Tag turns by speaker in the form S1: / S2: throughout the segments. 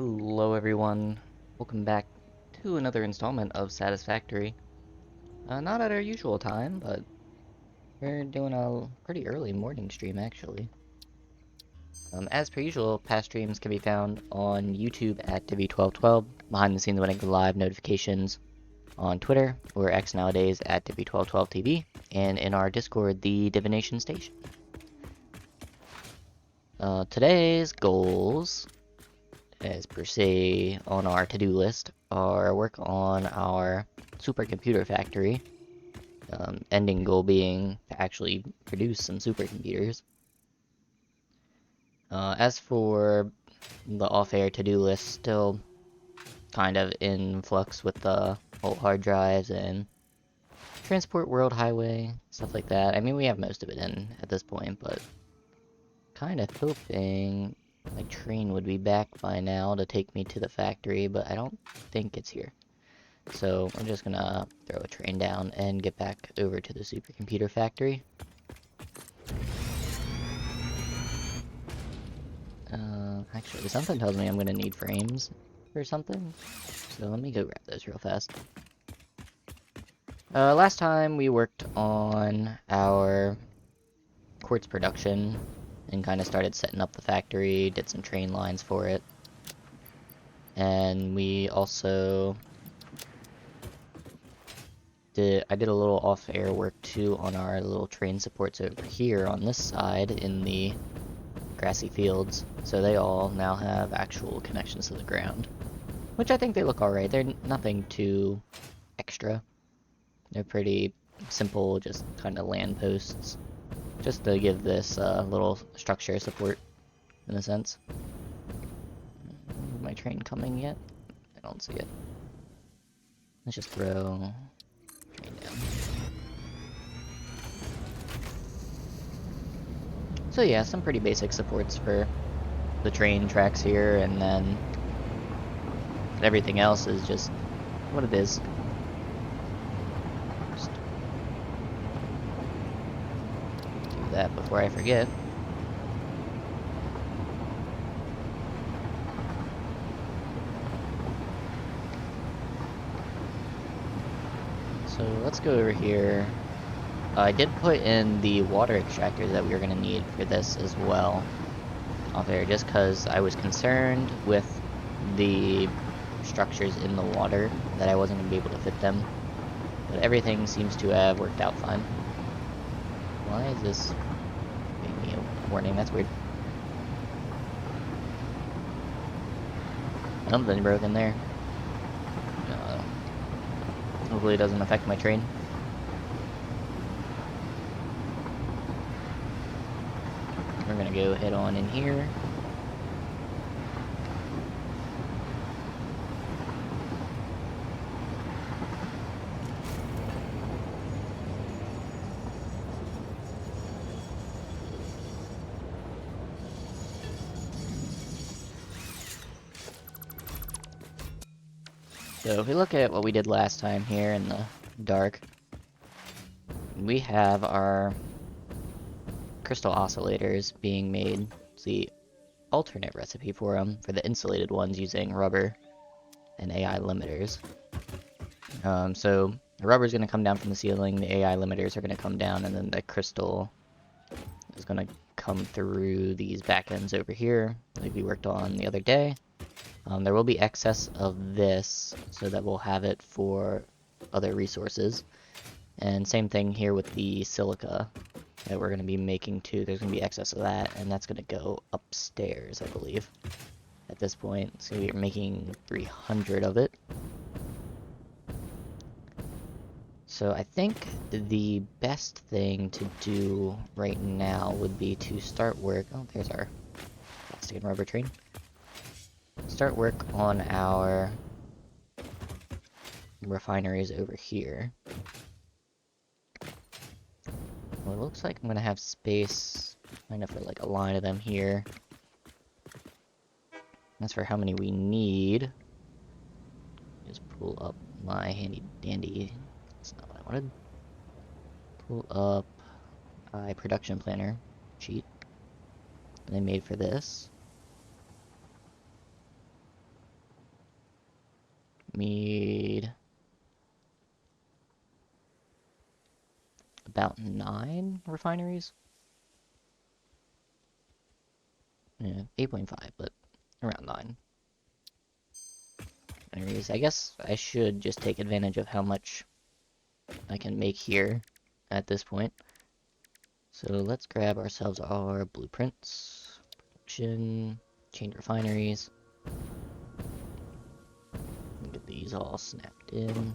S1: Hello everyone, welcome back to another installment of Satisfactory. Not at our usual time, but we're doing a pretty early morning stream actually. As per usual, past streams can be found on YouTube at Divi1212, behind the scenes winning live notifications on Twitter, or X nowadays at Divi1212TV, and in our Discord, the Divination Station. Today's goals, as per se on our to-do list, are work on our supercomputer factory, ending goal being to actually produce some supercomputers. As for the off-air to-do list, still kind of in flux with the whole hard drives and transport world highway, stuff like that. I mean, we have most of it in at this point, but kind of hoping my train would be back by now to take me to the factory, but I don't think it's here. So I'm just gonna throw a train down and get back over to the supercomputer factory. Actually, something tells me I'm gonna need frames or something. So let me go grab those real fast. Last time we worked on our quartz production and kind of started setting up the factory, did some train lines for it. And we also I did a little off-air work too on our little train supports over here on this side in the grassy fields. So they all now have actual connections to the ground, which I think they look alright. They're nothing too extra. They're pretty simple, just kind of land posts, just to give this little structure support in a sense. Is my train coming yet? I don't see it. Let's just throw train down. So yeah, some pretty basic supports for the train tracks here, and then everything else is just what it is. Just do that before I forget. So let's go over here. I did put in the water extractors that we were going to need for this as well off air, just because I was concerned with the structures in the water that I wasn't going to be able to fit them. But everything seems to have worked out fine. Why is this giving me a warning? That's weird. Something broke in there. Hopefully it doesn't affect my train. We're gonna go head on in here. So if we look at what we did last time here in the dark, we have our crystal oscillators being made. It's the alternate recipe for them, for the insulated ones using rubber and AI limiters. So the rubber is going to come down from the ceiling, the AI limiters are going to come down, and then the crystal is going to come through these back ends over here, like we worked on the other day. There will be excess of this, so that we'll have it for other resources. And same thing here with the silica that we're going to be making too. There's going to be excess of that, and that's going to go upstairs, I believe, at this point. So we're making 300 of it. So I think the best thing to do right now would be to start work. Oh, there's our plastic and rubber train. Start work on our refineries over here. Well, it looks like I'm gonna have space kind of for like a line of them here. As for how many we need, just pull up my handy dandy. That's not what I wanted. Pull up my production planner sheet that I made for this. need about 9 refineries. Yeah, 8.5, but around 9 refineries. I guess I should just take advantage of how much I can make here at this point. So let's grab ourselves our blueprints, production, change refineries. Get these all snapped in.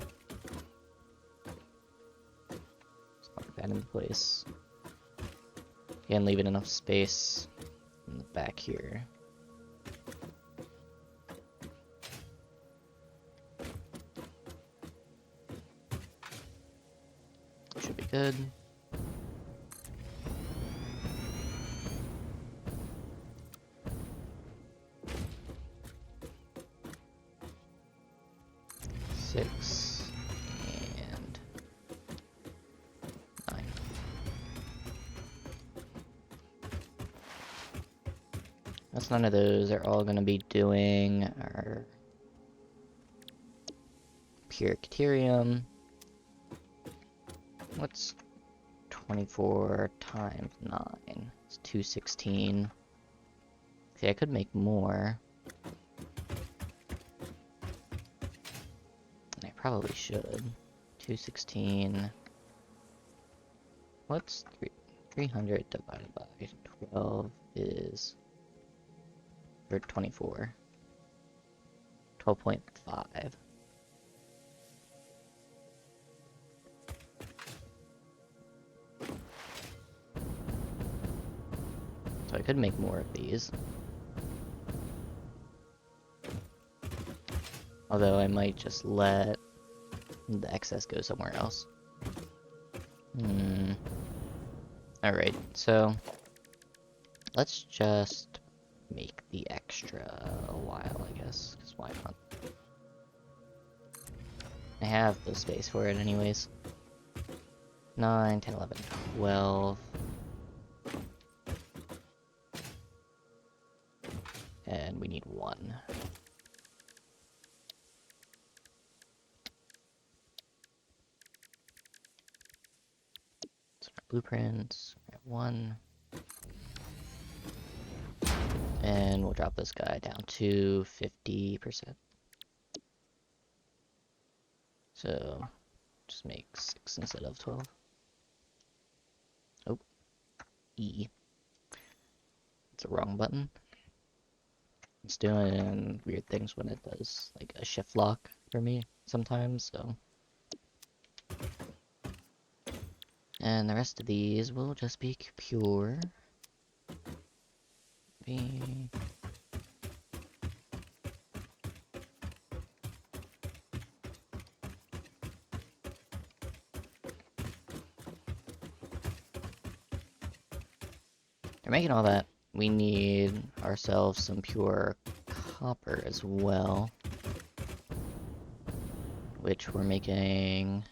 S1: Slide that into place. Again, leaving enough space in the back here. Should be good. Six and 9. That's none of those. They're all going to be doing our pure deuterium. What's 24 times 9? It's 216. See, I could make more. And I probably should. 216. What's 300 divided by 12 is... or 24. 12.5. So I could make more of these. Although I might just let the excess go somewhere else. Alright, so let's just make the extra a while, I guess, because why not? I have the space for it anyways. 9, 10, 11, 12. And we need 1. So blueprints, we have 1. And we'll drop this guy down to 50%. So just make 6 instead of 12. Oh, E. It's the wrong button. It's doing weird things when it does like a shift lock for me sometimes, so. And the rest of these will just be pure. They're making all that. We need ourselves some pure copper as well, which we're making.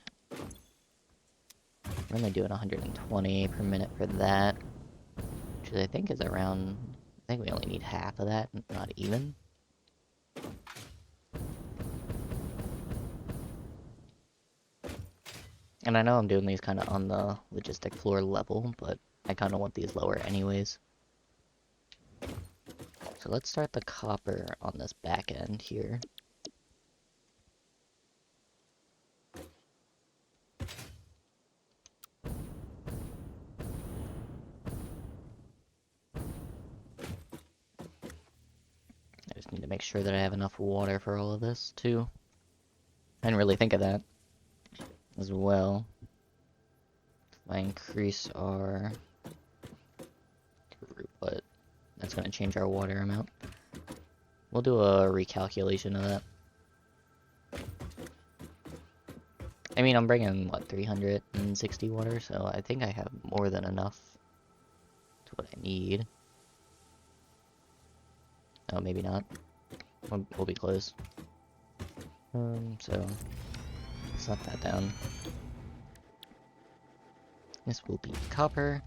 S1: We're only doing 120 per minute for that, which I think is around. I think we only need half of that, not even. And I know I'm doing these kind of on the logistic floor level, but I kind of want these lower anyways. So let's start the copper on this back end here. I just need to make sure that I have enough water for all of this too. I didn't really think of that as well. If I increase our throughput, that's going to change our water amount. We'll do a recalculation of that. I mean, I'm bringing, what, 360 water, so I think I have more than enough to what I need. Oh, maybe not. We'll be close. So, slap that down. This will be copper.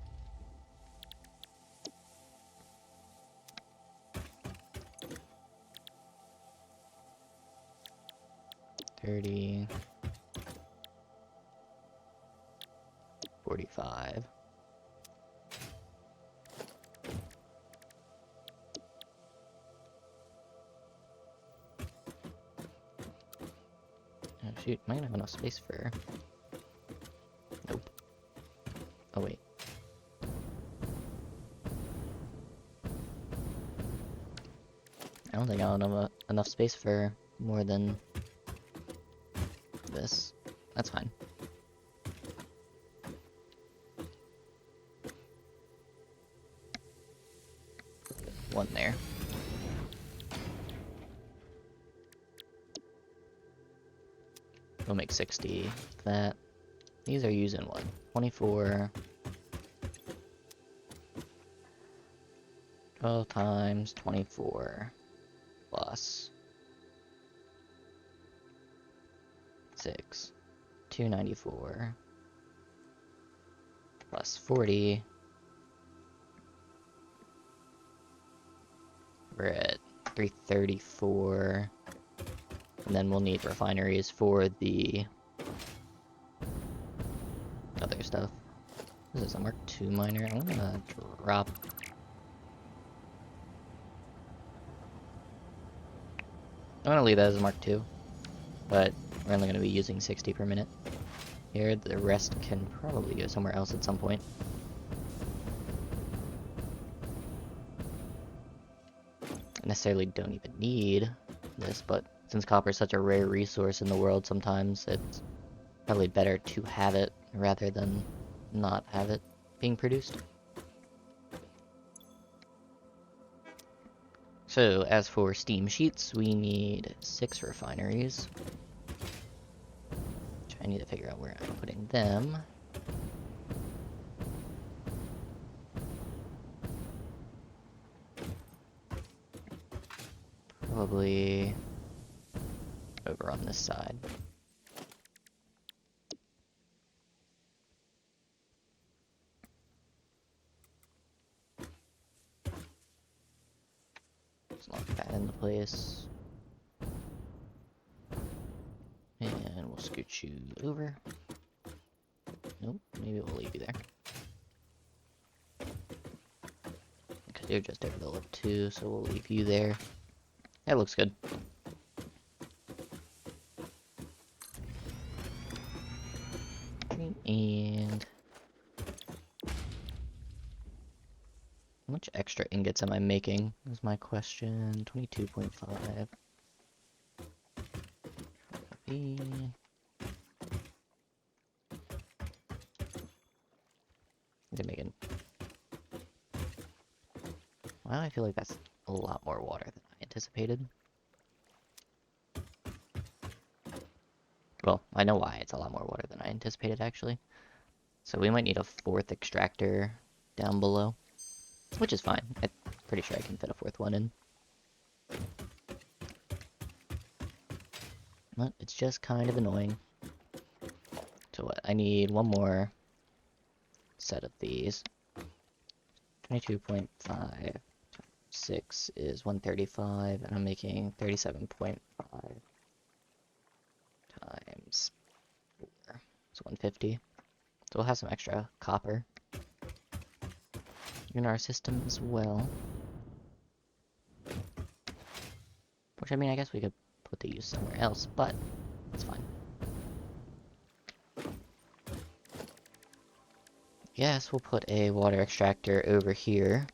S1: 30, 45. Oh shoot, am I gonna have enough space for... Nope. Oh wait. I don't think I'll have enough space for more than this. That's fine. One there. We'll make 60. That. These are using what? 24. 12 times 24 plus 6. 294 plus 40. We're at 334. And then we'll need refineries for the other stuff. This is a Mark II miner. I'm gonna drop. I'm gonna leave that as a Mark II, but we're only gonna be using 60 per minute. Here, the rest can probably go somewhere else at some point. I necessarily don't even need this, but since copper is such a rare resource in the world, sometimes it's probably better to have it rather than not have it being produced. So, as for steam sheets, we need 6 refineries. Which I need to figure out where I'm putting them. Probably over on this side. Let's lock that into place. And we'll scoot you over. Nope, maybe we'll leave you there. Because you're just overdeveloped too, so we'll leave you there. That looks good. And how much extra ingots am I making is my question. 22.5. Copy. They're making... Wow, I feel like that's a lot more water than I anticipated. Well, I know why it's a lot more water than I anticipated, actually. So we might need a 4th extractor down below. Which is fine. I'm pretty sure I can fit a 4th one in. But it's just kind of annoying. So what? I need one more set of these. 22.5. 6 is 135, and I'm making 37.5 times 4. It's 150. So we'll have some extra copper in our system as well. Which, I mean, I guess we could put the use somewhere else, but it's fine. Yes, we'll put a water extractor over here.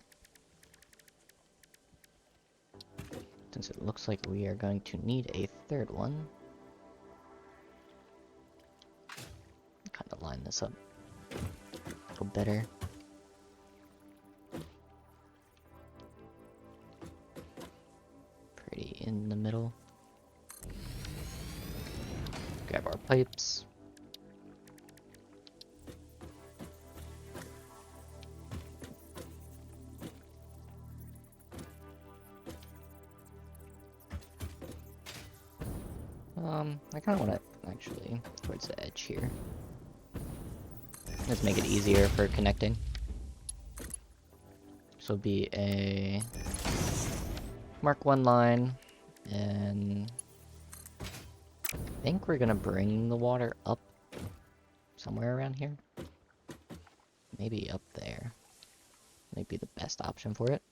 S1: Since it looks like we are going to need a 3rd one. Kind of line this up a little better. Pretty in the middle. Grab our pipes. I kind of want to actually towards the edge here. Let's make it easier for connecting. This will be a Mark 1 line and think we're gonna bring the water up somewhere around here. Maybe up there. Might be the best option for it.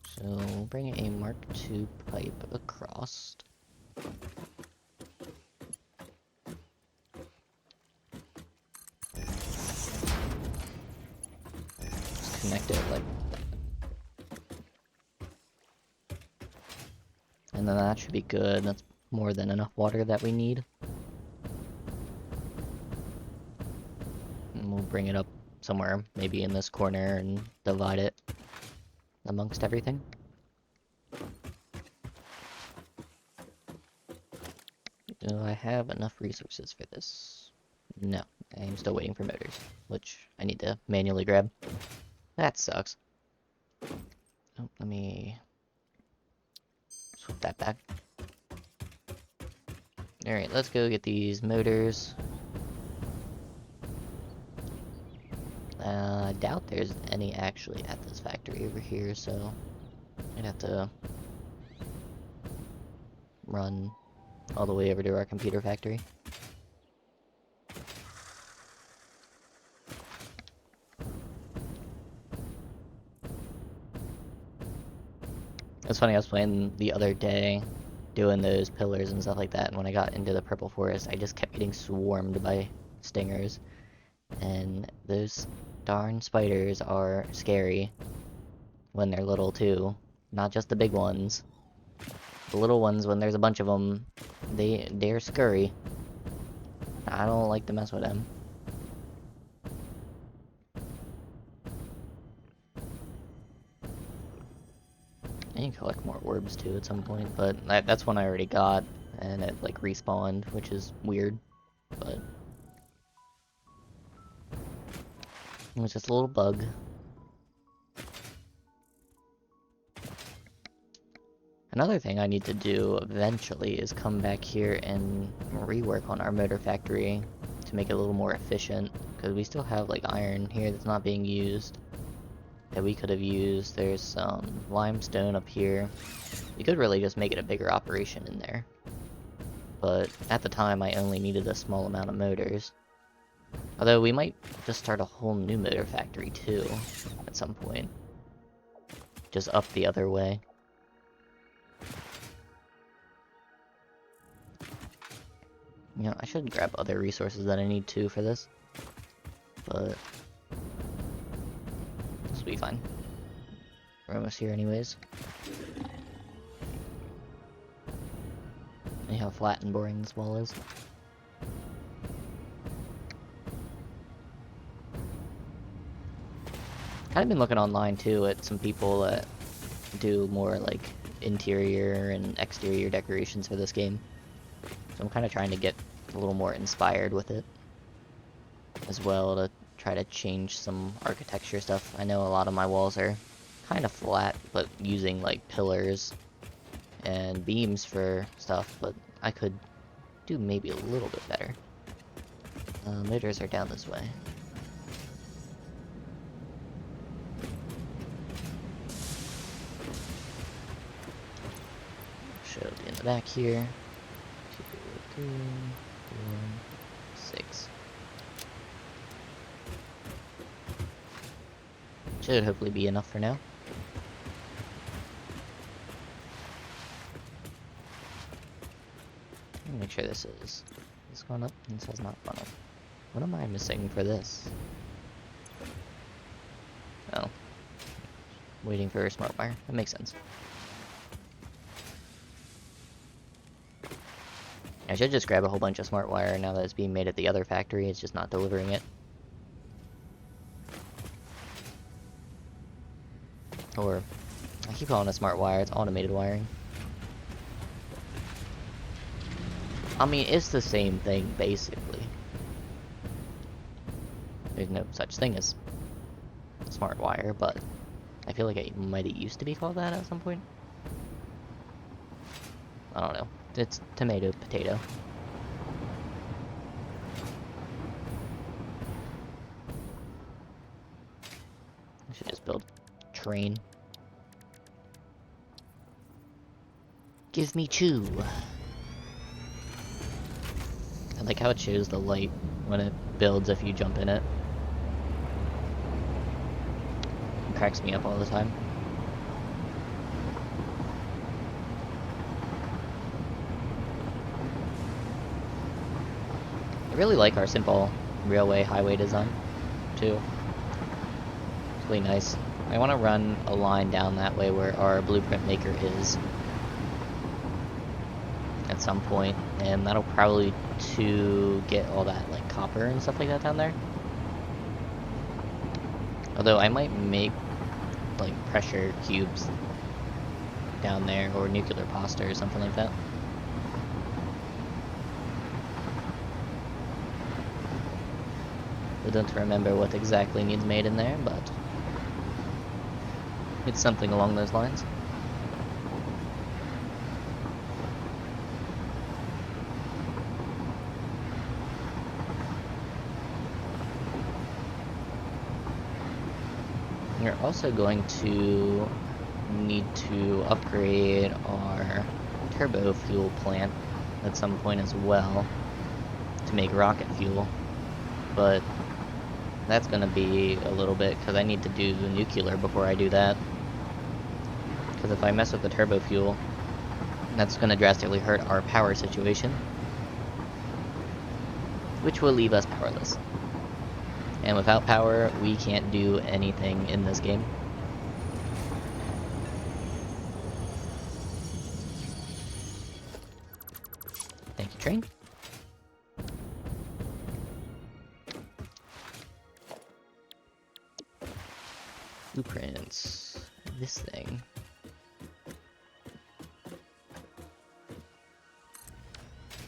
S1: So we'll bring a Mark II pipe across. Just connect it like, and then that should be good. That's more than enough water that we need. And we'll bring it up somewhere, maybe in this corner, and divide it amongst everything. Do I have enough resources for this? No, I'm still waiting for motors, which I need to manually grab. That sucks. Oh, let me swap that back. Alright, let's go get these motors. I doubt there's any actually at this factory over here, so I'd have to run all the way over to our computer factory. It's funny, I was playing the other day, doing those pillars and stuff like that, and when I got into the purple forest, I just kept getting swarmed by stingers. And those darn spiders are scary when they're little too, not just the big ones. The little ones, when there's a bunch of them, they're scurry. I don't like to mess with them. I can collect more orbs too at some point, but that's one I already got, and it like respawned, which is weird, but it was just a little bug. Another thing I need to do eventually is come back here and rework on our motor factory to make it a little more efficient, because we still have like iron here that's not being used that we could have used. There's some limestone up here. We could really just make it a bigger operation in there, but at the time I only needed a small amount of motors. Although we might just start a whole new motor factory too at some point, just up the other way. You know, I should grab other resources that I need too for this, but this will be fine. We're almost here anyways. See how flat and boring this wall is. I've been looking online too at some people that do more like interior and exterior decorations for this game. So I'm kind of trying to get a little more inspired with it as well, to try to change some architecture stuff. I know a lot of my walls are kind of flat, but using like pillars and beams for stuff, but I could do maybe a little bit better. Motors are down this way. Should be in the back here. 2, 3, 4, 6. Should hopefully be enough for now. Let me make sure this is going up. This says not going up. What am I missing for this? Oh. Waiting for a smart wire. That makes sense. I should just grab a whole bunch of smart wire now that it's being made at the other factory. It's just not delivering it. Or, I keep calling it smart wire, it's automated wiring. I mean, it's the same thing, basically. There's no such thing as smart wire, but I feel like it might have used to be called that at some point. I don't know. It's tomato, potato. I should just build a train. Give me chew. I like how it shows the light when it builds if you jump in it. It cracks me up all the time. I really like our simple railway highway design, too. It's really nice. I want to run a line down that way where our blueprint maker is at some point, and that'll probably to get all that like copper and stuff like that down there. Although I might make like pressure cubes down there, or nuclear pasta or something like that. I don't remember what exactly needs made in there, but it's something along those lines. We're also going to need to upgrade our turbo fuel plant at some point as well to make rocket fuel, but that's gonna be a little bit because I need to do the nuclear before I do that. Because if I mess with the turbo fuel, that's gonna drastically hurt our power situation, which will leave us powerless. And without power, we can't do anything in this game. Thank you, train. Blueprints. This thing.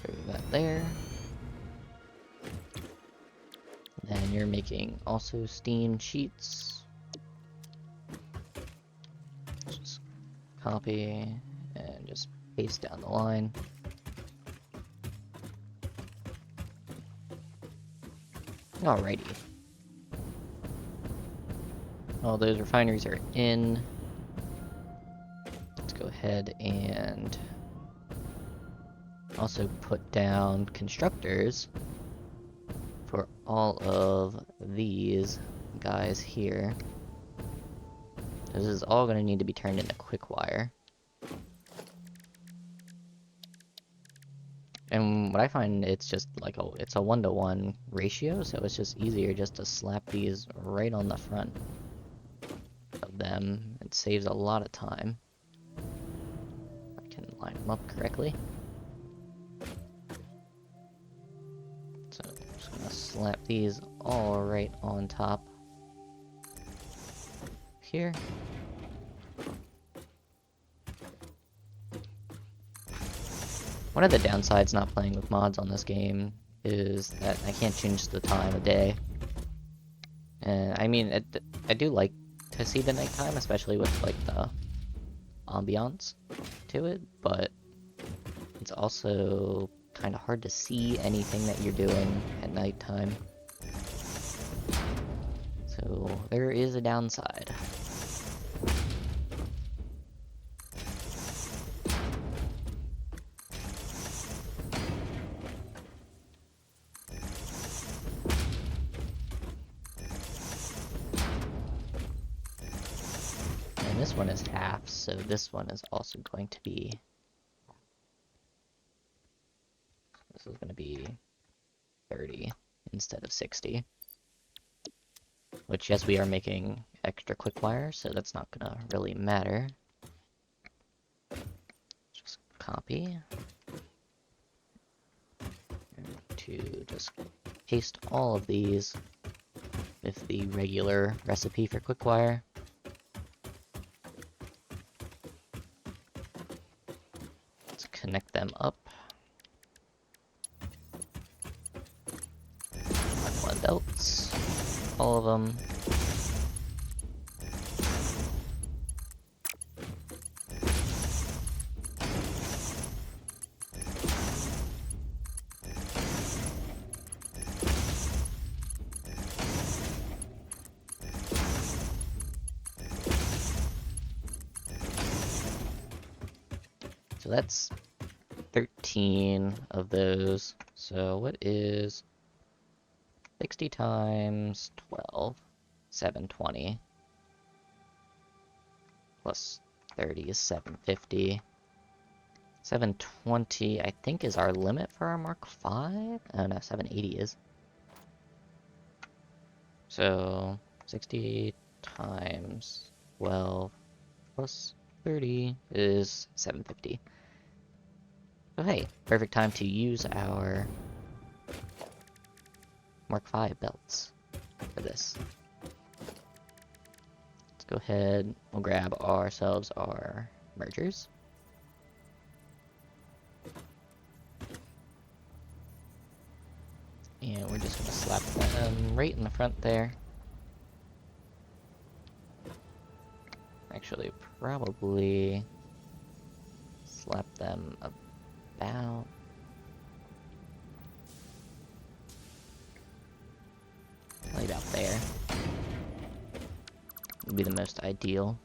S1: Throw that there. Then you're making also steam sheets. Just copy and just paste down the line. Alrighty. All those refineries are in. Let's go ahead and also put down constructors for all of these guys here. This is all going to need to be turned into quick wire. And what I find, it's just like it's a 1-to-1 ratio, so it's just easier just to slap these right on the front of them. It saves a lot of time. I can line them up correctly. So I'm just gonna slap these all right on top here. One of the downsides not playing with mods on this game is that I can't change the time of day. And I mean, I do like to see the nighttime, especially with like the ambiance to it, but it's also kind of hard to see anything that you're doing at nighttime. So there is a downside. This one is half, so this one is also going to be... This is going to be 30 instead of 60. Which, yes, we are making extra quick wire, so that's not going to really matter. Just copy. To just paste all of these with the regular recipe for quick wire. Connect them up. One belts, all of them. So that's 13 of those. So what is 60 times 12? 720. Plus 30 is 750. 720, I think, is our limit for our Mark 5? Oh no, 780 is. So 60 times 12 plus 30 is 750. So hey, perfect time to use our Mark 5 belts for this. Let's go ahead, we'll grab ourselves our mergers. And we're just gonna slap them right in the front there. Actually, probably slap them about right out there. Would be the most ideal.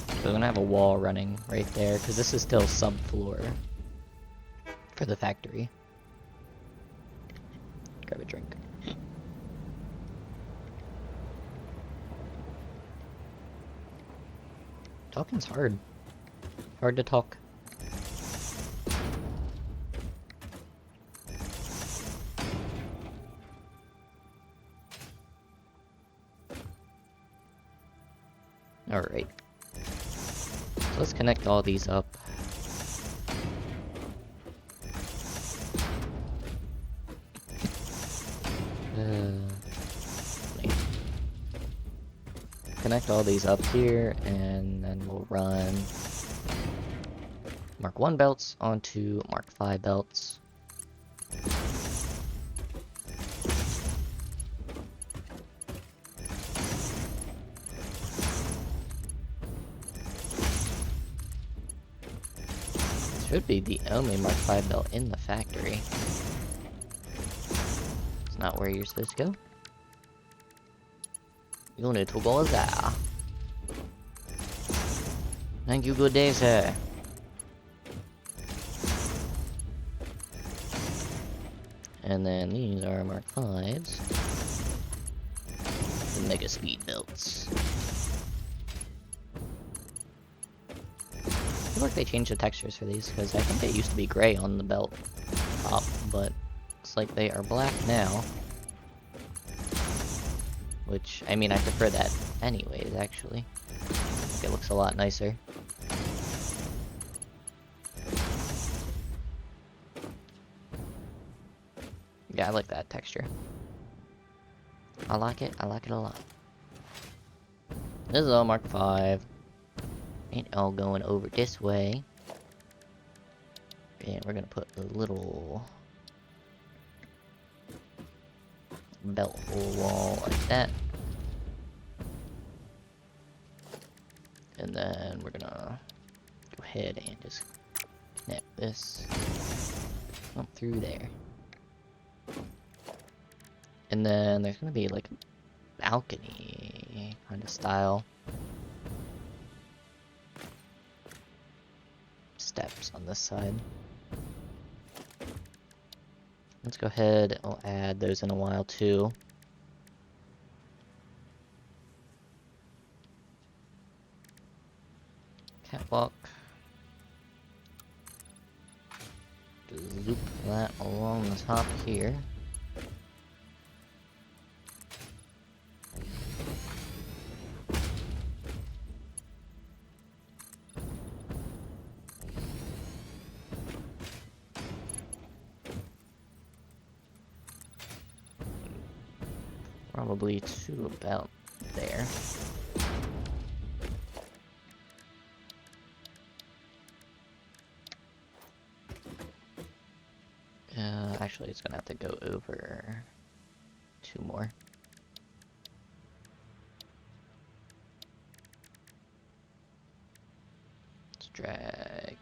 S1: So we're gonna have a wall running right there, because this is still subfloor for the factory. Grab a drink. Talking's hard. Hard to talk. Alright. So let's connect all these up. Connect all these up here, and then we'll run Mark 1 belts onto Mark 5 belts. Should be the only Mark 5 belt in the factory. It's not where you're supposed to go. You need to go there. Thank you, good day, sir. And then these are Mark 5s. The Mega Speed belts. I feel like they changed the textures for these, because I think they used to be gray on the belt top, but looks like they are black now. Which, I mean, I prefer that anyways, actually. I think it looks a lot nicer. Yeah, I like that texture. I like it a lot. This is all Mark 5. Ain't all going over this way. And we're gonna put a little belt hole wall like that. And then we're gonna go ahead and just connect this up through there. And then there's gonna be like a balcony kind of style steps on this side. Let's go ahead, I'll add those in a while too. Catwalk. Just loop that along the top here. Probably to about there. Actually, it's gonna have to go over 2 more. Let's drag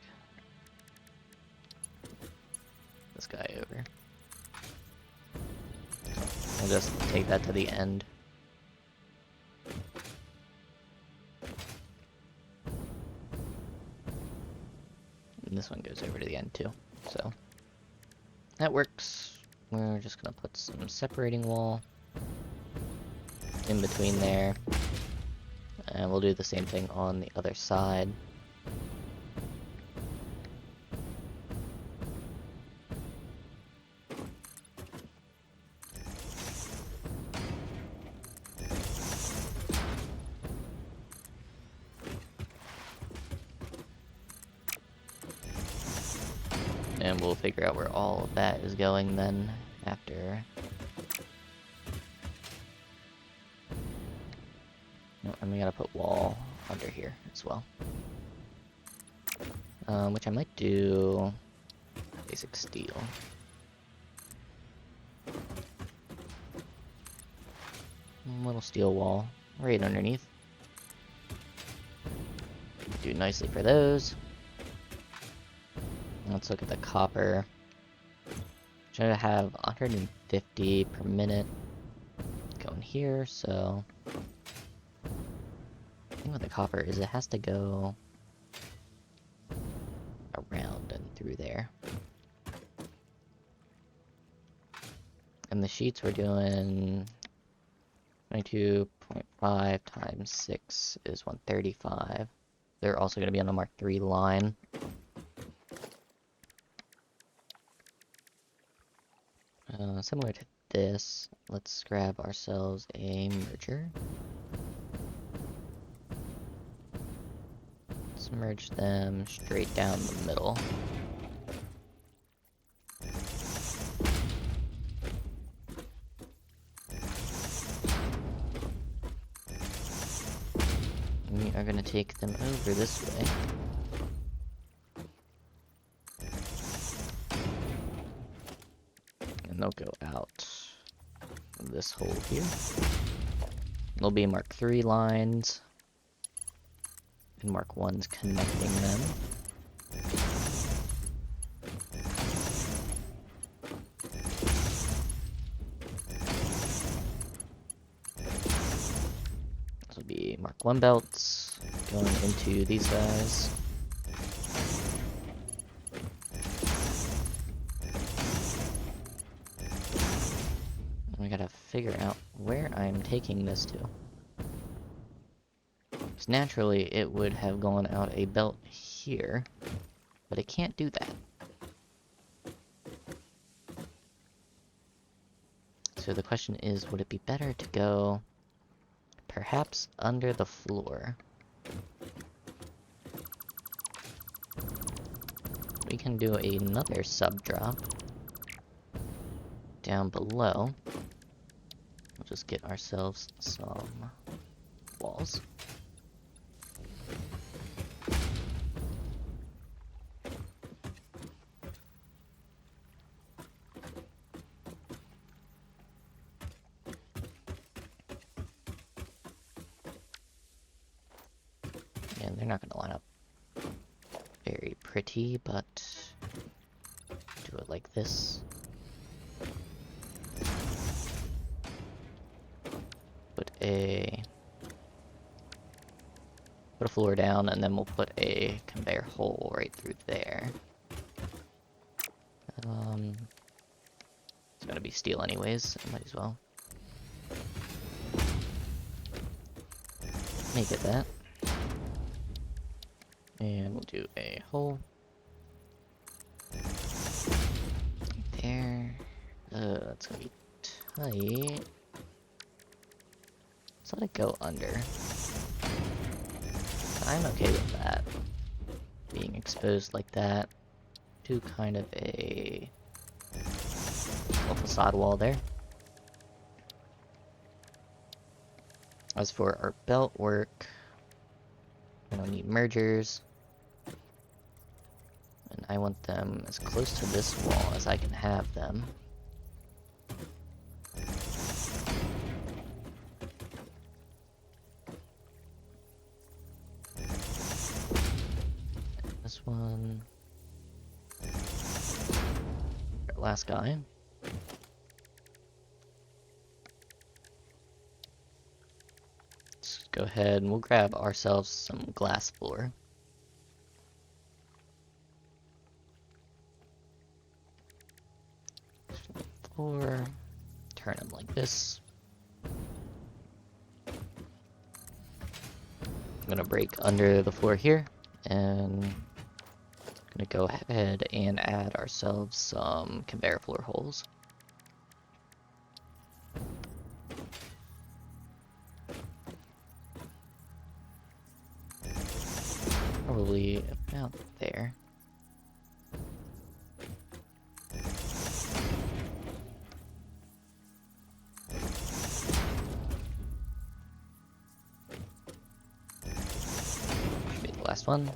S1: this guy over. We'll just take that to the end. this one goes over to the end too. So that works. We're just gonna put some separating wall in between there. And we'll do the same thing on the other side. And we'll figure out where all of that is going then after. No, and we gotta put wall under here as well. Which I might do basic steel. Little steel wall right underneath. Do nicely for those. Let's look at the copper. Should have 150 per minute going here, so the thing with the copper is it has to go around and through there. And the sheets we're doing 22.5 times 6 is 135. They're also going to be on the Mark III line. Similar to this, let's grab ourselves a merger. Let's merge them straight down the middle. We are going to take them over this way. And they'll go out of this hole here. There'll be Mark III lines. And Mark I's connecting them. This will be Mark I belts going into these guys. We gotta figure out where I'm taking this to. Because naturally it would have gone out a belt here, but it can't do that. So the question is, would it be better to go perhaps under the floor? We can do another sub drop down below. We'll just get ourselves some walls. And they're not going to line up very pretty, but do it like this. Put a floor down, and then we'll put a conveyor hole right through there. It's gonna be steel anyways, so might as well make it that. And we'll do a hole there. That's gonna be tight. Let's let it go under. I'm okay with that. Being exposed like that to kind of a little facade wall there. As for our belt work, we don't need mergers. And I want them as close to this wall as I can have them. This one. Our last guy. Let's go ahead and we'll grab ourselves some glass floor. Or turn them like this. I'm gonna break under the floor here, and gonna go ahead and add ourselves some conveyor floor holes. Probably about there. Should be the last one.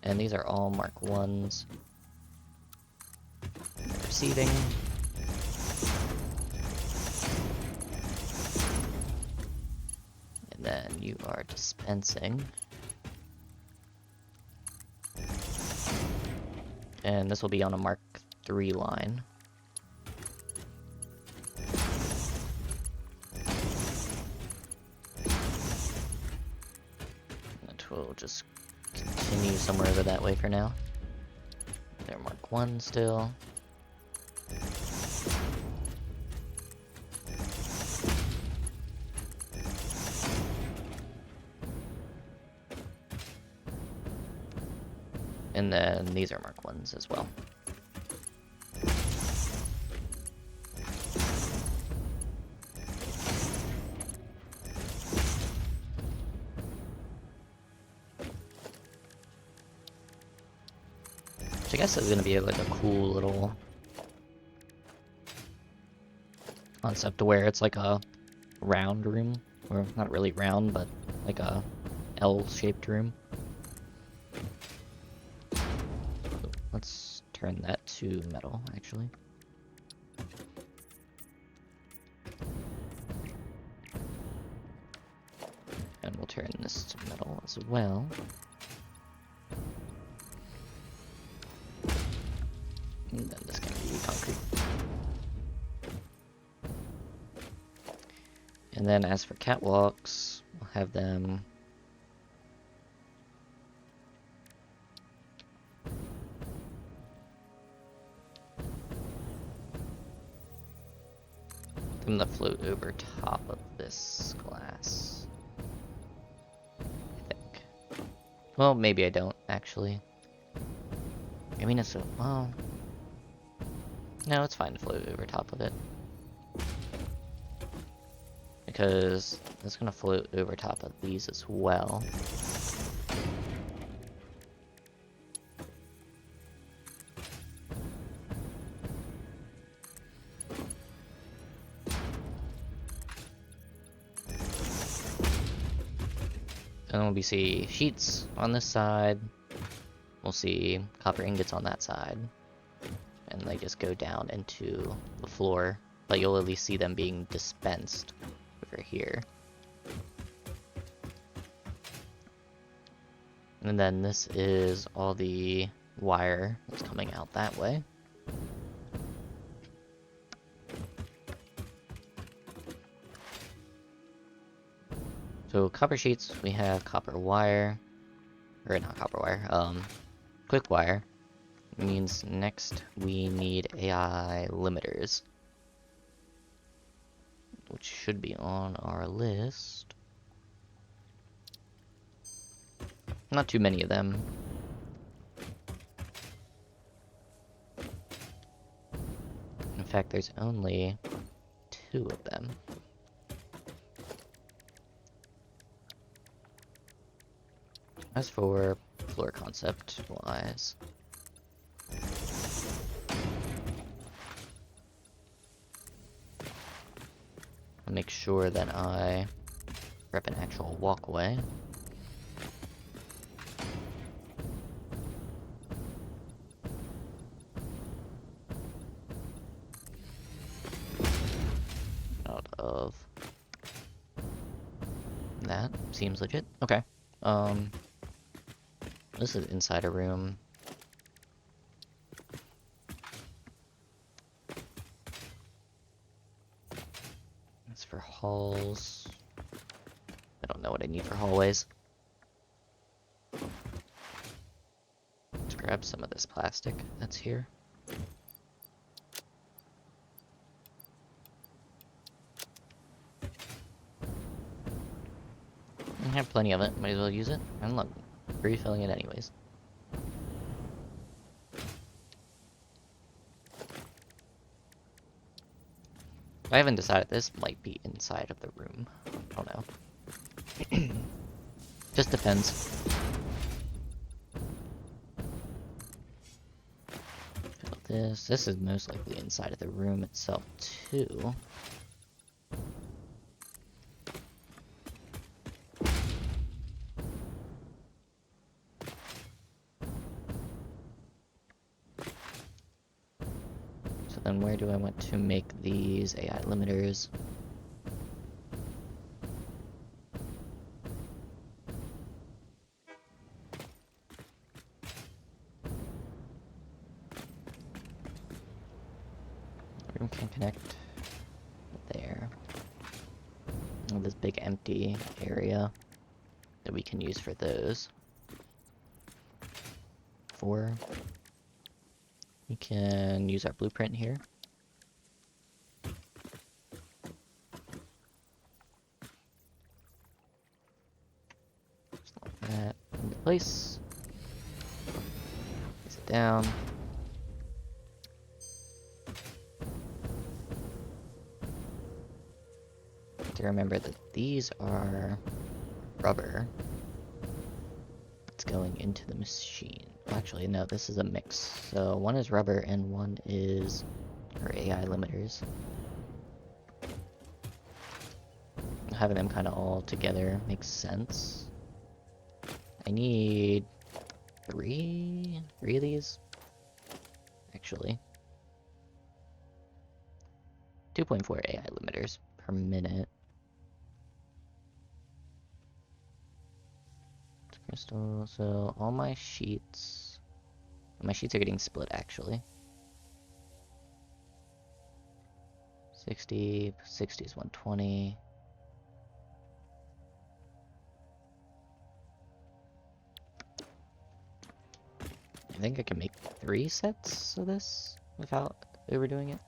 S1: And these are all Mark 1s. Receiving. And then you are dispensing. And this will be on a Mark 3 line. That will just continue somewhere over that way for now. They're Mark 1 still. And then these are Mark 1s as well. Which I guess is going to be like a cool little concept to where it's like a round room. Or not really round, but like a L-shaped room. Let's turn that to metal, actually. And we'll turn this to metal as well. And then this can be concrete. And then as for catwalks, we'll have them to float over top of this glass. I think. Well, maybe I don't, actually. I mean, it's a... well... no, it's fine to float over top of it. Because it's gonna float over top of these as well. And then we see sheets on this side. We'll see copper ingots on that side. And they just go down into the floor. But you'll at least see them being dispensed over here. And then this is all the wire that's coming out that way. So copper sheets, we have copper wire, or not copper wire, quick wire. Means next we need AI limiters, which should be on our list. Not too many of them. In fact, there's only 2 of them. As for floor concept wise, I'll make sure that I prep an actual walkway. Out of that seems legit. Okay. This is inside a room. That's for halls. I don't know what I need for hallways. Let's grab some of this plastic that's here. I have plenty of it, might as well use it. And look, refilling it anyways. I haven't decided, this might be inside of the room. I don't know. Just depends. This is most likely inside of the room itself too. So then where do I want to make these AI limiters? Room can connect there. And this big empty area that we can use for those. We can use our blueprint here. Just lock that into place. Place it down. To remember that these are rubber that's going into the machine. Actually, no, this is a mix. So one is rubber and one is our AI limiters. Having them kind of all together makes sense. I need three of these, actually. 2.4 AI limiters per minute. Crystal, so all my sheets are getting split actually. 60 is 120. I think I can make 3 sets of this without overdoing it.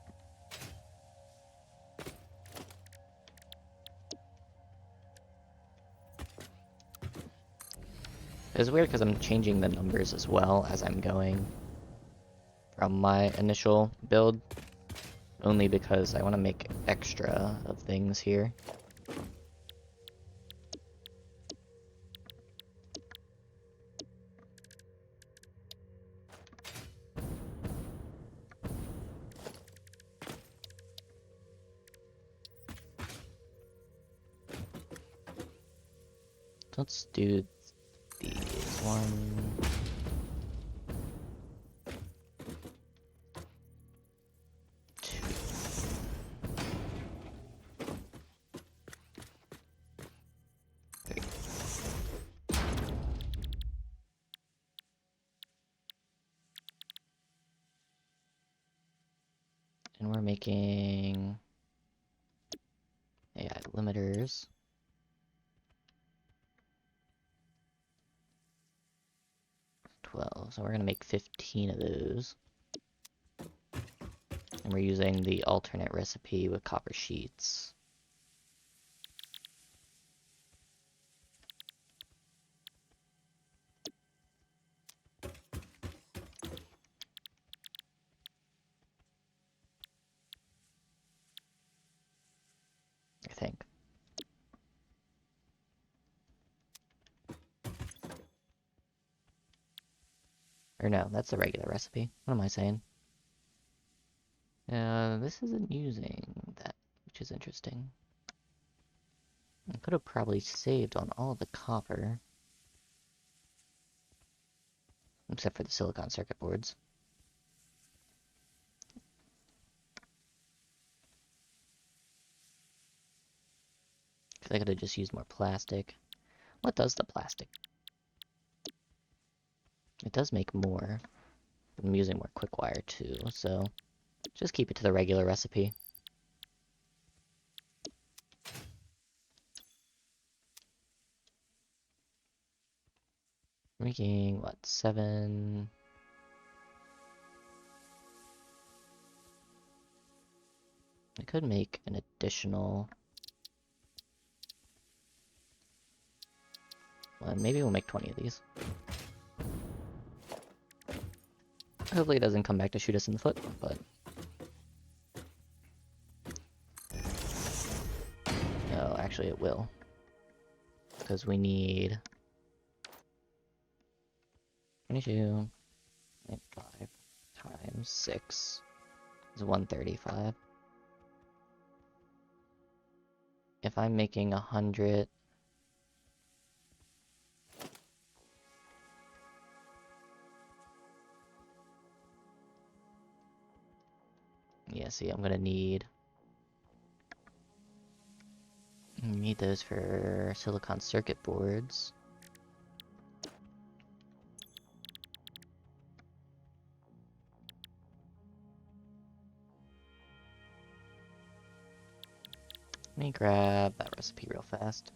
S1: It's weird because I'm changing the numbers as well as I'm going from my initial build, only because I want to make extra of things here. Let's do these. 1, 2. And we're making AI limiters. 12, so we're gonna make 15 of those. And we're using the alternate recipe with copper sheets. I think. Or no, that's the regular recipe. What am I saying? This isn't using that, which is interesting. I could have probably saved on all the copper. Except for the silicon circuit boards. I could have just used more plastic. What does the plastic? It does make more. I'm using more quick wire too, so just keep it to the regular recipe. Making, what, 7? I could make an additional Maybe we'll make 20 of these. Hopefully it doesn't come back to shoot us in the foot, but... No, actually it will. Because we need... 22.5 times 6 is 135. If I'm making 100... Yeah, see, I'm gonna need those for silicon circuit boards. Let me grab that recipe real fast.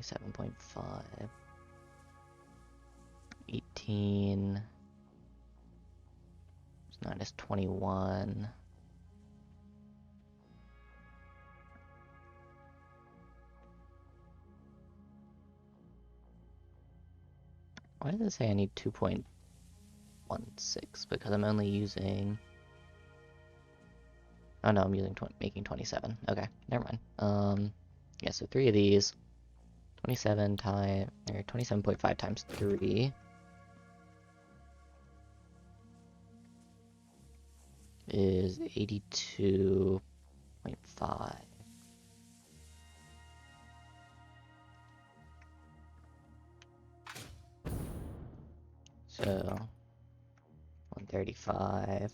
S1: $27.5. 18 minus 21. Why does it say I need 2.16? Because I'm only using... Oh no, I'm using making 27. Okay, never mind. Yeah, so 3 of these. 27.5 times 3 is 82.5. So 135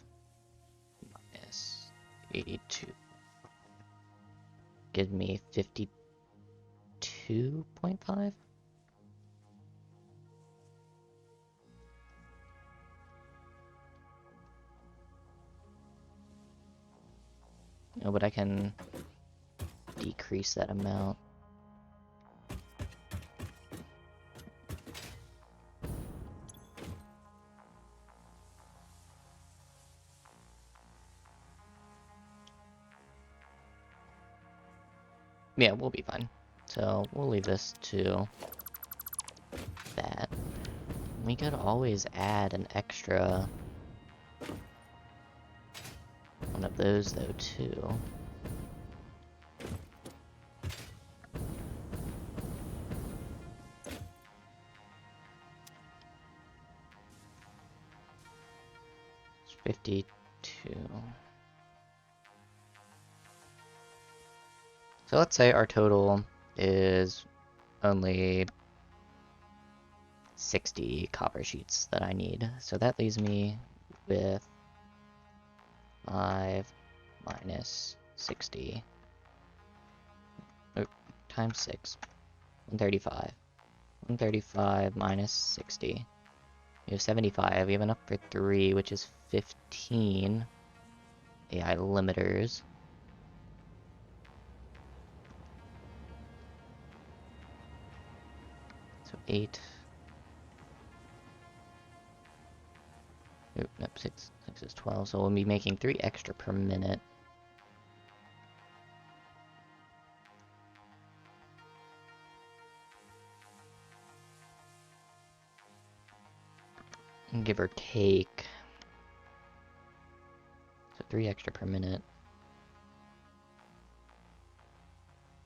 S1: minus 82 gives me 52.5. No, but I can decrease that amount. Yeah, we'll be fine. So we'll leave this to that. We could always add an extra one of those though too. It's 52. So let's say our total is only 60 copper sheets that I need. So that leaves me with 5 minus 60 times 6, 135. 135 minus 60. We have 75. We have enough for 3, which is 15 AI limiters. So 8. Oop, nope, 6 is 12. So we'll be making 3 extra per minute. Give or take. So 3 extra per minute.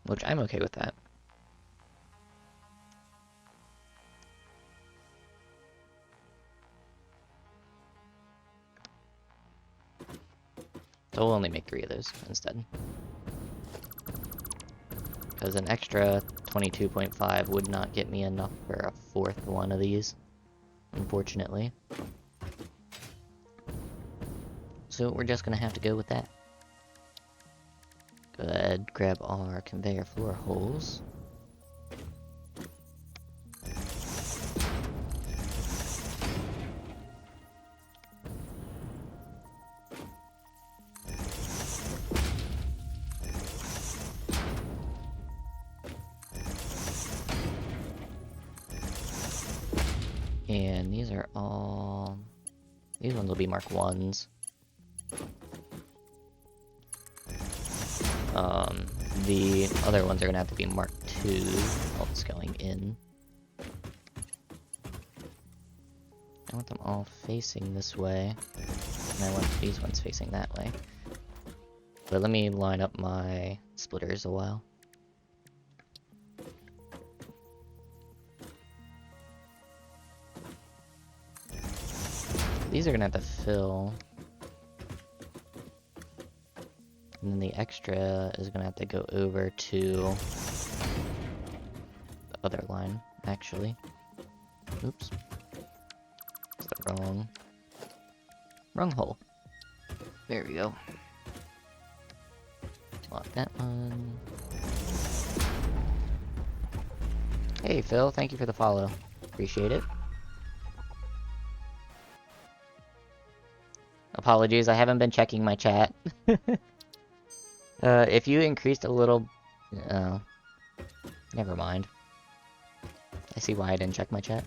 S1: Which I'm okay with that. So we'll only make 3 of those instead. Because an extra 22.5 would not get me enough for a 4th one of these, unfortunately. So we're just gonna have to go with that. Go ahead, grab our conveyor floor holes. And these are all... These ones will be Mark 1s. the other ones are gonna have to be Mark II. Oh, it's going in. I want them all facing this way, and I want these ones facing that way. But let me line up my splitters a while. These are gonna have to fill. And then the extra is gonna have to go over to the other line, actually. Oops. It's the wrong hole. There we go. Lock that one. Hey Phil, thank you for the follow. Appreciate it. Apologies, I haven't been checking my chat. If you increased a little... never mind. I see why I didn't check my chat.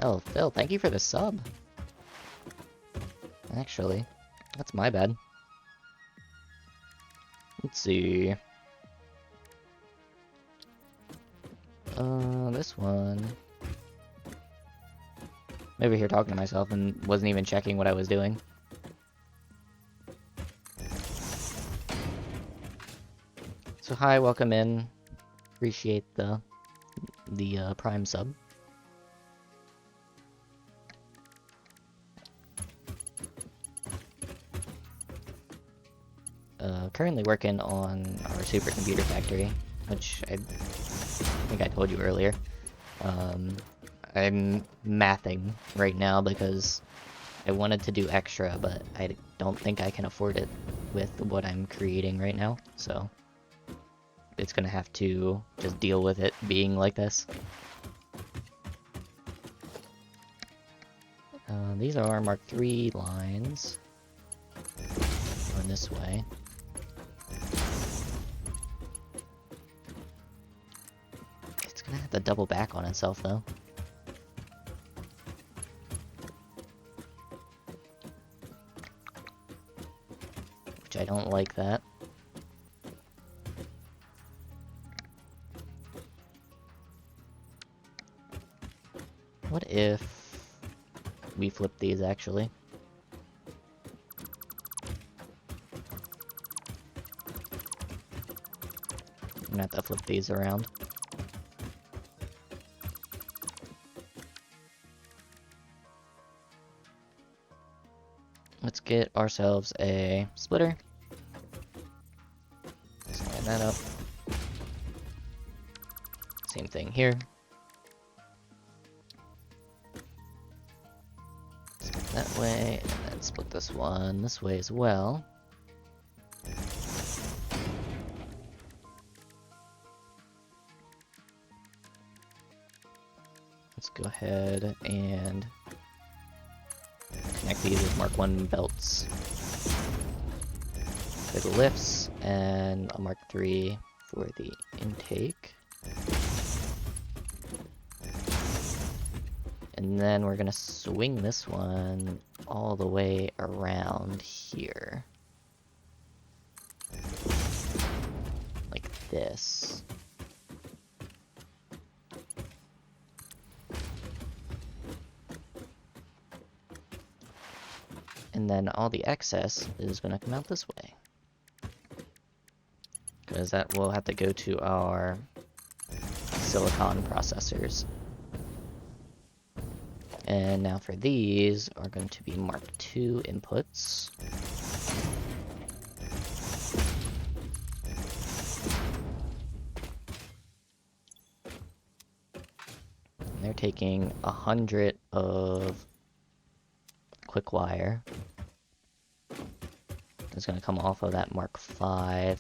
S1: Oh, Phil, thank you for the sub. Actually, that's my bad. Let's see. This one... I'm over here talking to myself and wasn't even checking what I was doing. So hi, welcome in. Appreciate the Prime sub. Currently working on our supercomputer factory, which I think I told you earlier. I'm mathing right now because I wanted to do extra, but I don't think I can afford it with what I'm creating right now, so it's gonna have to just deal with it being like this. These are our Mark III lines. Going this way. It's gonna have to double back on itself, though. Which I don't like that. What if we flip these, actually? I'm gonna have to flip these around. Let's get ourselves a splitter. Let's line that up. Same thing here. Split that way, and then split this one this way as well. Let's go ahead and connect these with Mark 1 belts for the lifts, and a Mark 3 for the intake. And then we're gonna swing this one all the way around here. Like this. And then all the excess is gonna come out this way. Because that will have to go to our silicon processors. And now for these are going to be Mark II inputs. And they're taking 100 of quick wire. It's going to come off of that Mark V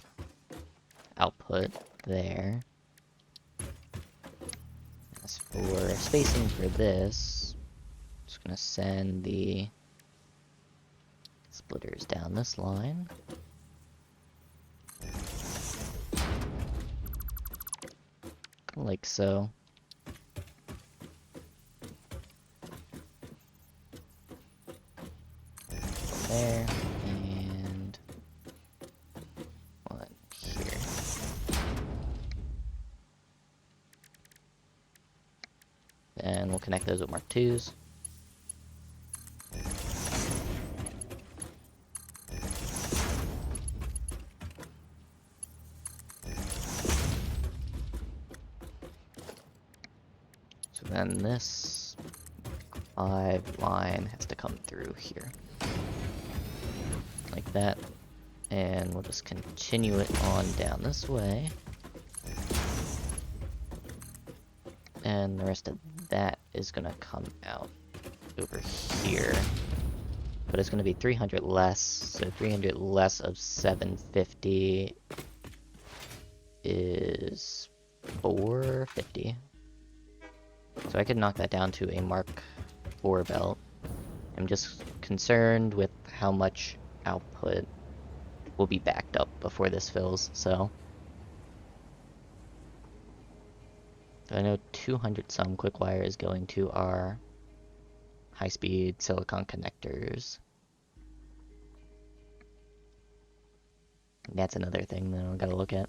S1: output there. As for spacing for this, just gonna send the splitters down this line. Like so. One there, and one here. connect those with Mark IIs. So then this 5 line has to come through here. Like that. And we'll just continue it on down this way. And the rest of that is gonna come out over here. But it's gonna be 300 less, so 300 less of 750 is 450. So I could knock that down to a Mark IV belt. I'm just concerned with how much output will be backed up before this fills, so. I know 200 some quick wire is going to our high-speed silicon connectors. That's another thing that I've got to look at.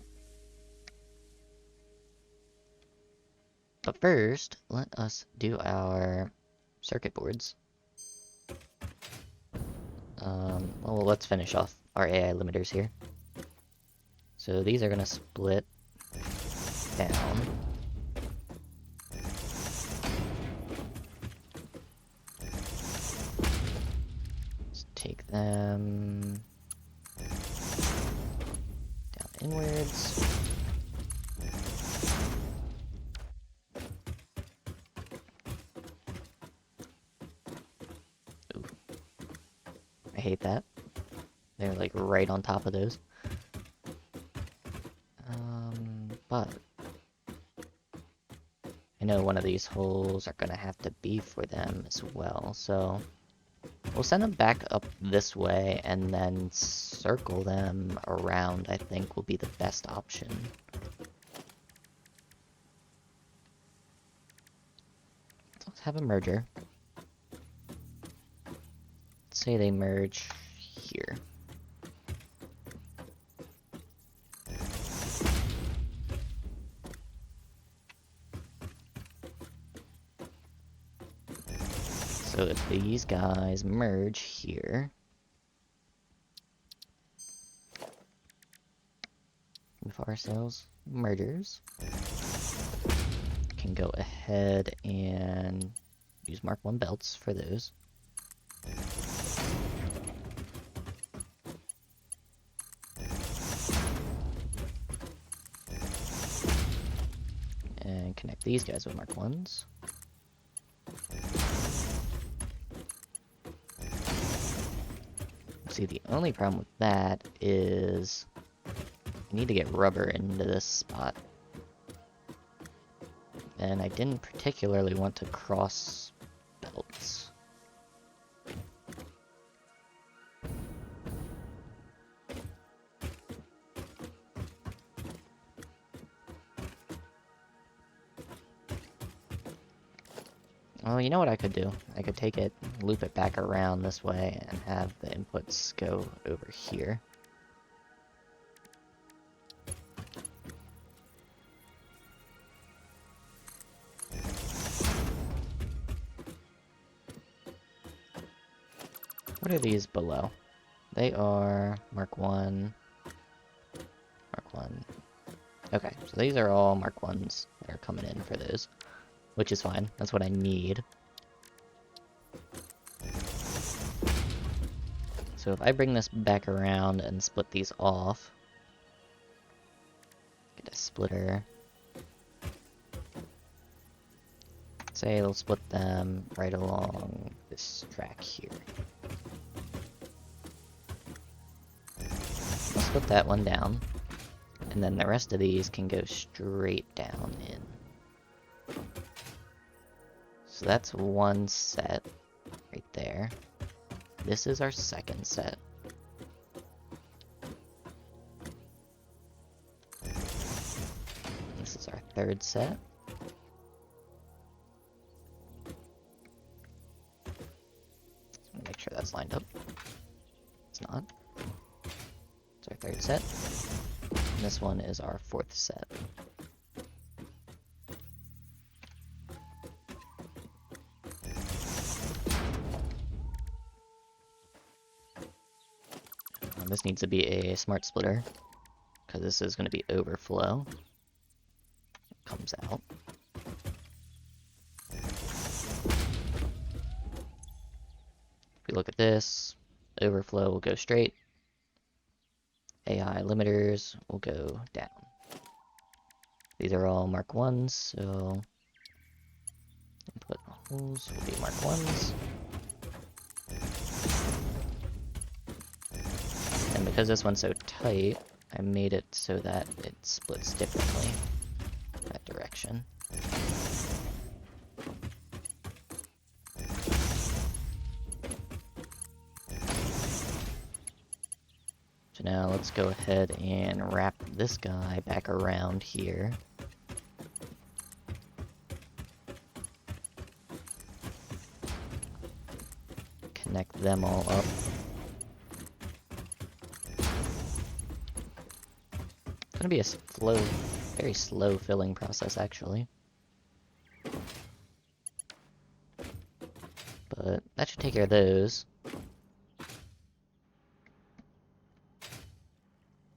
S1: But first, let us do our circuit boards. Well, let's finish off our AI limiters here. So these are going to split down. Let's take them down inwards. Ooh. I hate that. They're like right on top of those. But I know one of these holes are gonna have to be for them as well, so we'll send them back up this way and then circle them around, I think will be the best option. Let's have a merger. Let's say they merge here. So if these guys merge here, with ourselves mergers, can go ahead and use Mark I belts for those. And connect these guys with Mark Is. See, the only problem with that is I need to get rubber into this spot. And I didn't particularly want to cross belts. Well, you know what I could do? I could take it, loop it back around this way, and have the inputs go over here. What are these below? They are Mark I, Mark I. Okay, so these are all Mark Is that are coming in for those. Which is fine, that's what I need. So if I bring this back around and split these off, get a splitter. Say it'll split them right along this track here. I'll split that one down, and then the rest of these can go straight down in. So that's one set right there. This is our second set. This is our third set. Just want to make sure that's lined up. It's not. It's our third set. And this one is our fourth set. This needs to be a smart splitter, because this is going to be overflow. It comes out. If we look at this, overflow will go straight. AI limiters will go down. These are all Mark 1s, so input holes will be Mark 1s. And because this one's so tight, I made it so that it splits differently, that direction. So now let's go ahead and wrap this guy back around here. Connect them all up. It's gonna be a slow, very slow filling process actually. But that should take care of those.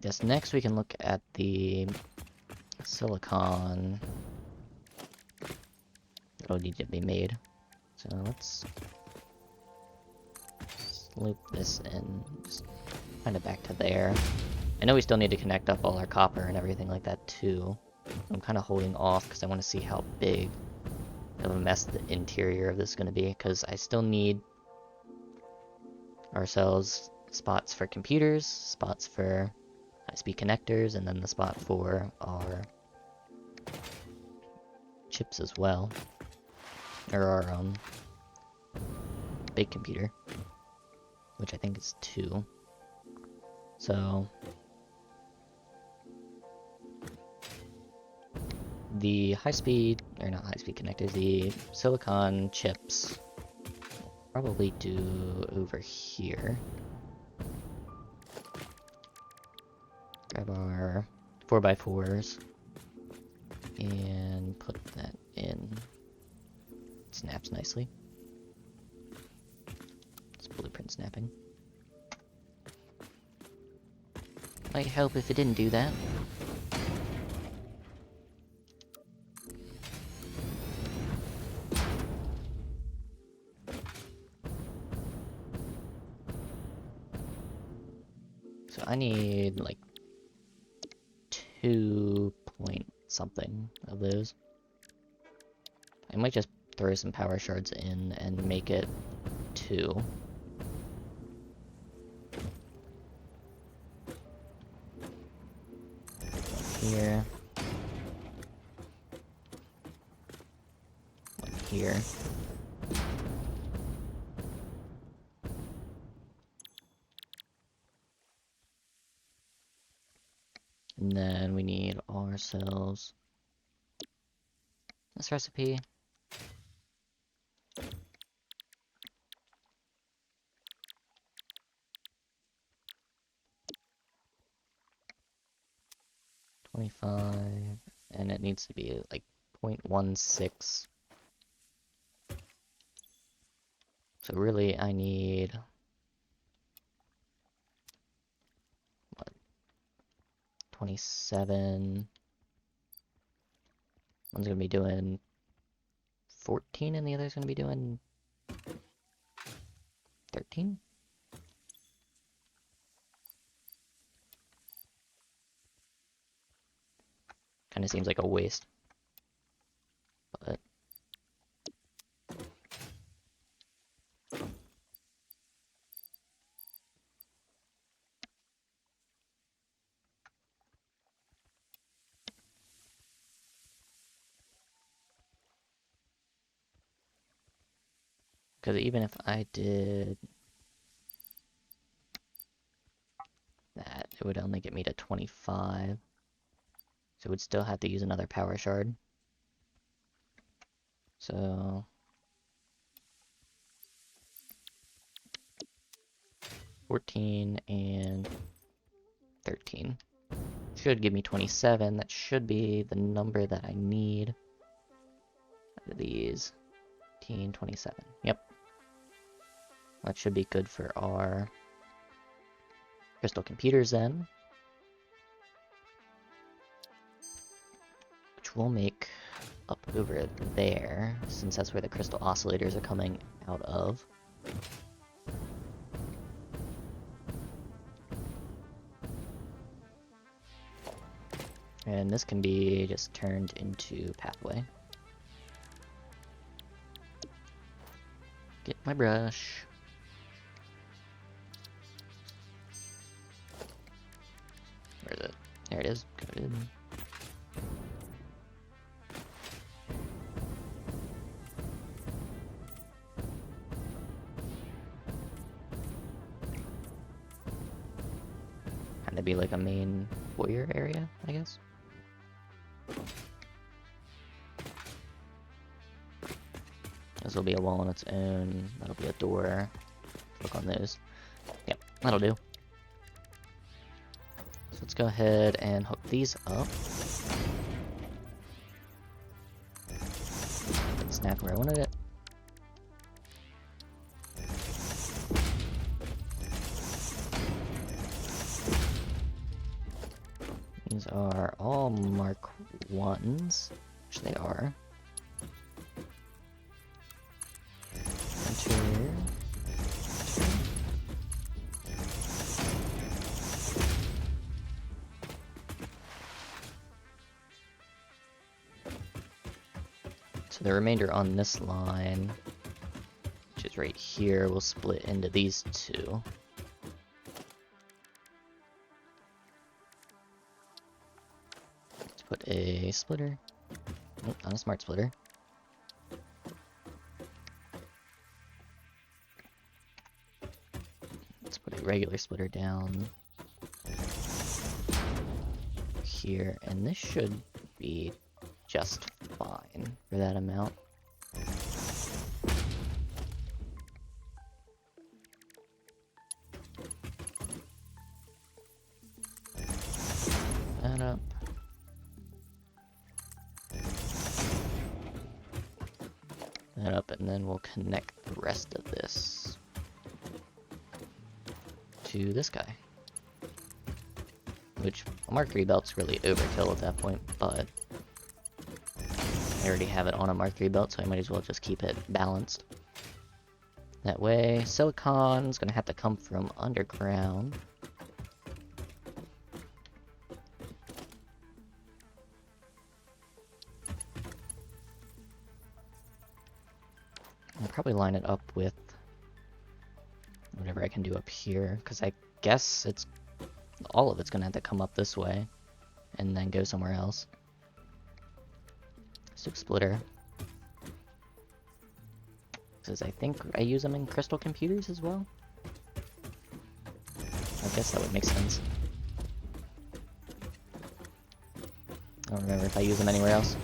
S1: Yes, next we can look at the silicon that'll need to be made. So let's loop this in, just kind of back to there. I know we still need to connect up all our copper and everything like that too. I'm kind of holding off because I want to see how big of a mess the interior of this is going to be, because I still need ourselves spots for computers, spots for high-speed connectors, and then the spot for our chips as well, or our big computer, which I think is 2. So the high-speed, or not high-speed connectors, the silicon chips will probably do over here. Grab our 4x4s and put that in. It snaps nicely. It's blueprint snapping. Might help if it didn't do that. So I need like 2 point something of those. I might just throw some power shards in and make it 2. One here. One here. And then we need ourselves this recipe. .25, and it needs to be like 0.16. So really I need, what, 27. One's gonna be doing 14 and the other's gonna be doing 13? Kinda seems like a waste. But because even if I did that, it would only get me to 25. So we'd still have to use another power shard. So 14 and 13 should give me 27. That should be the number that I need out of these. 18, 27. Yep. That should be good for our crystal computers then, which we'll make up over there, since that's where the crystal oscillators are coming out of. And this can be just turned into pathway. Get my brush. Where is it? There it is. Good. Kind of be like a main foyer area, I guess. This will be a wall on its own. That'll be a door. Look on those. Yep, that'll do. So let's go ahead and hook these up. Snap where I wanted it. These are all Mark 1s, which they are. Enter. So the remainder on this line, which is right here, will split into these two. Let's put a splitter. Nope, not a smart splitter. Let's put a regular splitter down here, and this should be just fine for that amount. That up. That up, and then we'll connect the rest of this to this guy. Which, a Mark 3 belt's really overkill at that point, but I already have it on a Mark 3 belt, so I might as well just keep it balanced. That way, silicon's gonna have to come from underground. I'll probably line it up with whatever I can do up here, because I guess it's all of it's gonna have to come up this way and then go somewhere else. Six splitter. Because I think I use them in crystal computers as well. I guess that would make sense. I don't remember if I use them anywhere else.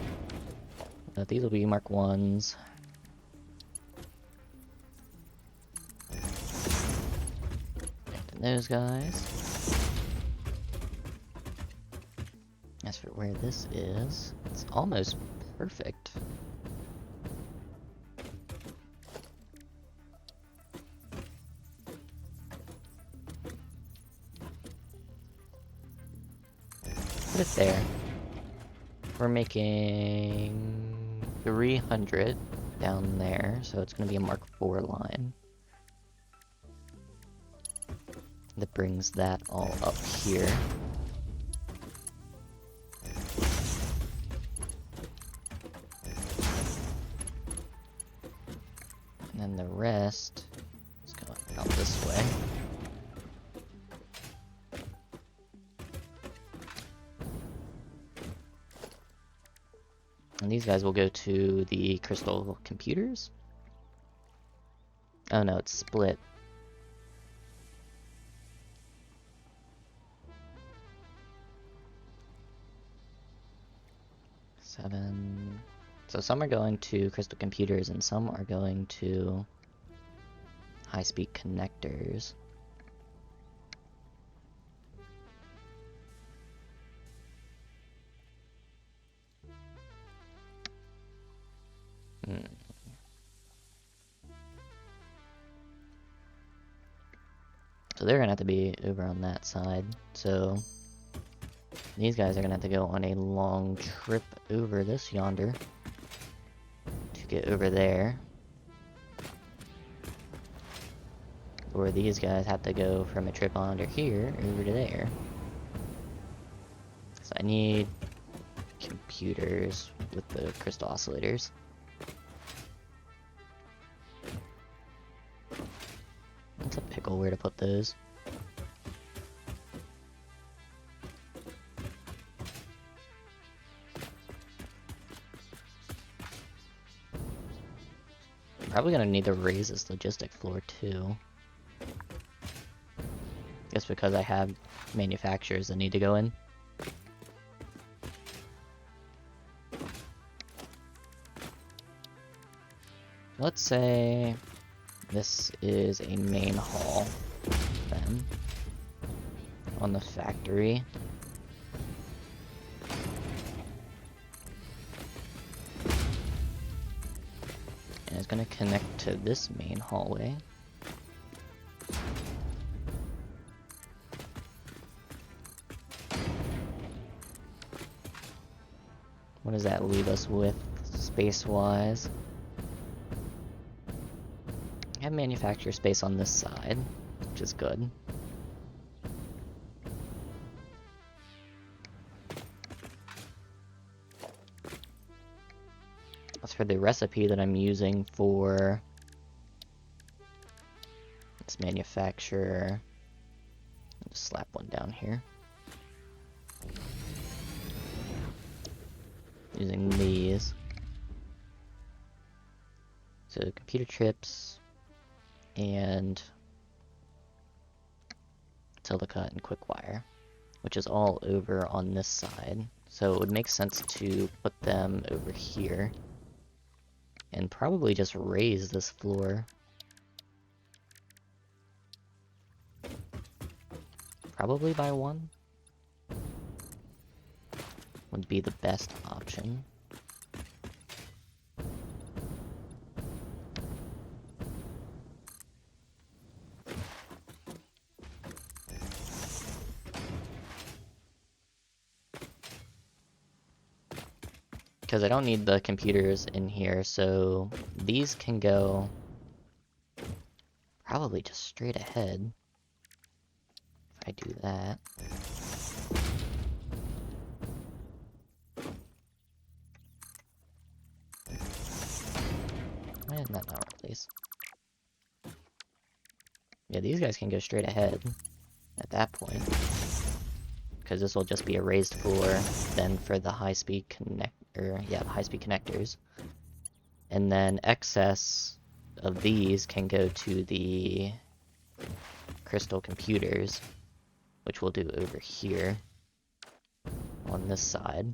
S1: But these will be Mark 1s. And those guys. As for where this is, it's almost perfect. Put it there. We're making 300 down there, so it's going to be a Mark 4 line. That brings that all up here. And then the rest is going out this way. And these guys will go to the crystal computers. Oh no, it's split. Seven. So some are going to crystal computers and some are going to high-speed connectors. So they're gonna have to be over on that side. So these guys are gonna have to go on a long trip over this yonder to get over there. Or these guys have to go from a trip under here over to there. So I need computers with the crystal oscillators. It's a pickle where to put those. Probably gonna need to raise this logistic floor too. Just because I have manufacturers that need to go in. Let's say this is a main hall then on the factory. And it's gonna connect to this main hallway. What does that leave us with, space-wise? I have manufacturer space on this side, which is good. As for the recipe that I'm using for this manufacturer, I'll just slap one down here. Using these. So computer chips and silica and quick wire, which is all over on this side. So it would make sense to put them over here and probably just raise this floor. Probably by one would be the best option. Because I don't need the computers in here, so these can go probably just straight ahead. If I do that. Why did that not replace? Yeah, these guys can go straight ahead at that point. Because this will just be a raised floor then for the high-speed high-speed connectors. And then excess of these can go to the crystal computers, which we'll do over here on this side.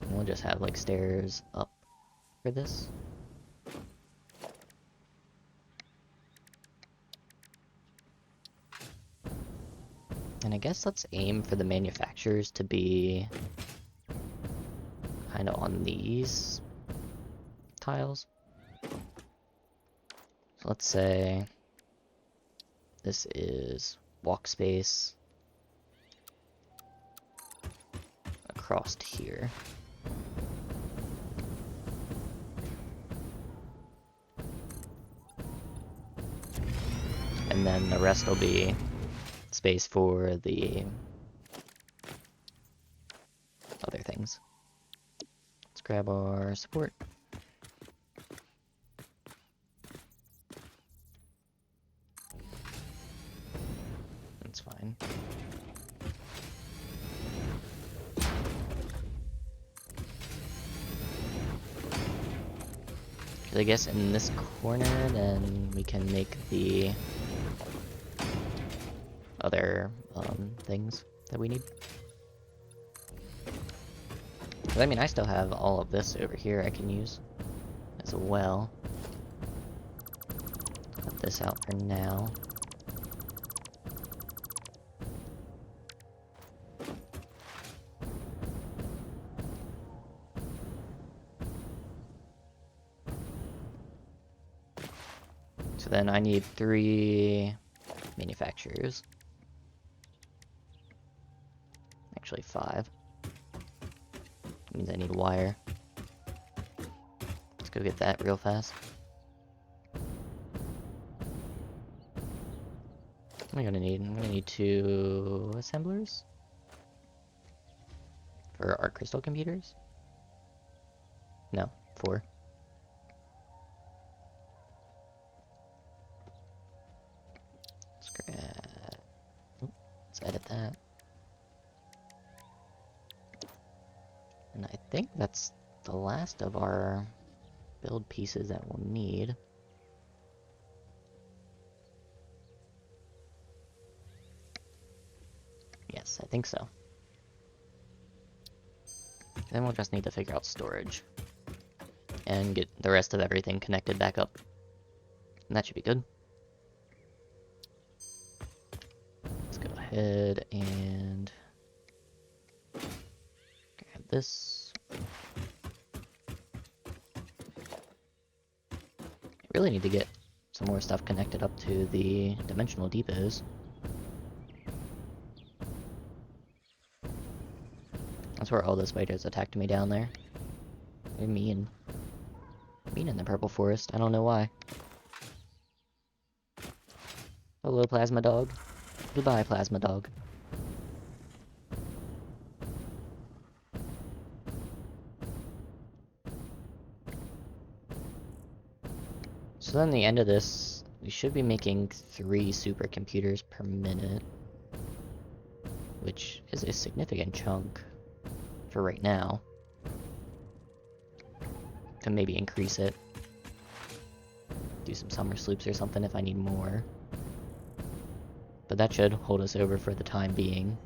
S1: And we'll just have like stairs up for this. And I guess let's aim for the manufacturers to be kind of on these tiles. So let's say this is walk space across here. And then the rest will be space for the other things. Let's grab our support. That's fine. Because I guess in this corner, then we can make the other things that we need. But I mean, I still have all of this over here I can use as well. Cut this out for now. then I need 3 manufacturers. Actually 5. That means I need wire. Let's go get that real fast. What am I gonna need? I'm gonna need 2 assemblers for our crystal computers. No, 4. Let's edit that. And I think that's the last of our build pieces that we'll need. Yes, I think so. Then we'll just need to figure out storage. And get the rest of everything connected back up. And that should be good. Let's go ahead and grab this. I really need to get some more stuff connected up to the dimensional depots. That's where all the spiders attacked me down there. They're mean. Mean in the purple forest, I don't know why. Hello, Plasma Dog. Goodbye, Plasma Dog. So then the end of this, we should be making 3 supercomputers per minute. Which is a significant chunk for right now. Can maybe increase it. Do some summer sloops or something if I need more. But that should hold us over for the time being.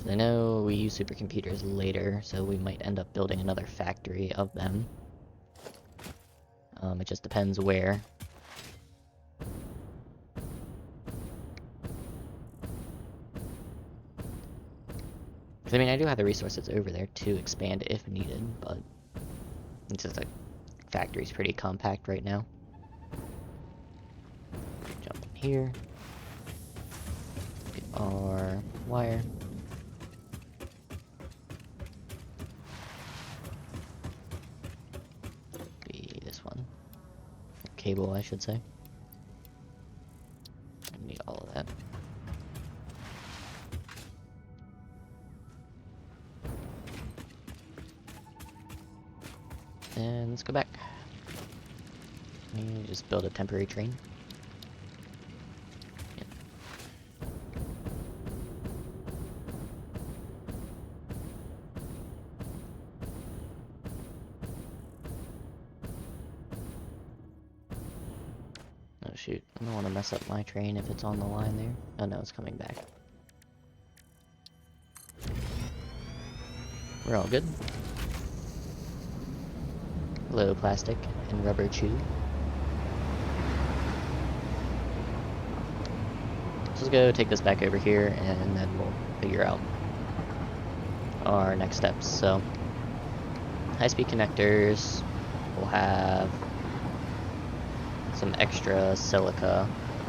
S1: I know we use supercomputers later, so we might end up building another factory of them. It just depends where. I mean, I do have the resources over there to expand if needed, but it's just like factory's pretty compact right now. Jump in here. Get our wire. Be this one. Cable, I should say. I need all of that. And let's go back. And just build a temporary train. Yep. Oh shoot, I don't want to mess up my train if it's on the line there. Oh no, it's coming back. We're all good. Hello, plastic and rubber chew. So let's go take this back over here, and then we'll figure out our next steps. So, high-speed connectors, we'll have some extra silica,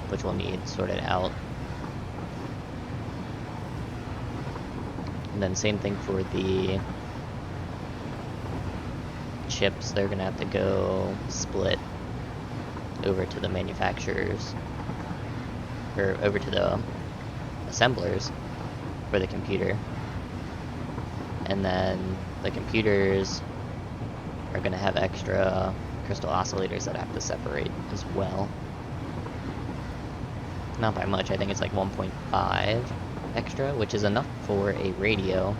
S1: which we'll need sorted out. And then same thing for the chips, they're gonna have to go split over to the manufacturers, or over to the assemblers for the computer. And then the computers are gonna have extra crystal oscillators that have to separate as well. Not by much, I think it's like 1.5 extra, which is enough for a radio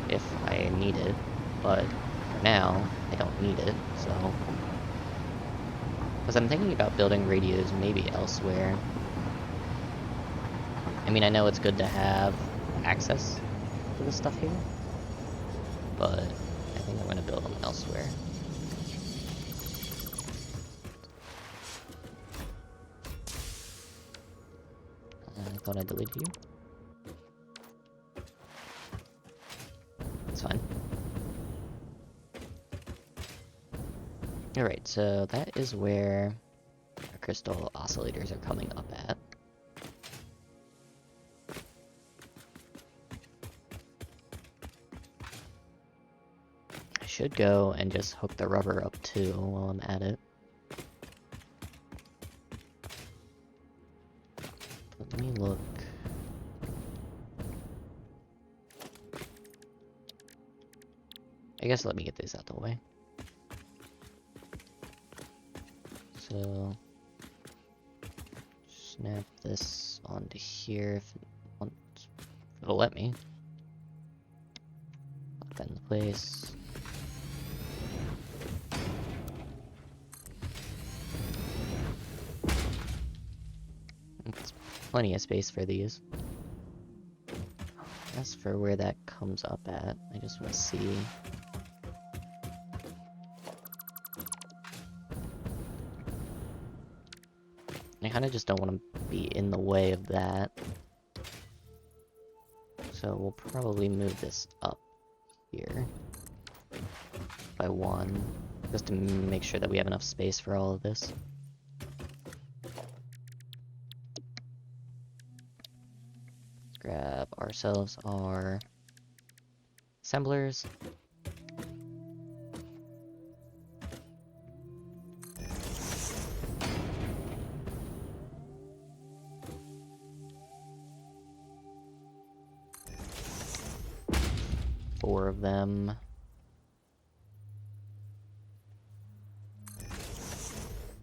S1: if I need it, but now I don't need it, so because I'm thinking about building radios maybe elsewhere. I mean, I know it's good to have access to this stuff here, but I think I'm going to build them elsewhere. I thought I deleted you. It's fine. Alright, so that is where our crystal oscillators are coming up at. I should go and just hook the rubber up too while I'm at it. But let me look. I guess let me get this out the way. So, snap this onto here if it wants. It'll let me. Lock that into place. It's plenty of space for these. As for where that comes up at, I just want to see. I kind of just don't want to be in the way of that. So we'll probably move this up here by 1, just to make sure that we have enough space for all of this. Let's grab ourselves our assemblers. Four of them.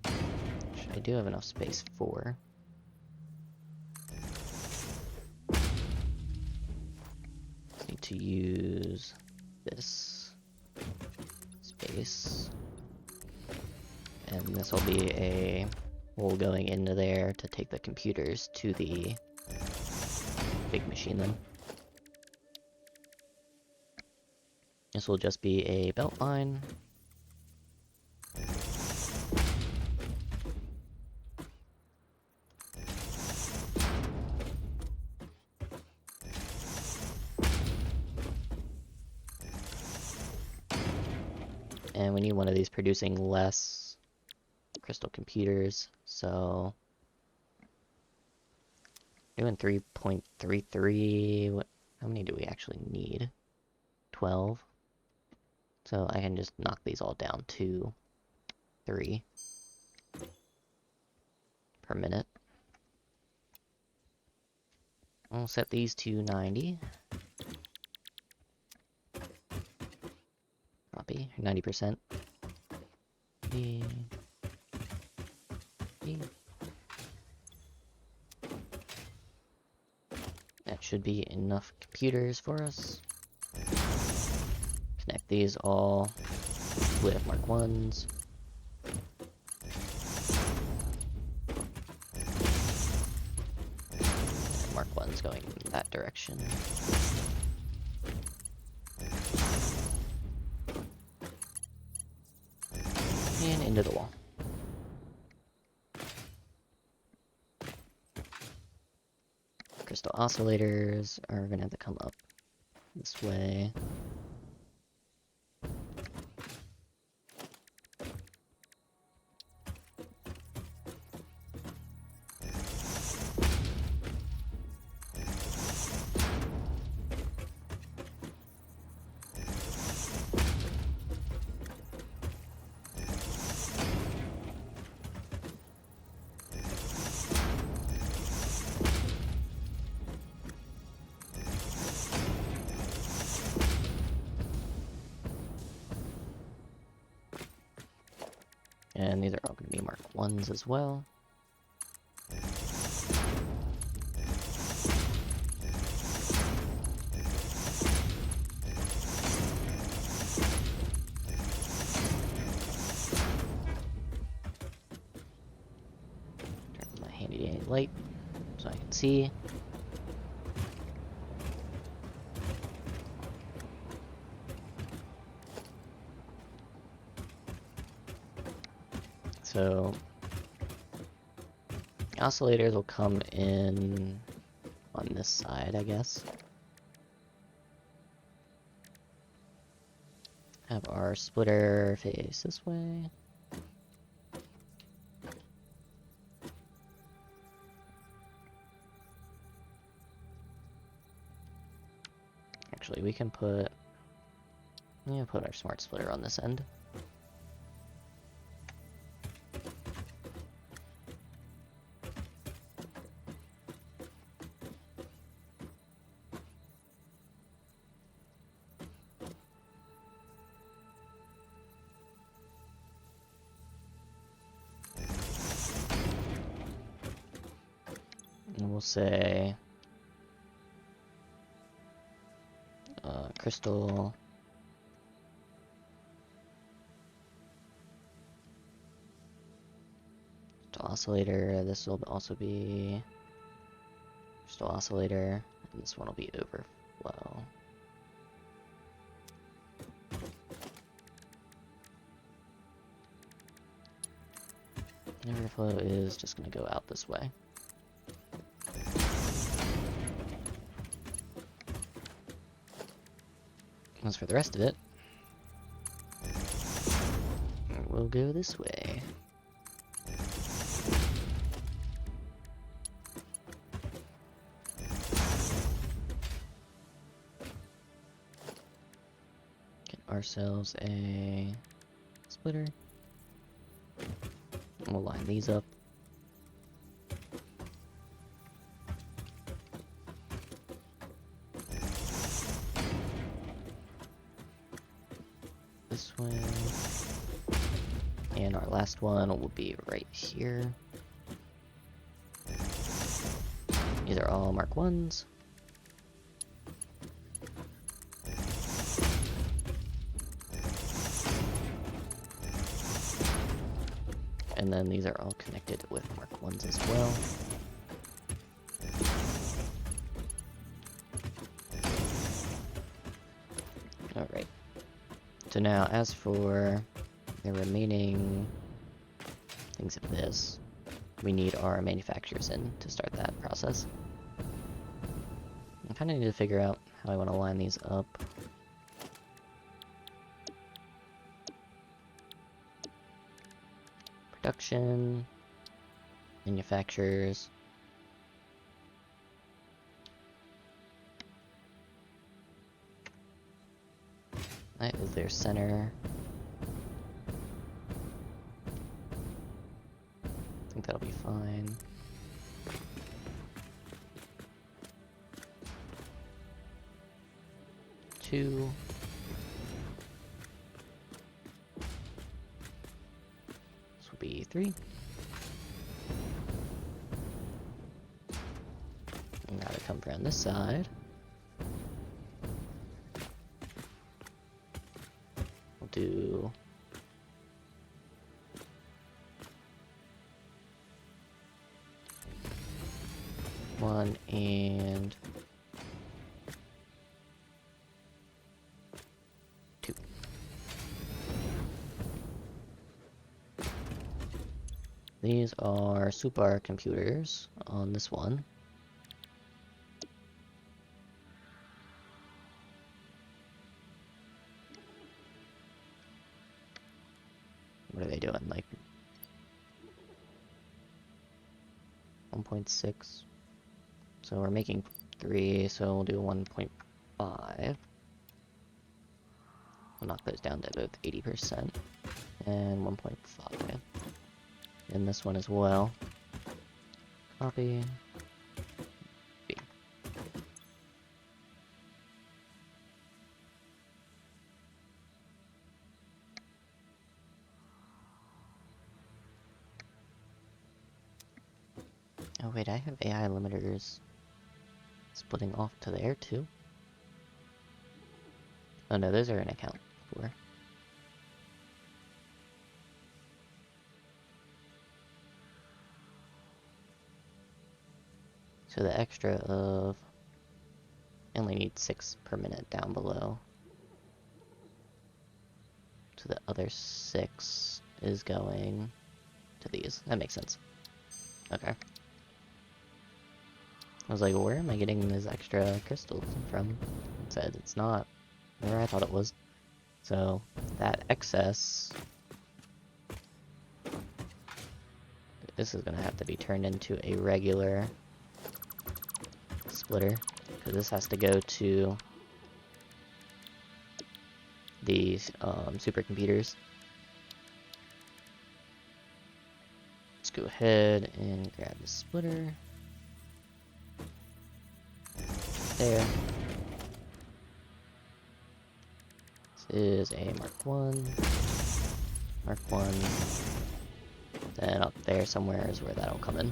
S1: Which I do have enough space for. Need to use this space. And this will be a hole going into there to take the computers to the big machine then. This will just be a belt line. And we need one of these producing less crystal computers, so doing 3.33. How many do we actually need? 12. So I can just knock these all down to 3 per minute. I'll set these to 90. Copy, 90%. That should be enough computers for us. Connect these all with Mark 1s. And Mark 1's going in that direction. And into the wall. Crystal oscillators are gonna have to come up this way. And these are all going to be Mark 1s as well. Turn on my handy dandy light so I can see. So oscillators will come in on this side, I guess. Have our splitter face this way. Actually, we can put... Yeah, put our smart splitter on this end. And we'll say... crystal... oscillator, this will also be crystal oscillator, and this one will be overflow. Overflow is just going to go out this way. As for the rest of it, we'll go this way. Ourselves a splitter. We'll line these up. This way. And our last one will be right here. These are all Mark 1s. And then these are all connected with Mark 1s as well. Alright. So now, as for the remaining things of this, we need our manufacturers in to start that process. I kind of need to figure out how I want to line these up. Production, manufacturers, that is their center. I think that'll be fine. Two. Be 3. And gotta come around this side. We'll do 1 and 2. These are supercomputers on this one. What are they doing? Like 1.6. So we're making 3, so we'll do 1.5. We'll knock those down to both 80% and 1.5. And this one as well. Copy. B. Oh wait, I have AI limiters splitting off to there too. Oh no, those are an account for. So the extra of, I only need 6 per minute down below. So the other 6 is going to these. That makes sense. Okay. I was like, where am I getting these extra crystals from? It said it's not where I thought it was. So that excess, this is gonna have to be turned into a regular splitter, because this has to go to these supercomputers. Let's go ahead and grab the splitter. There. This is a Mark 1. Mark 1. Then up there somewhere is where that'll come in.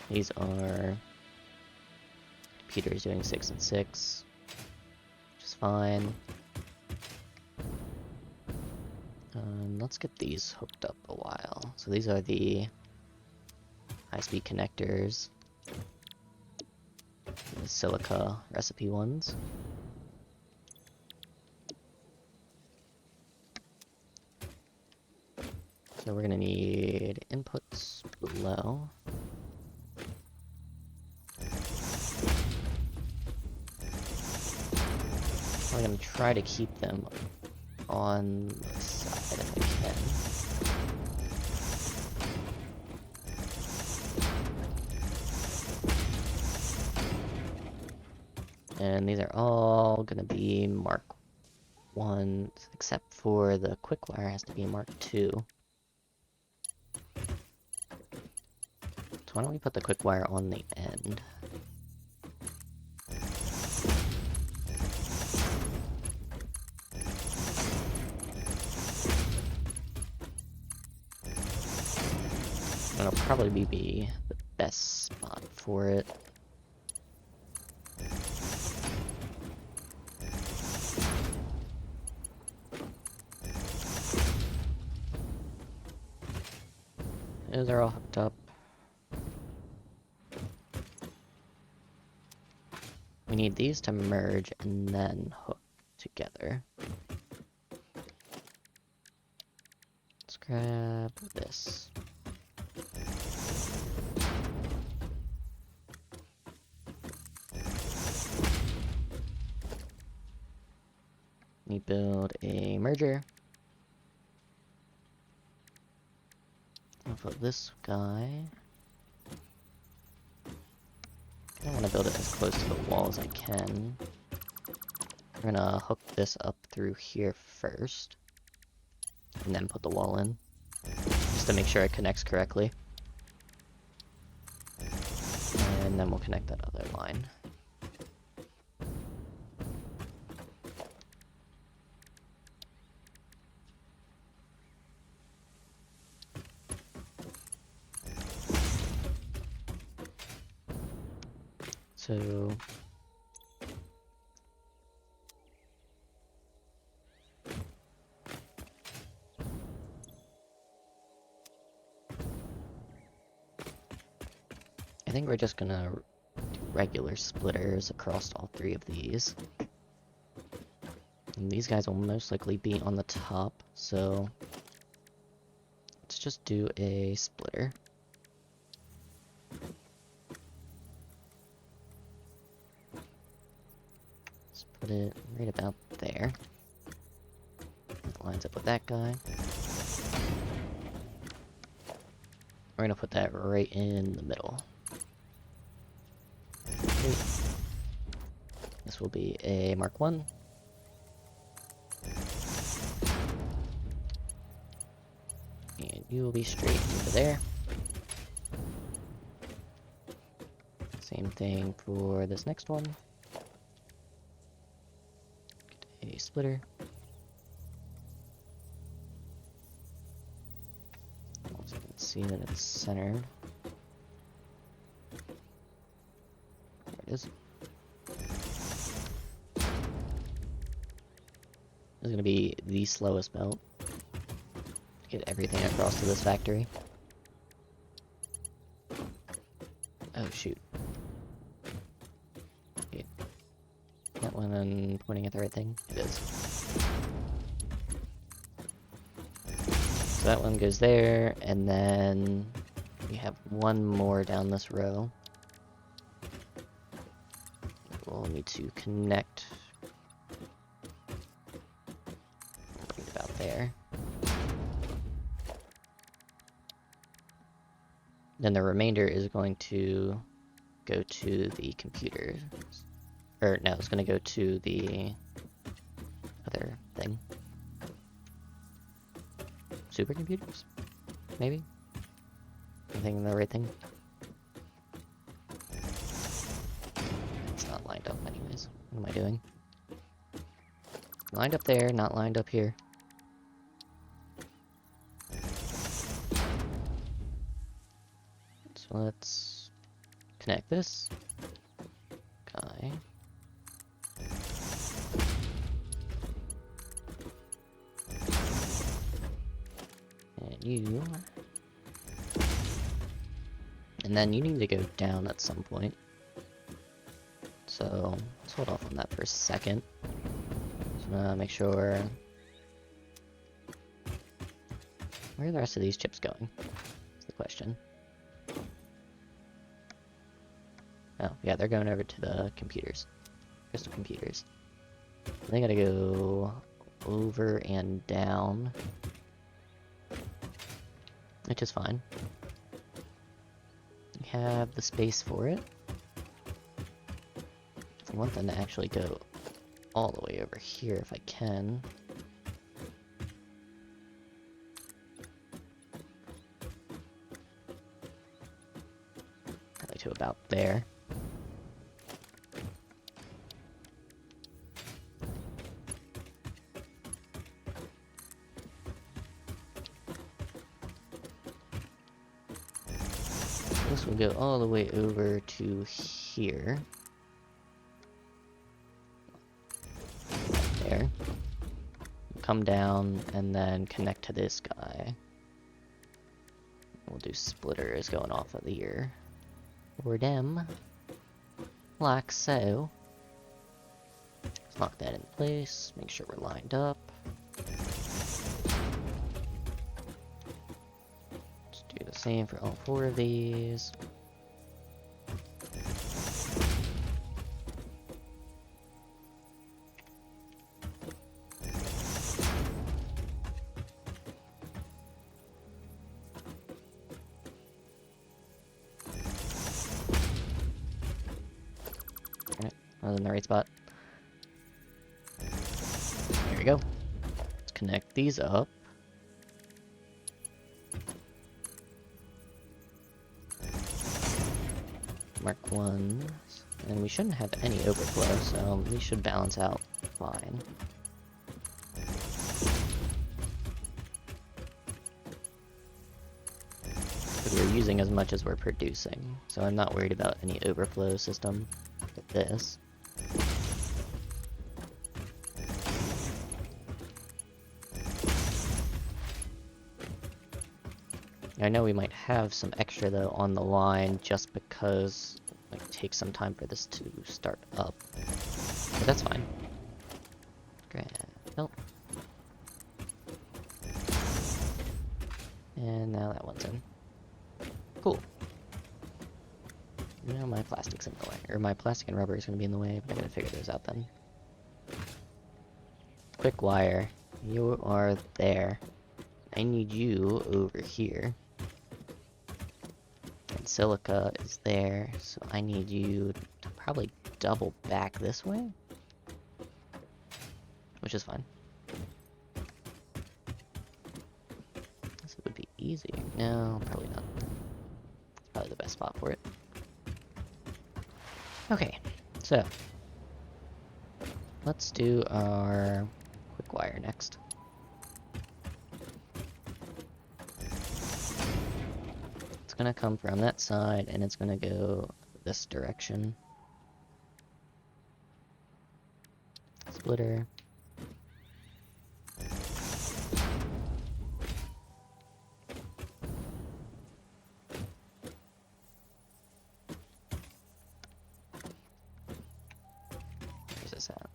S1: These are computers doing 6 and 6, which is fine. Let's get these hooked up a while. So these are the high-speed connectors, the silica recipe ones. So we're gonna need inputs below. I'm gonna try to keep them on the side if I can. And these are all gonna be Mark 1, except for the quick wire has to be Mark 2. So why don't we put the quick wire on the end? That'll probably be the best spot for it. Those are all hooked up. We need these to merge and then hook together. Let's grab this. We build a merger. I'll put this guy. I want to build it as close to the wall as I can. We're gonna hook this up through here first, and then put the wall in, just to make sure it connects correctly. And then we'll connect that other line. So I think we're just gonna do regular splitters across all three of these. And these guys will most likely be on the top, so let's just do a splitter. Put it right about there. That lines up with that guy. We're gonna put that right in the middle. Okay. This will be a Mark 1. And you will be straight into there. Same thing for this next one. A splitter. Also, let's see that it's centered. There it is. This is gonna be the slowest belt to get everything across to this factory. Oh shoot. Okay. That one I'm pointing at the right thing? It is. So that one goes there, and then we have one more down this row. We'll need to connect right about there. Then the remainder is going to go to the computers. Or no, it's going to go to the other thing. Supercomputers? Maybe? I'm thinking the right thing? It's not lined up anyways. What am I doing? Lined up there, not lined up here. So let's connect this guy. And you. And then you need to go down at some point. So let's hold off on that for a second. So make sure. Where are the rest of these chips going? That's the question. Oh, yeah, they're going over to the computers. Crystal computers. They gotta go over and down. Which is fine. We have the space for it. I want them to actually go all the way over here if I can. Probably to about there. This will go all the way over to here. There. Come down and then connect to this guy. We'll do splitters going off of the ear. Or them. Like so. Let's lock that in place. Make sure we're lined up. Do the same for all 4 of these. Alright, I was in the right spot. There we go. Let's connect these up. Mark 1, and we shouldn't have any overflow, so these should balance out fine. But we're using as much as we're producing, so I'm not worried about any overflow system with this. I know we might have some extra though on the line just because it might take some time for this to start up. But that's fine. Great. Nope. And now that one's in. Cool. Now my plastic's in the way. Or my plastic and rubber is going to be in the way, but I gotta figure those out then. Quick wire. You are there. I need you over here. And silica is there, so I need you to probably double back this way. Which is fine. This would be easier. No, probably not. It's probably the best spot for it. Okay, so let's do our quick wire next. It's gonna come from that side and it's gonna go this direction. Splitter. Where's this at?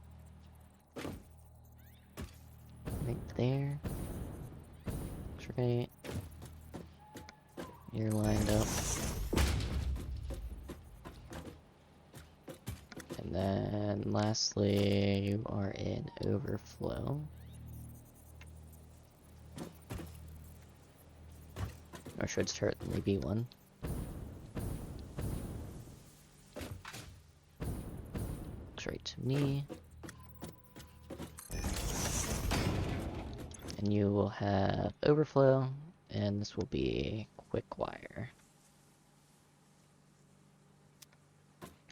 S1: Right there. Right. You're lined up. And then lastly, you are in overflow. Or should certainly be one. Looks right to me. And you will have overflow, and this will be quick wire.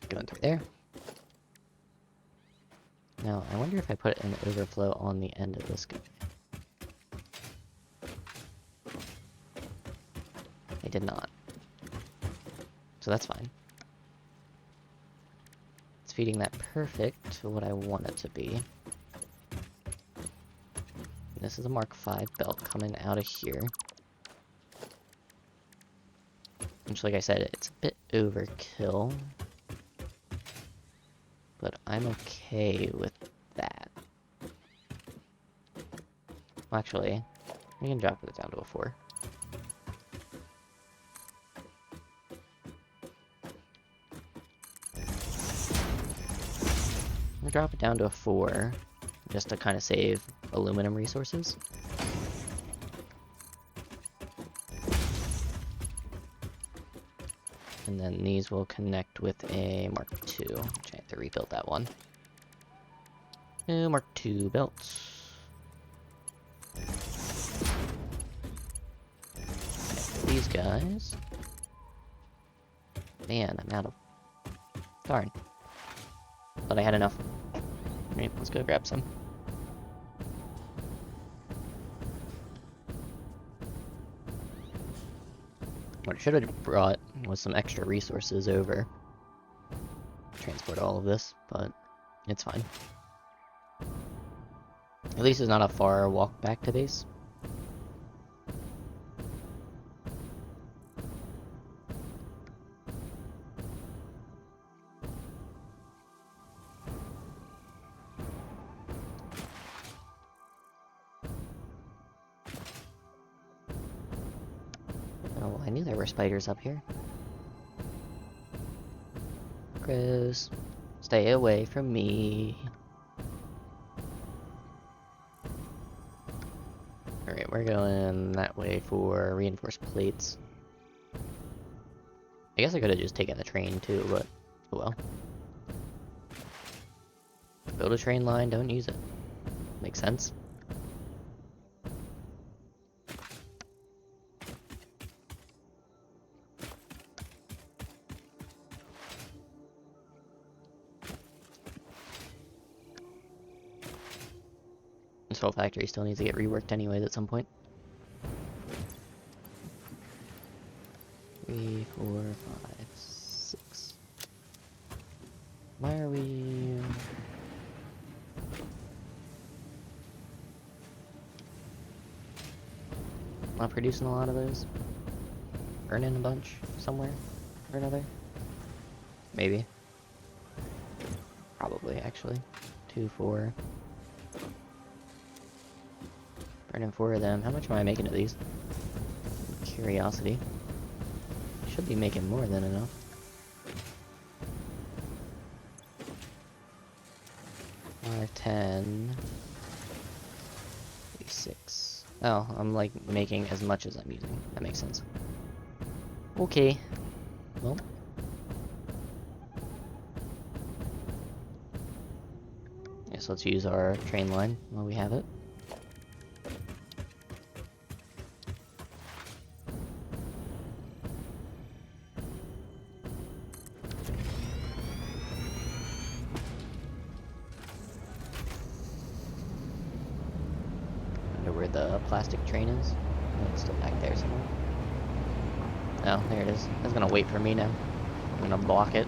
S1: Going through there. Now, I wonder if I put an overflow on the end of this guy. I did not. So that's fine. It's feeding that perfect to what I want it to be. And this is a Mark V belt coming out of here. Which, like I said, it's a bit overkill. But I'm okay with that. Well, actually, we can drop it down to a 4. I'll drop it down to a 4, just to kind of save aluminum resources. And then these will connect with a Mark II, which I have to rebuild that one. New Mark II belts. These guys. Man, I'm out of... Darn. Thought I had enough. Alright, let's go grab some. What I should have brought was some extra resources over. Transport all of this, but it's fine. At least it's not a far walk back to base. Oh, I knew there were spiders up here. Gross. Stay away from me. Alright, we're going that way for reinforced plates. I guess I could have just taken the train too, but oh well. Build a train line, don't use it. Makes sense. This whole factory still needs to get reworked anyways at some point. 3, 4, 5, 6. Why are we... not producing a lot of those? Burning a bunch somewhere or another? Maybe. Probably, actually. 2, 4. Burning 4 of them. How much am I making of these? Curiosity. Should be making more than enough. 5, 10... 6. Oh, I'm like making as much as I'm using. That makes sense. Okay. Well. Yes, let's use our train line while we have it. Where the plastic train is. Oh, it's still back there somewhere. Oh, there it is. It's gonna wait for me now. I'm gonna block it.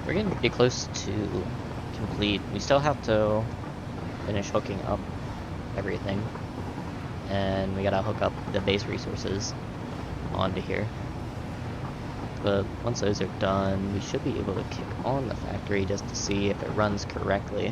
S1: We're getting pretty close to complete. We still have to finish hooking up everything, and we gotta hook up the base resources onto here. But once those are done, we should be able to kick on the factory just to see if it runs correctly.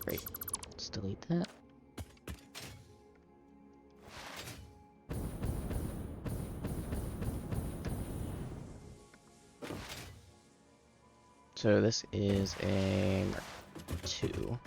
S1: Great. Let's delete that. So this is a Mark II.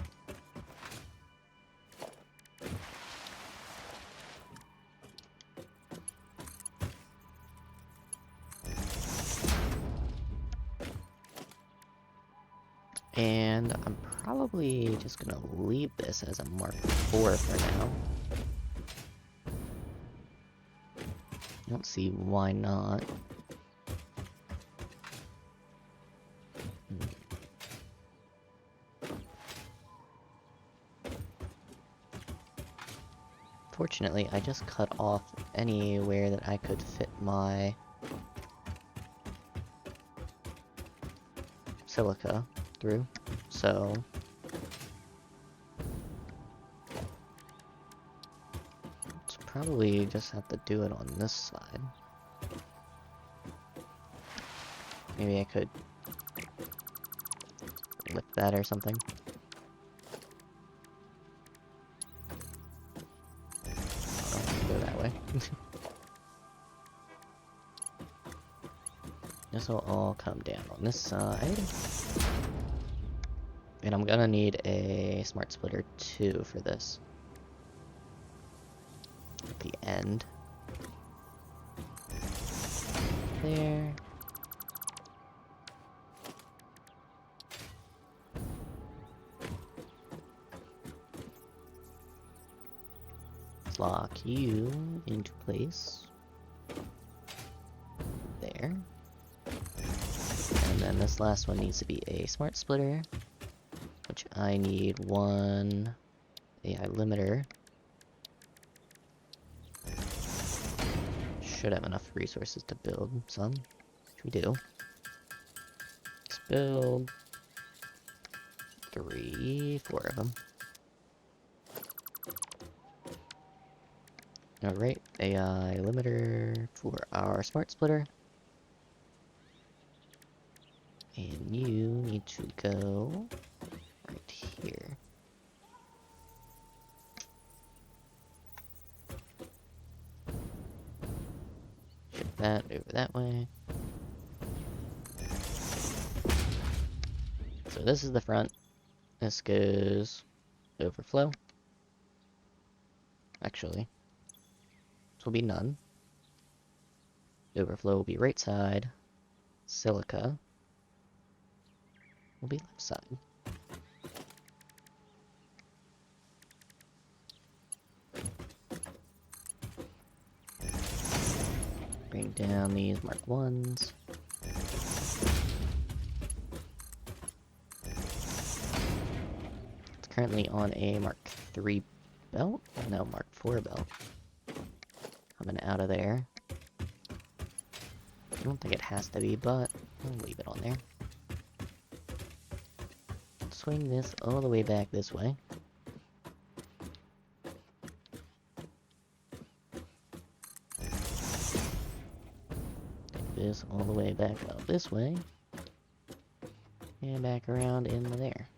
S1: And I'm probably just gonna leave this as a Mark IV for now. I don't see why not. Fortunately, I just cut off anywhere that I could fit my silica through, so let's probably just have to do it on this side. Maybe I could lift that or something. Go that way. This will all come down on this side. And I'm gonna need a smart splitter too for this. At the end. There. Let's lock you into place. There. And then this last one needs to be a smart splitter, which I need one AI limiter. Should have enough resources to build some, which we do. Let's build 3, 4 of them. Alright, AI limiter for our smart splitter. And you need to go right here. Shift that over that way. So this is the front. This goes overflow. Actually, this will be none. Overflow will be right side. Silica will be left side. Bring down these Mark 1s. It's currently on a Mark 3 belt? No, Mark 4 belt. Coming out of there. I don't think it has to be, but we'll leave it on there. Swing this all the way back this way. Take this all the way back up this way. And back around into there.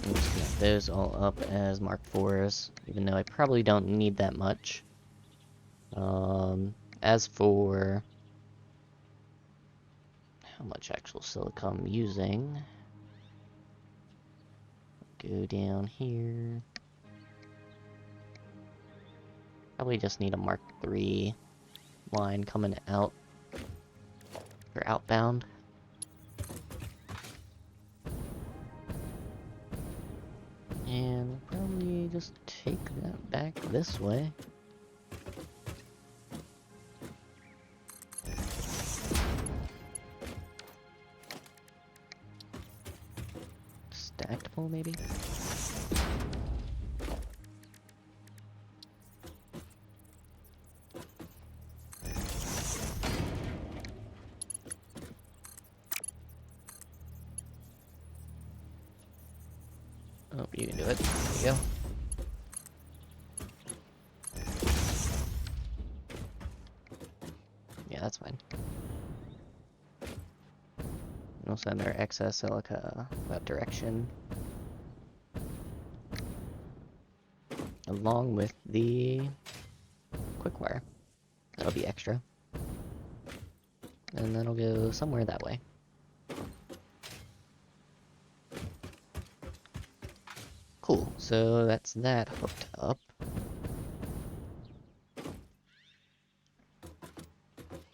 S1: And just connect those all up as Mark 4s, even though I probably don't need that much. As for how much actual silica I'm using, go down here. Probably just need a Mark 3 line coming out for outbound. And we'll probably just take that back this way. Stackable, maybe? Oh, you can do it. There you go. Yeah, that's fine. We'll send our excess silica that direction. Along with the quick wire. That'll be extra. And then it'll go somewhere that way. Cool, so that's that hooked up.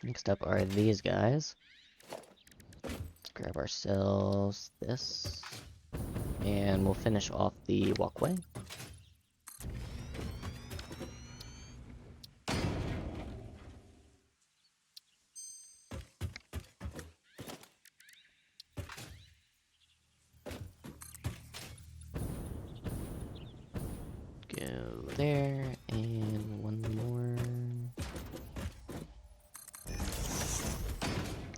S1: Next up are these guys. Let's grab ourselves this. And we'll finish off the walkway. Go there, and one more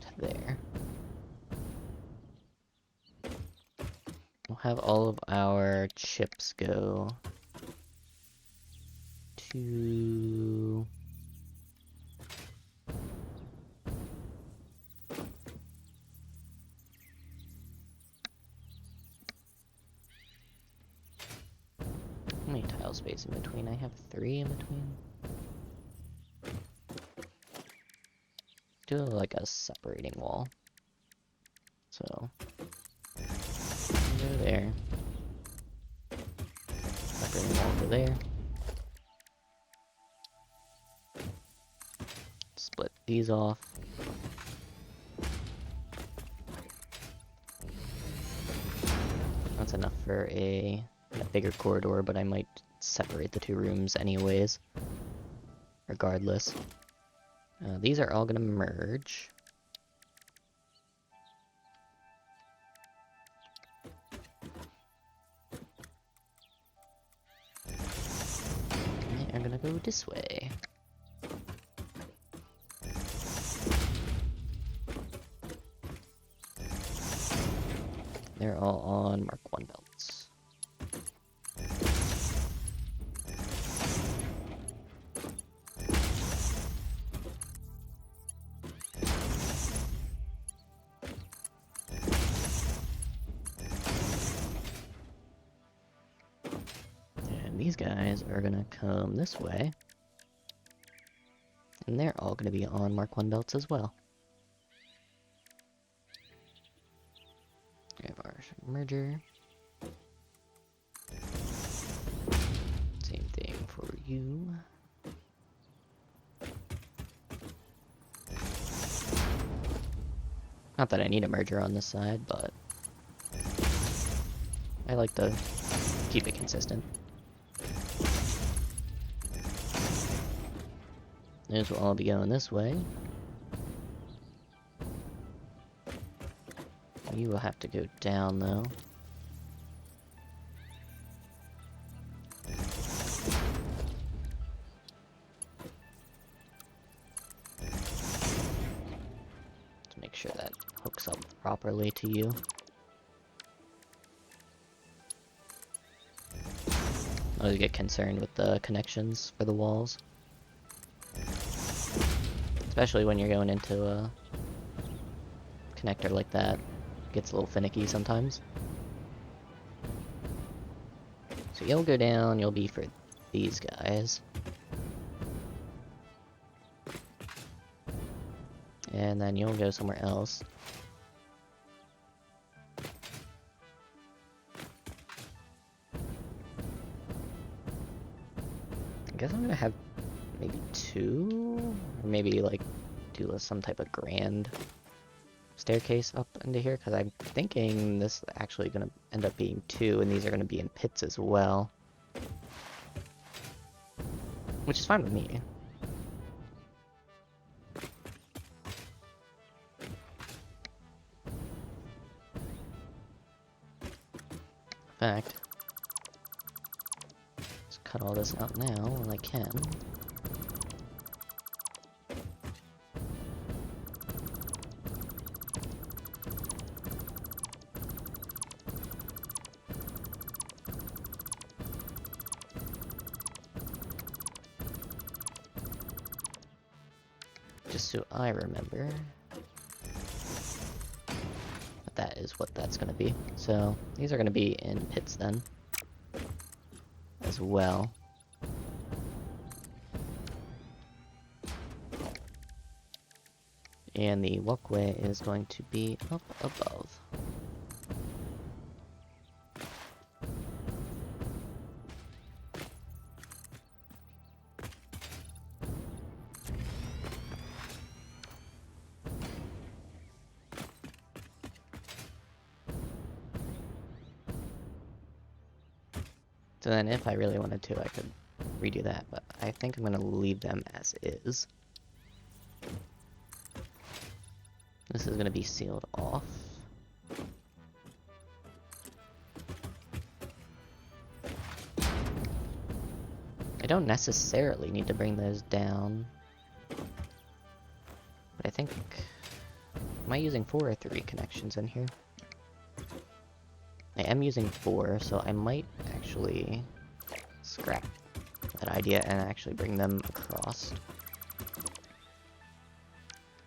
S1: to there. We'll have all of our chips go to how many tile space in between? I have 3 in between. Do like a separating wall. So go there. Separating wall go there. Split these off. That's enough for a bigger corridor, but I might separate the 2 rooms anyways. Regardless. These are all gonna merge. They are gonna go this way. They're all on Mark 1 belts. And these guys are gonna come this way. And they're all gonna be on Mark 1 belts as well. Grab our merger. Same thing for you. Not that I need a merger on this side, but I like to keep it consistent. Those will all be going this way. You will have to go down, though. To make sure that hooks up properly to you. I always get concerned with the connections for the walls. Especially when you're going into a connector like that. Gets a little finicky sometimes. So you'll go down, you'll be for these guys. And then you'll go somewhere else. I guess I'm gonna have maybe 2? Or maybe like do some type of grand staircase up into here, because I'm thinking this is actually going to end up being 2, and these are going to be in pits as well. Which is fine with me. In fact, let's cut all this out now while I can. Just so I remember. that is what that's gonna be. So these are gonna be in pits then, as well. And the walkway is going to be up above. So then if I really wanted to, I could redo that, but I think I'm gonna leave them as is. This is gonna be sealed off. I don't necessarily need to bring those down, but I think... Am I using 4 or 3 connections in here? I am using 4, so I might actually scrap that idea and actually bring them across.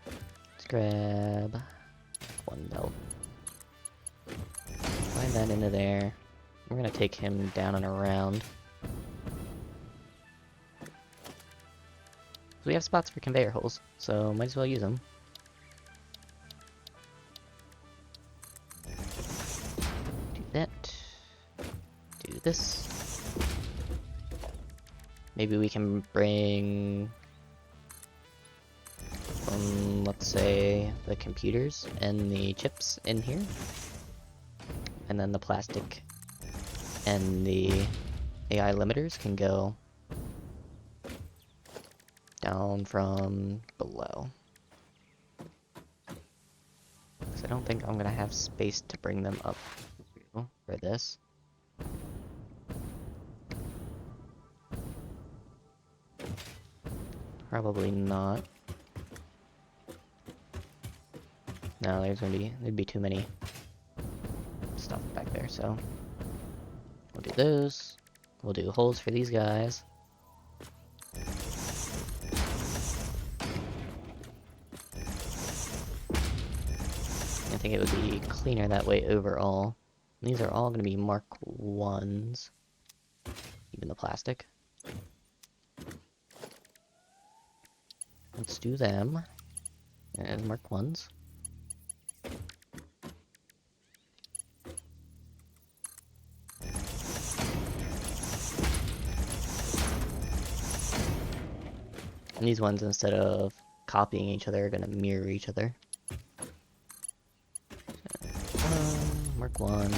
S1: Let's grab 1 belt. Slide that into there. We're gonna take him down and around. We have spots for conveyor holes, so might as well use them. Do that. Do this. Maybe we can bring, let's say, the computers and the chips in here. And then the plastic and the AI limiters can go down from below. Because I don't think I'm gonna have space to bring them up for this. Probably not. No, there'd be too many stuff back there, so we'll do those. We'll do holes for these guys. I think it would be cleaner that way overall. These are all going to be Mark 1s. Even the plastic. Let's do them as Mark 1s. And these ones, instead of copying each other, are going to mirror each other. Mark 1.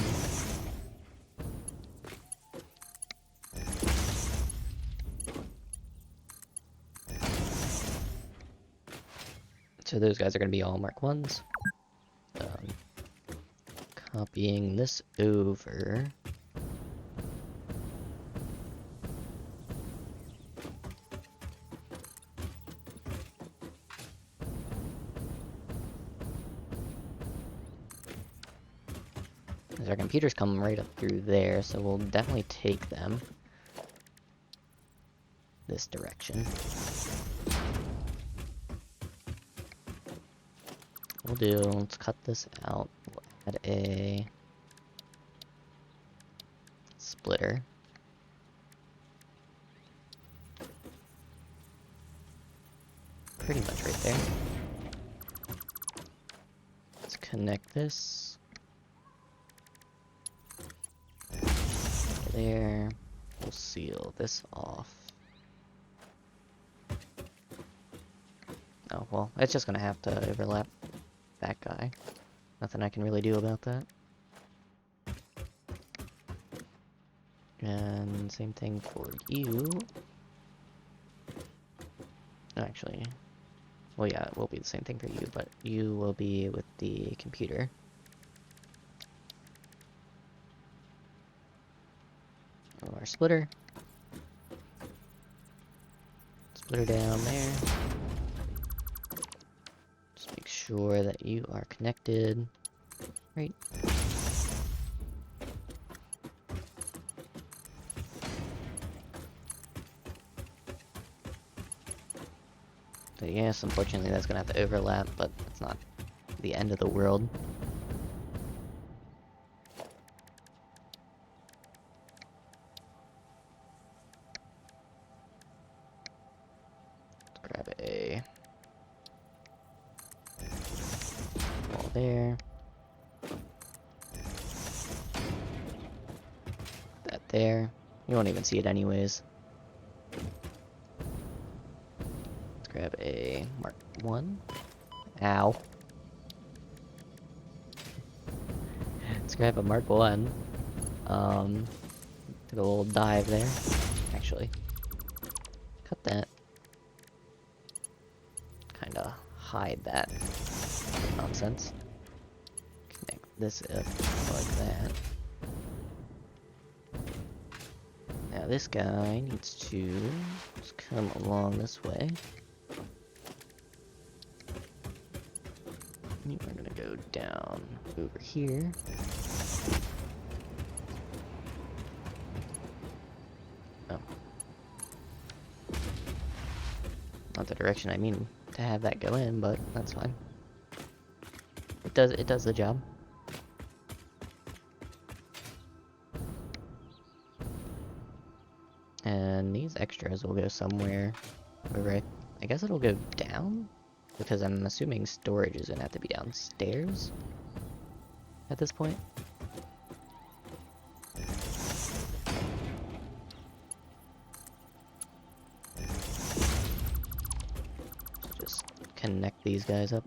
S1: So those guys are going to be all Mark 1s. Copying this over. Our computers come right up through there, so we'll definitely take them this direction. Let's cut this out. We'll add a splitter. Pretty much right there. Let's connect this. There. We'll seal this off. Oh, well, it's just gonna have to overlap that guy. Nothing I can really do about that. And same thing for you. Actually, well, yeah, it will be the same thing for you, but you will be with the computer. Our splitter. Splitter down there. Just make sure that you are connected. Right. So yes, unfortunately that's gonna have to overlap, but it's not the end of the world. there. That there. You won't even see it anyways. Let's grab a Mark 1. Ow. Let's grab a Mark 1. Took a little dive there. Actually, cut that. Kinda hide that nonsense. Connect this up like that. Now this guy needs to just come along this way. We're gonna go down over here. Oh. Not the direction I mean to have that go in, but that's fine. It does the job. And these extras will go somewhere over. I guess it'll go down? Because I'm assuming storage is gonna have to be downstairs at this point. Just connect these guys up.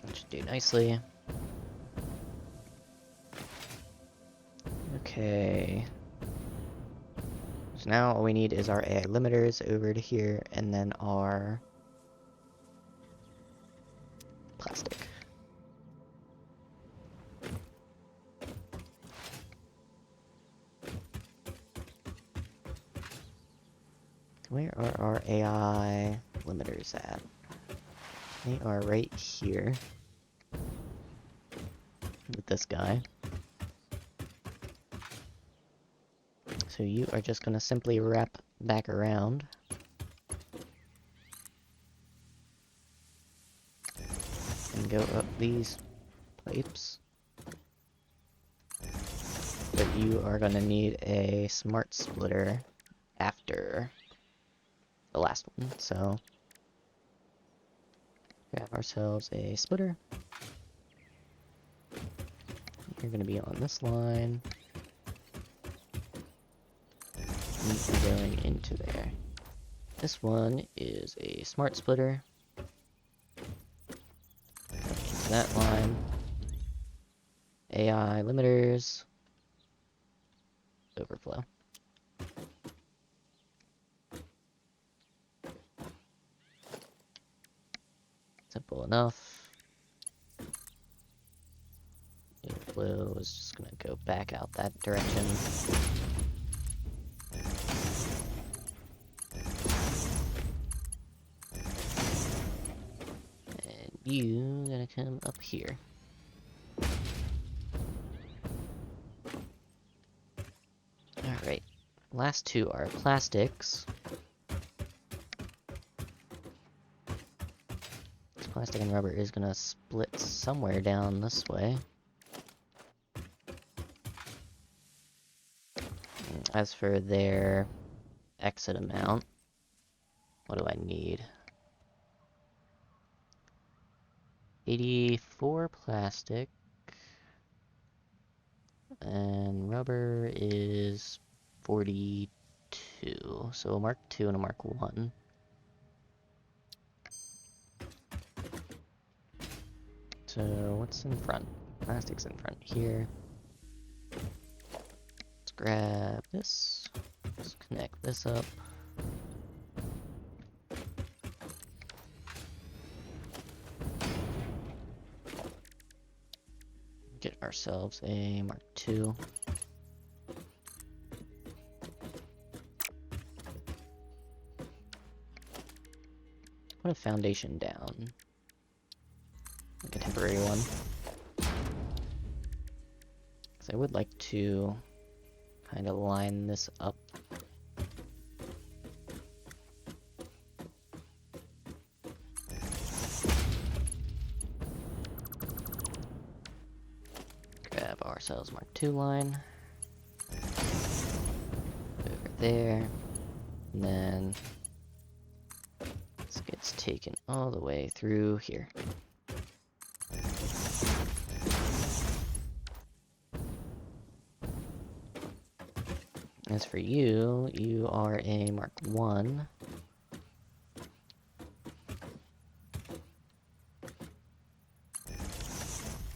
S1: That should do nicely. Okay. So now all we need is our AI limiters over to here, and then our plastic. Where are our AI limiters at? They are right here. With this guy. So you are just going to simply wrap back around. And go up these pipes. But you are going to need a smart splitter after the last one. So grab ourselves a splitter. You're going to be on this line. And going into there. This one is a smart splitter. Into that line. AI limiters. Overflow. Simple enough. Overflow is just gonna go back out that direction. And you gonna come up here. Alright. Last two are plastics. This plastic and rubber is gonna split somewhere down this way. As for their exit amount, what do I need? 84 plastic, and rubber is 42, so a Mark II and a Mark I. So what's in front? Plastic's in front here. Let's grab this. Let's connect this up. Get ourselves a Mark II. Put a foundation down. Like a temporary one. Because I would like to kind of line this up. Grab ourselves Mark II line. there, and then this gets taken all the way through here. As for you, you are a Mark 1.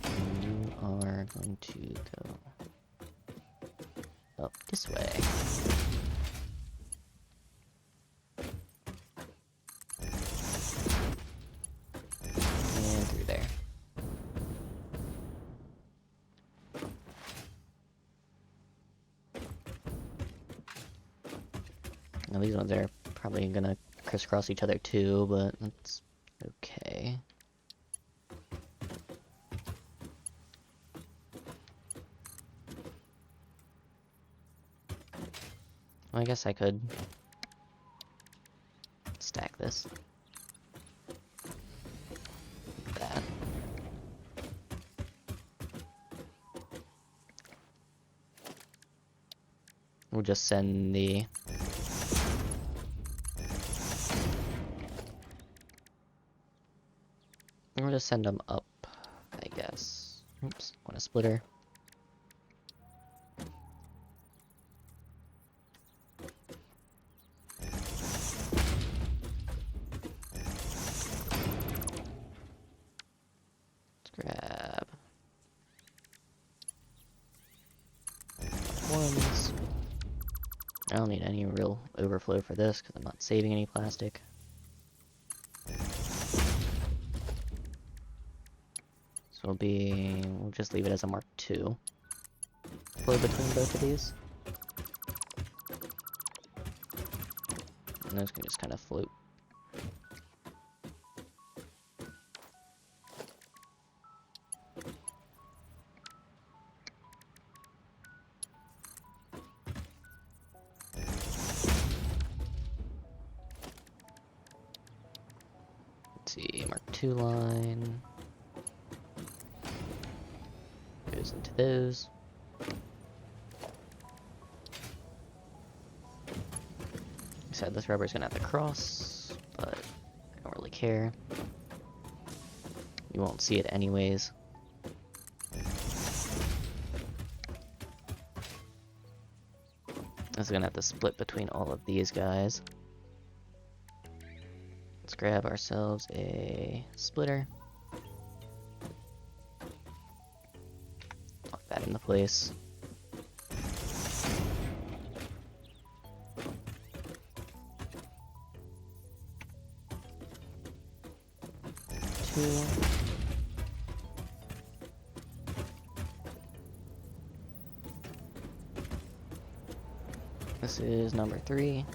S1: And you are going to go up this way. And through there. Now these ones are probably gonna crisscross each other too, but that's okay. Well, I guess I could stack this. Like that. We'll just send the we'll just send them up, I guess. Oops, want a splitter. Let's grab ones. I don't need any real overflow for this because I'm not saving any plastic. So we'll just leave it as a Mark 2. Flow between both of these. And those can just kind of float. Let's see, Mark 2 line. Goes into those. Said this rubber's gonna have to cross, but I don't really care. You won't see it anyways. This is gonna have to split between all of these guys. Let's grab ourselves a splitter. Lock that into place. This is number 3.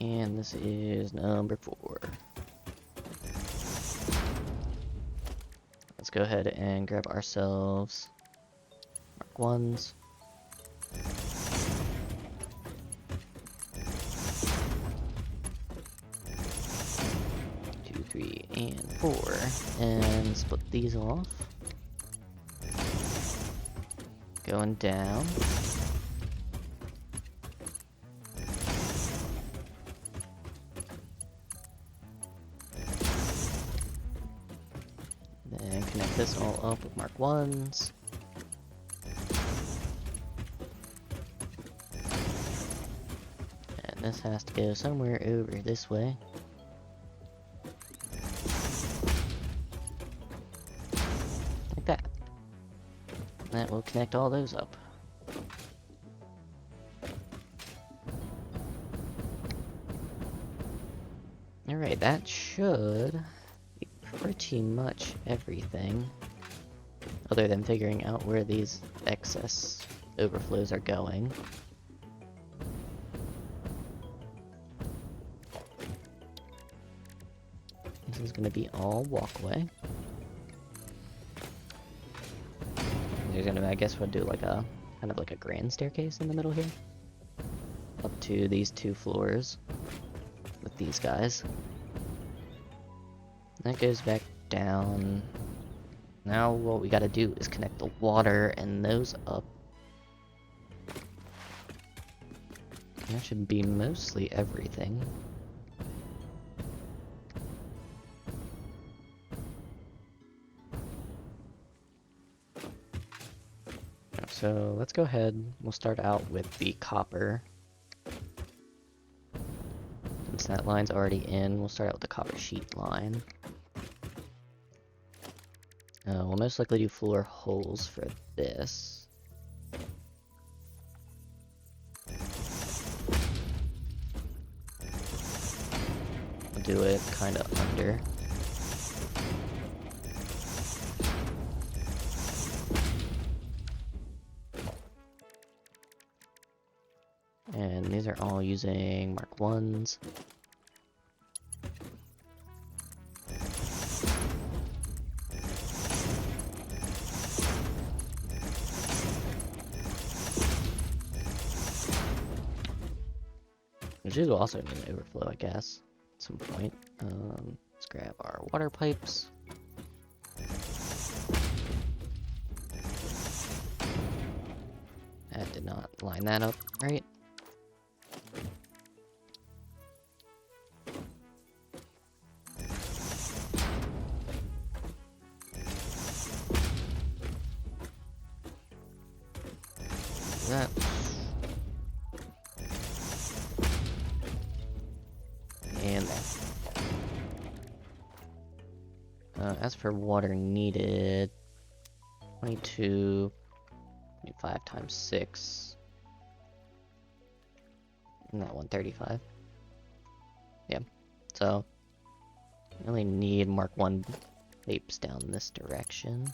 S1: And this is number 4. Let's go ahead and grab ourselves Mark 1s. Two, 3, and 4. And split these off. Going down. Then connect this all up with Mark 1s. And this has to go somewhere over this way. Like that. That will connect all those up. Alright, that should be pretty much everything. Other than figuring out where these excess overflows are going. This is going to be all walkway. There's gonna, I guess we'll do like a, kind of like a grand staircase in the middle here. Up to these 2 floors. With these guys. That goes back down Now what we gotta do is connect the water and those up. That should be mostly everything. So let's go ahead, we'll start out with the copper. Since that line's already in, we'll start out with the copper sheet line. We'll most likely do floor holes for this. We'll do it kind of under. And these are all using Mark 1s. Which will also need an overflow, I guess, at some point. Let's grab our water pipes. That did not line that up right. That. And there. As for water needed, 22, 25 times 6. And that 135. Yeah, so we only need Mark 1 pipes down this direction.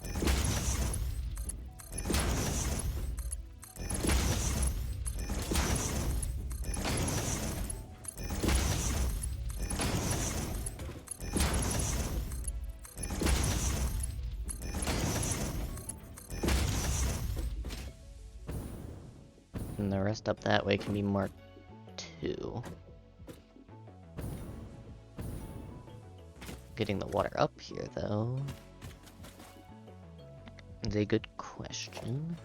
S1: And the rest up that way can be Mark 2. Getting the water up here, though, is a good question.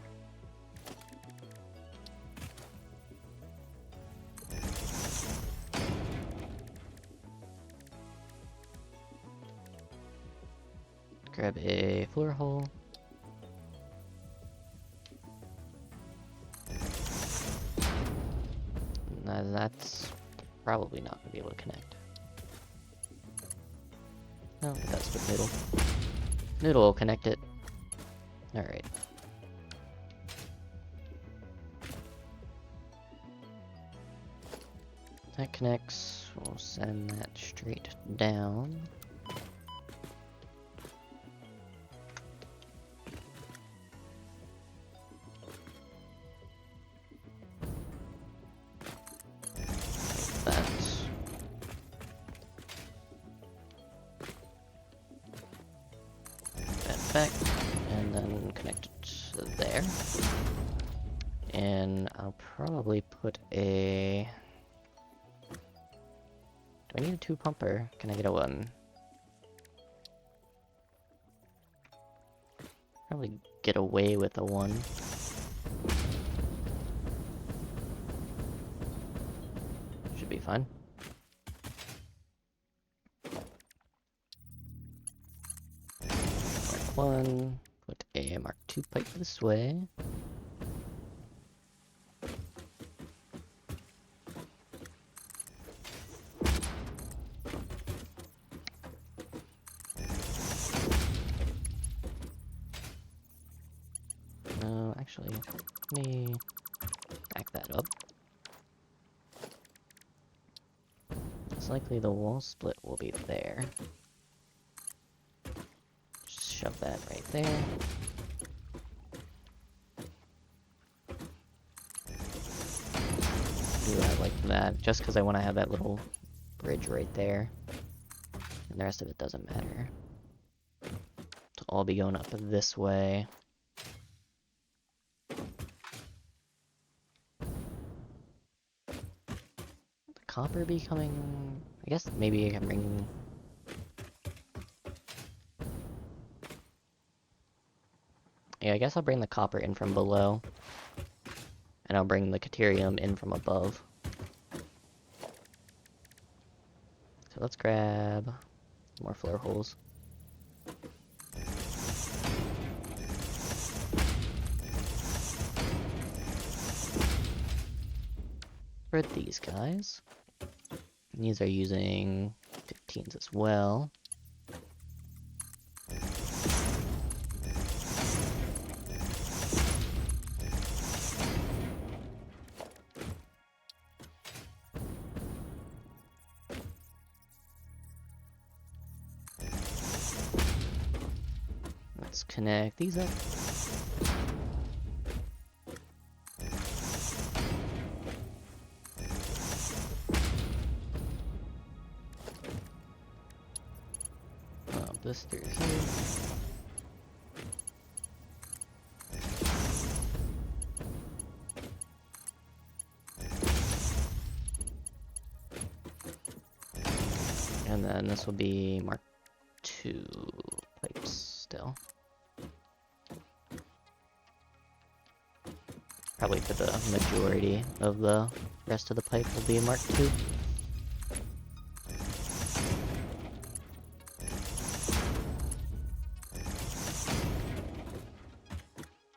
S1: Grab a floor hole. That's probably not going to be able to connect. No, but that's with Noodle. Noodle will connect it. Alright. That connects. We'll send that straight down. Back, and then connect it to there. And I'll probably put a... Do I need a 2 pumper? Can I get a 1? Probably get away with a 1. Should be fine. Mark 1, put a Mark 2 pipe this way. Actually, let me back that up. It's likely the wall split will be there. Just shove that right there. Do that like that, just because I want to have that little bridge right there. And the rest of it doesn't matter. It'll all be going up this way. Copper becoming... I guess maybe I can bring... Yeah, I guess I'll bring the copper in from below. And I'll bring the Caterium in from above. So let's grab more floor holes. For these guys. And these are using 15s as well. Let's connect these up. This through here. And then this will be Mark II pipes still. Probably for the majority of the rest of the pipe will be Mark II.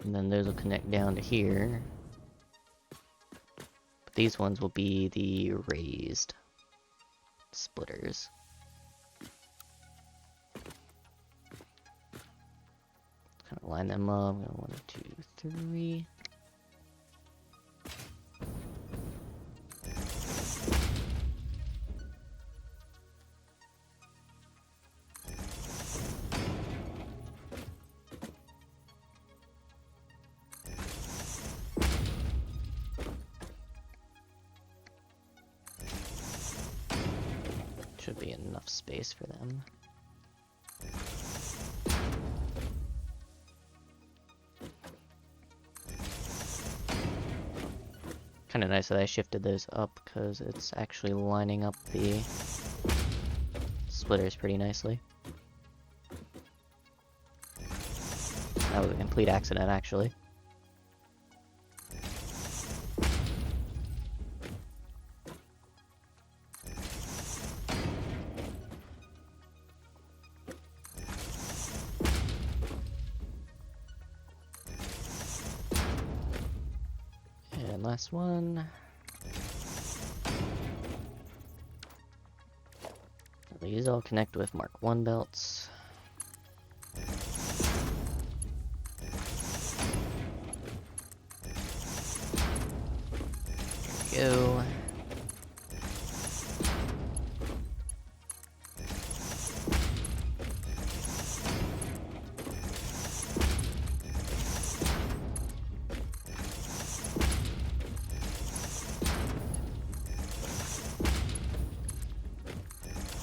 S1: And then those will connect down to here. But these ones will be the raised splitters. Kind of line them up. 1, 2, 3. Should be enough space for them. Kind of nice that I shifted those up because it's actually lining up the splitters pretty nicely. That was a complete accident, actually. And last one. These all connect with Mark I belts. There we go.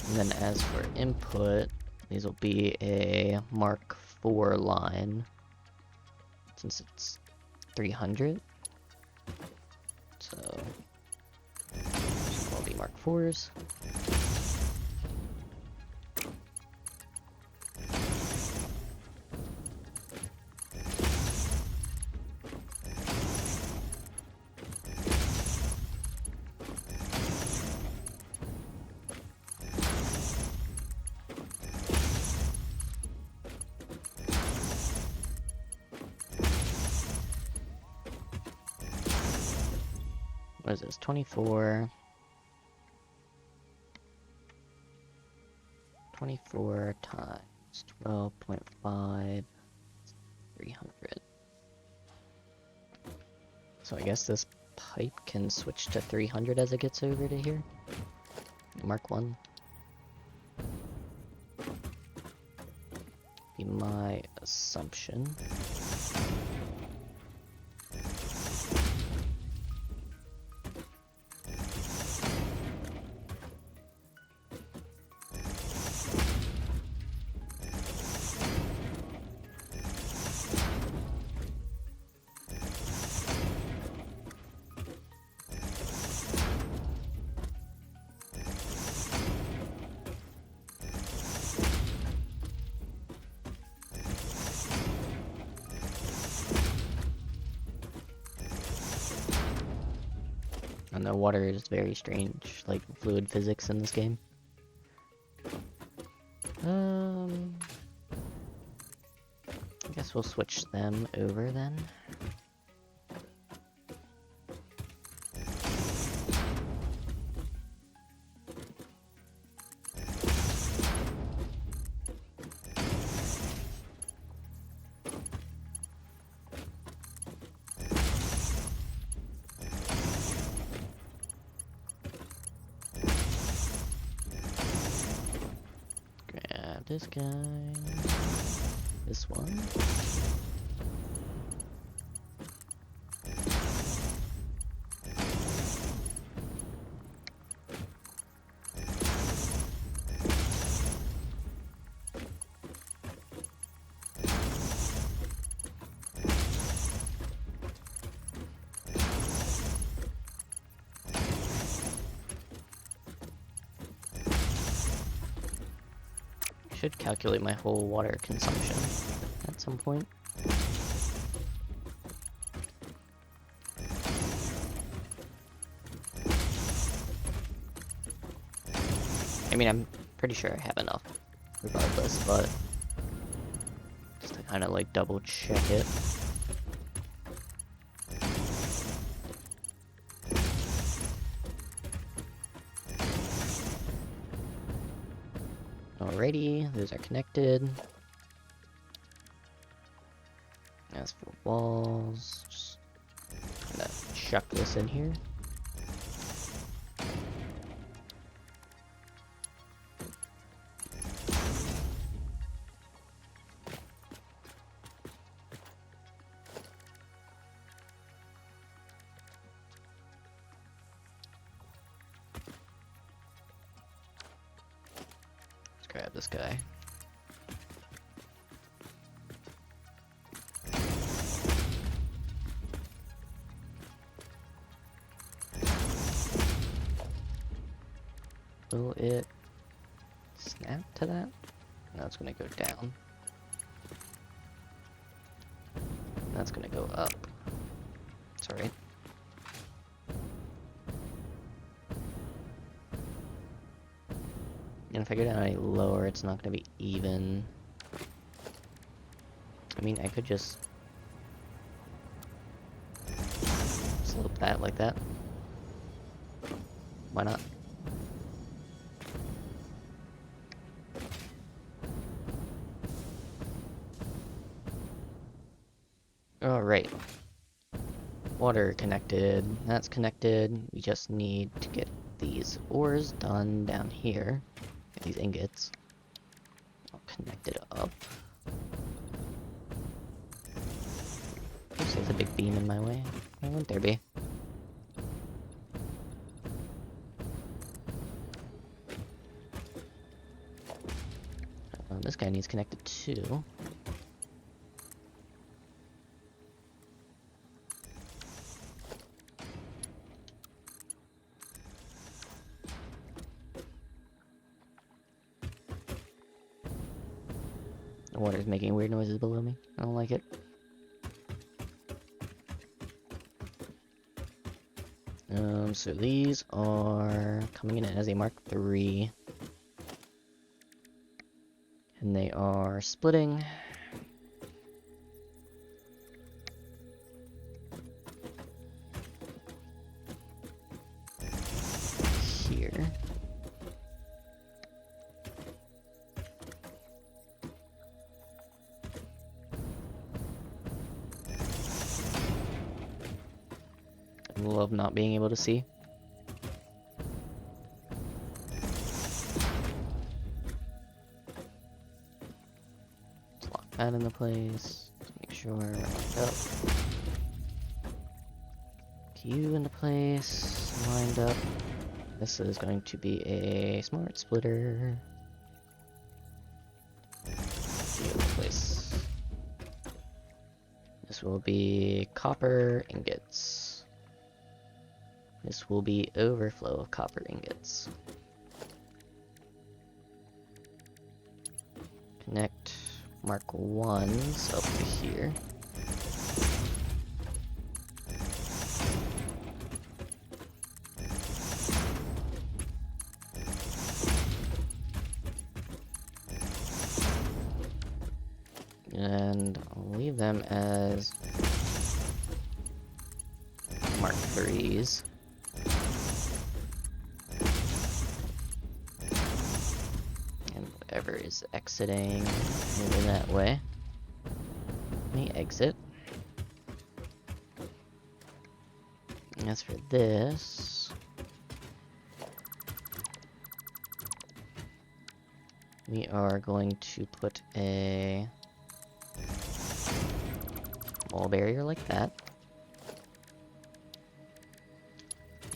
S1: And then as for input, these will be a Mark IV line, since it's 300. So, these will be Mark IVs. What is this? 24. 24 times 12.5. 300. So I guess this pipe can switch to 300 as it gets over to here. Mark 1. Be my assumption. the water is very strange, like fluid physics in this game. I guess we'll switch them over then. This guy, this one. Should calculate my whole water consumption at some point. I mean, I'm pretty sure I have enough regardless, but just to kind of like double check it. Alrighty, those are connected. As for walls, just kind of chuck this in here. Grab this guy. Will it snap to that? No, it's gonna go down. That's gonna go up. It's alright. And if I go down any lower, it's not gonna be even. I mean, I could just slope that like that. Why not? Alright. Water connected. That's connected. We just need to get these ores done down here. Get these ingots. I'll connect it up. Oops, there's a big beam in my way. Why wouldn't there be? This guy needs connected too. The water's making weird noises below me. I don't like it. So these are coming in as a Mark III. And they are splitting. Here. I love not being able to see. Let's lock that into place. Let's make sure we're lined up. You into place, lined up. This is going to be a smart splitter. You into place. This will be copper ingots. This will be overflow of copper ingots. Connect Mark 1s up to here. And I'll leave them as Mark 3s. And whatever is exiting over that way, let me exit. And as for this, we are going to put a wall barrier like that.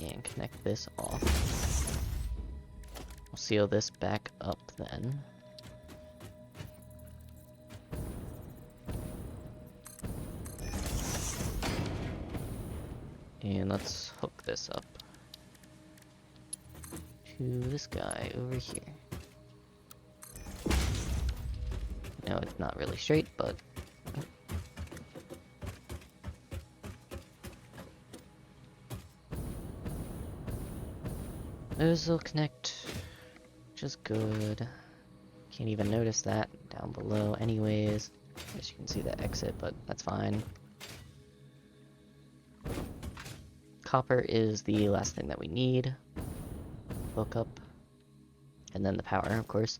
S1: And connect this off. We'll seal this back up then. And let's hook this up to this guy over here. No, it's not really straight, but those will connect just good. Can't even notice that down below anyways. Guess you can see the exit, but that's fine. Copper is the last thing that we need. Hook up. And then the power, of course.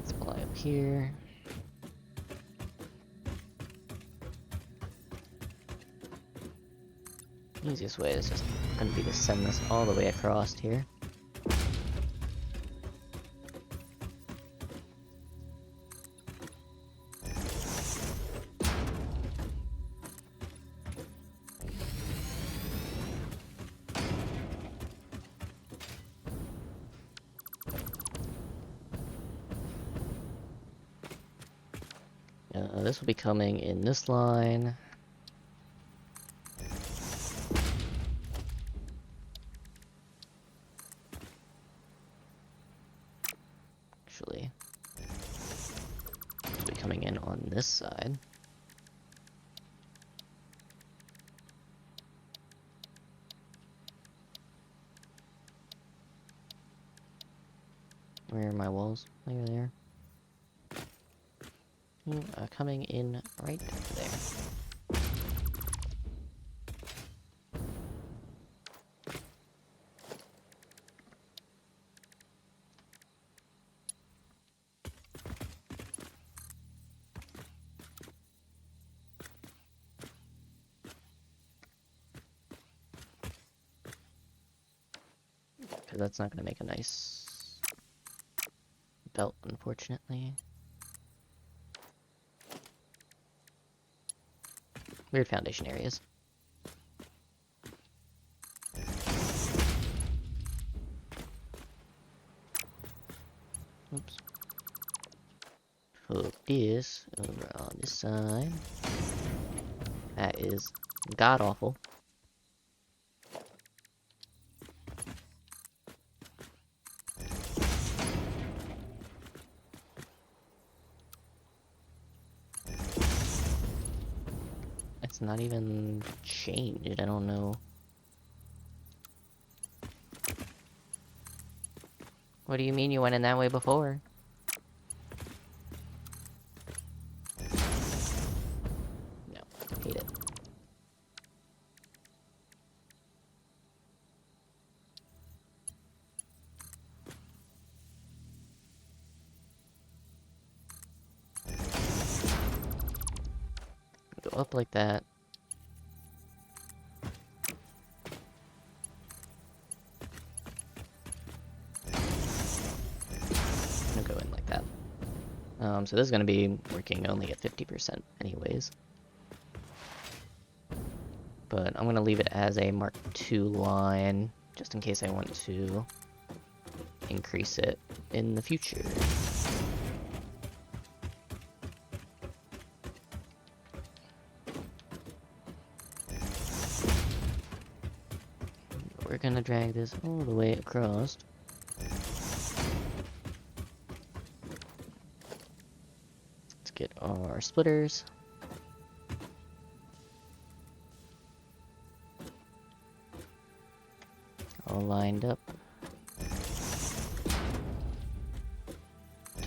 S1: Supply up here. Easiest way is just going to be to send this all the way across here. This will be coming in this line. Actually, this will be coming in on this side. Where are my walls? Over there. Coming in right there. Because that's not going to make a nice belt, unfortunately. Weird foundation areas. Oops. Hook this over on this side. That is god awful. It's not even changed, I don't know. What do you mean you went in that way before? No, hate it. Go up like that. Go in like that. So this is going to be working only at 50% anyways. But I'm going to leave it as a Mark II line, just in case I want to increase it in the future. We're going to drag this all the way across. Get our splitters. All lined up.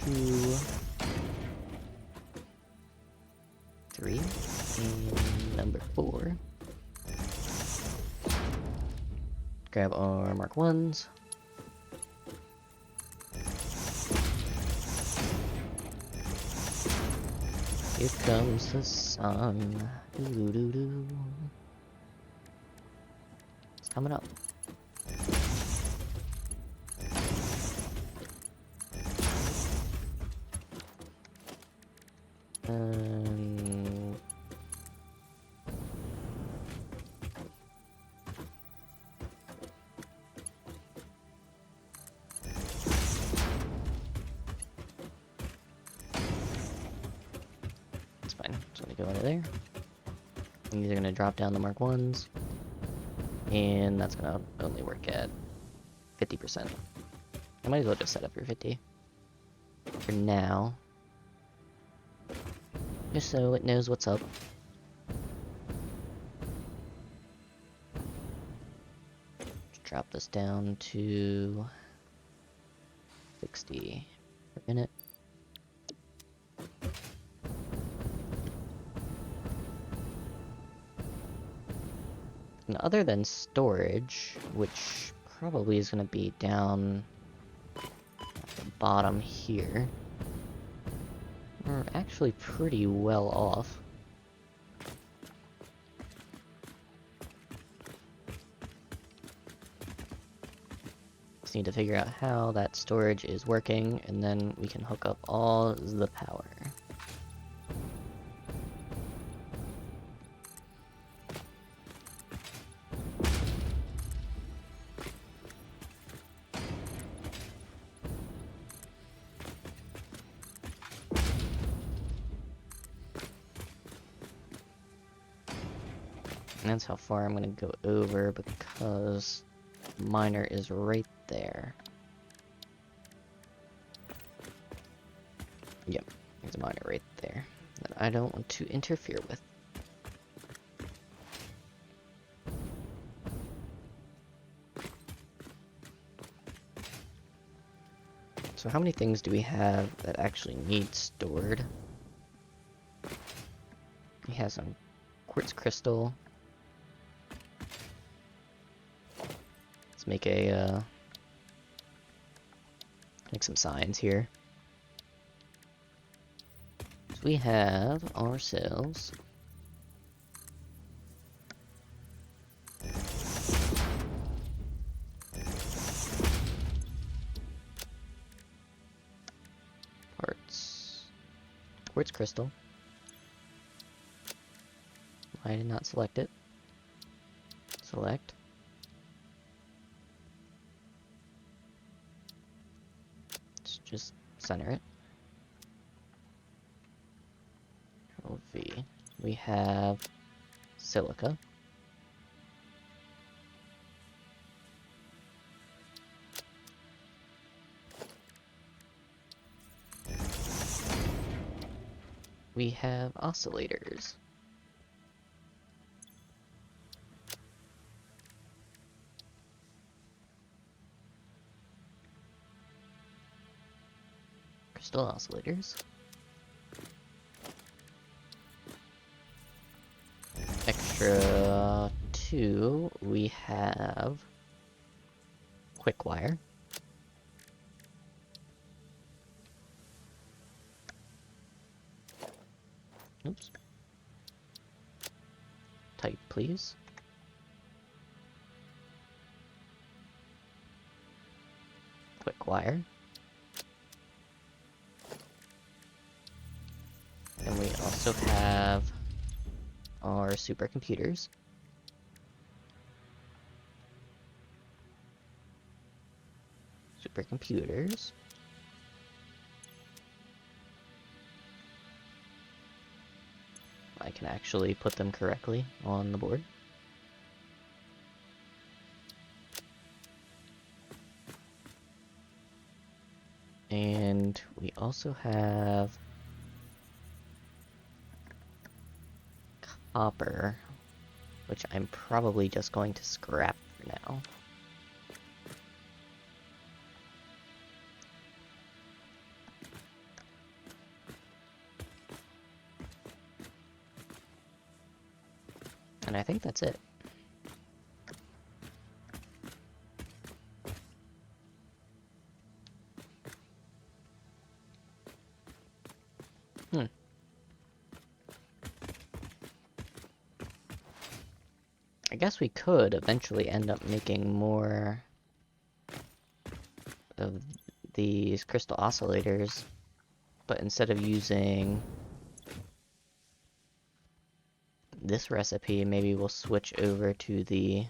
S1: 2, 3, and number 4. Grab our Mark 1s. Here comes the sun. Doo-doo-doo-doo. It's coming up. It's fine. Just gonna go under there. And these are gonna drop down the Mark 1s. And that's gonna only work at 50%. I might as well just set up your 50. For now. Just so it knows what's up. Just drop this down to 60 per minute. And other than storage, which probably is going to be down at the bottom here, we're actually pretty well off. Just need to figure out how that storage is working, and then we can hook up all the power. And that's how far I'm going to go over, because the miner is right there. Yep, there's a miner right there that I don't want to interfere with. So how many things do we have that actually need stored? We have some quartz crystal. Let's make a make some signs here. So we have ourselves parts quartz crystal. I did not select it. Select. Let's just center it. Control V. We have silica. We have oscillators. Crystal oscillators. Extra 2, we have quick wire. Oops. Type, please. Quick wire. And we also have our supercomputers. Supercomputers. I can actually put them correctly on the board. And we also have copper, which I'm probably just going to scrap for now. And I think that's it. I guess we could eventually end up making more of these crystal oscillators, but instead of using this recipe, maybe we'll switch over to the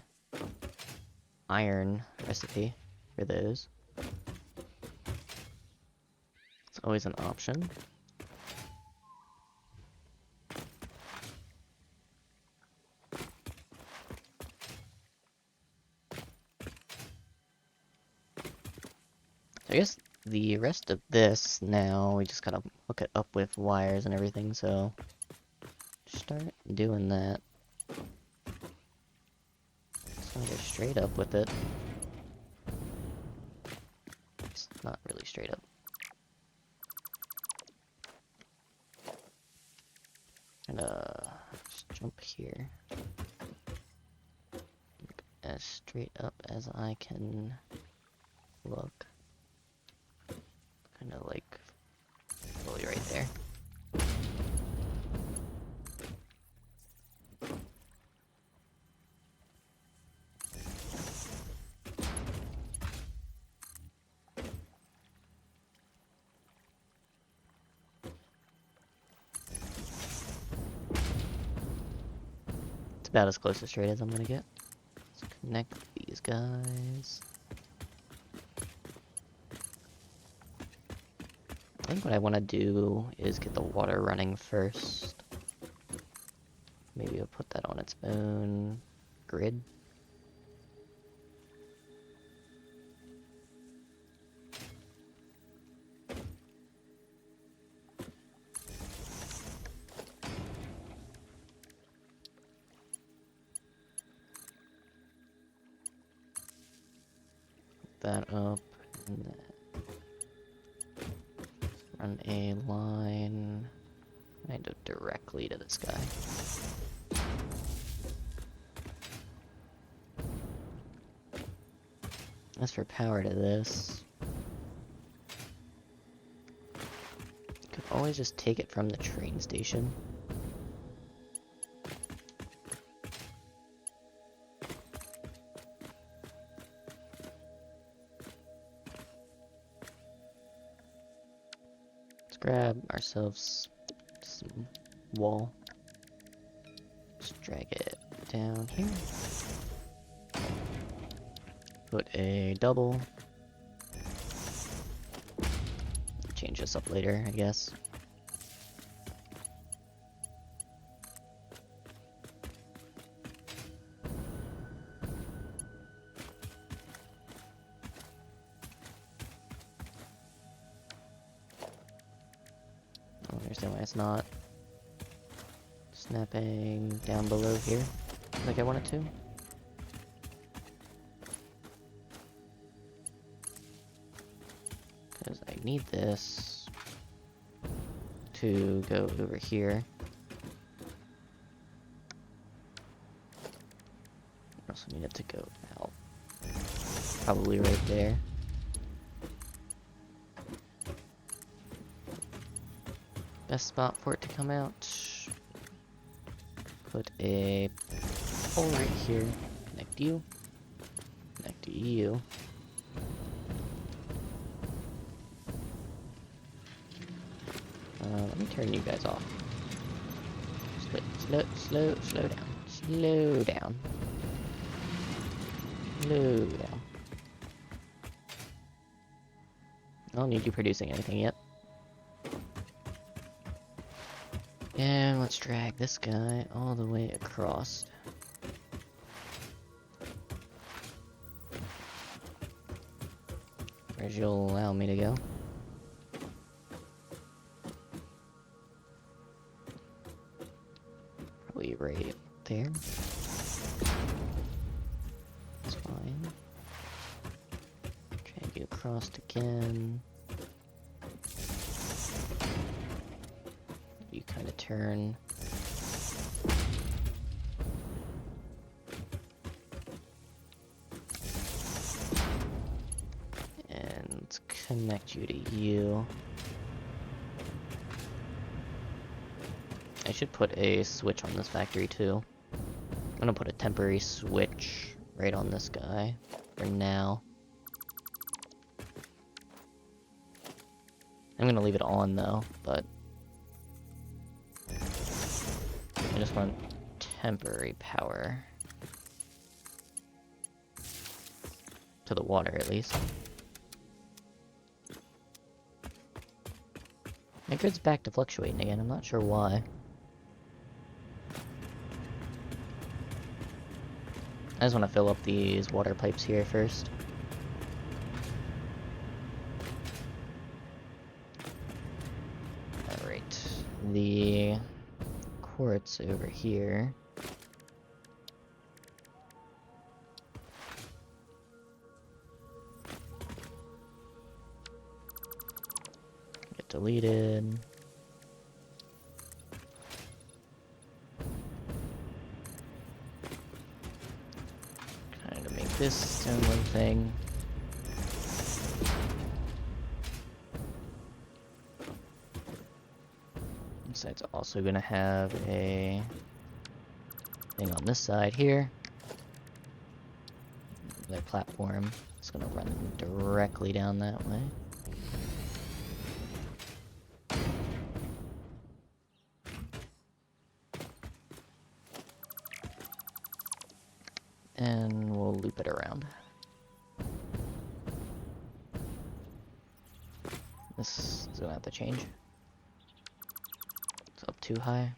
S1: iron recipe for those. It's always an option. I guess the rest of this now, we just gotta hook it up with wires and everything, so start doing that. Just gonna go straight up with it. It's not really straight up. And just jump here. As straight up as I can look. Kinda like fully right there. It's about as close to straight as I'm gonna get. Let's connect these guys. I think what I want to do is get the water running first. Maybe I'll put that on its own grid. Put that up and that. Run a line kind of directly to this guy. As for power to this, you could always just take it from the train station. Grab ourselves some wall. Just drag it down here. Put a double. Change this up later, I guess. Why it's not snapping down below here like I want it to. Because I need this to go over here. I also need it to go out. Probably right there. Best spot for it to come out. Put a hole right here. Connect you. Connect to you. Let me turn you guys off. Slow down. Slow down. Slow down. I don't need you producing anything yet. And let's drag this guy all the way across. Where'd you allow me to go? Probably probably right there. That's fine. Drag you across again. You kind of turn. And let's connect you to you. I should put a switch on this factory too. I'm gonna put a temporary switch right on this guy for now. I'm gonna leave it on though, but I just want temporary power to the water at least. My grid's back to fluctuating again, I'm not sure why. I just want to fill up these water pipes here first. Alright, the quartz over here. Get deleted. This similar thing. So it's also gonna have a thing on this side here. The platform is gonna run directly down that way. And we'll loop it around. This is gonna have to change. It's up too high.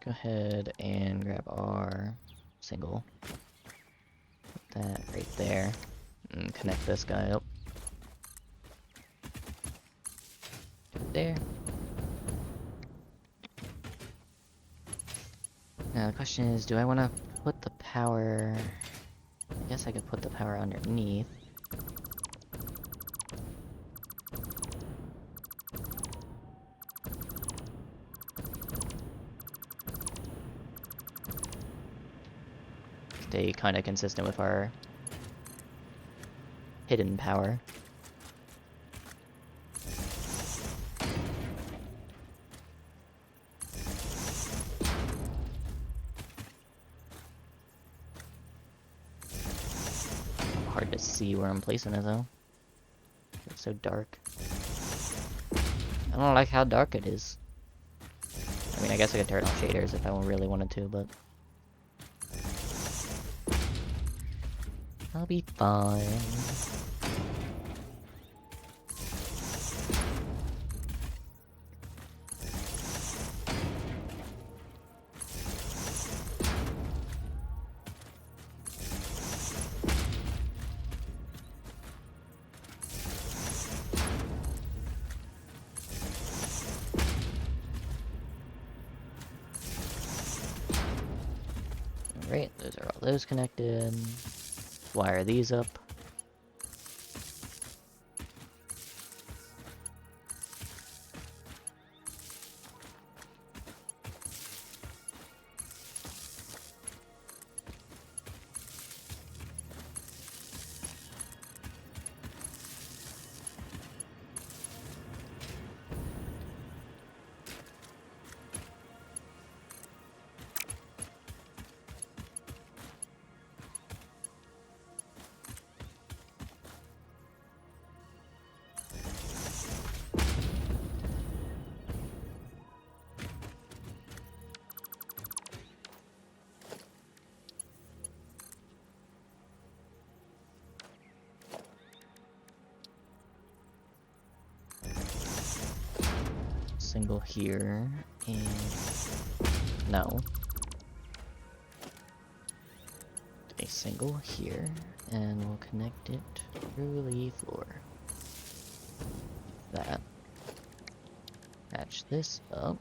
S1: Go ahead and grab our single. Put that right there. And connect this guy up. There. Now the question is, do I want to put the power... I guess I could put the power underneath. Stay kind of consistent with our hidden power. Hard to see where I'm placing it though. It's so dark. I don't like how dark it is. I mean, I guess I could turn off shaders if I really wanted to, but I'll be fine. Alright, those are all those connected. Wire these up. Single here, and no. a single here, and we'll connect it through the floor. That. Patch this up.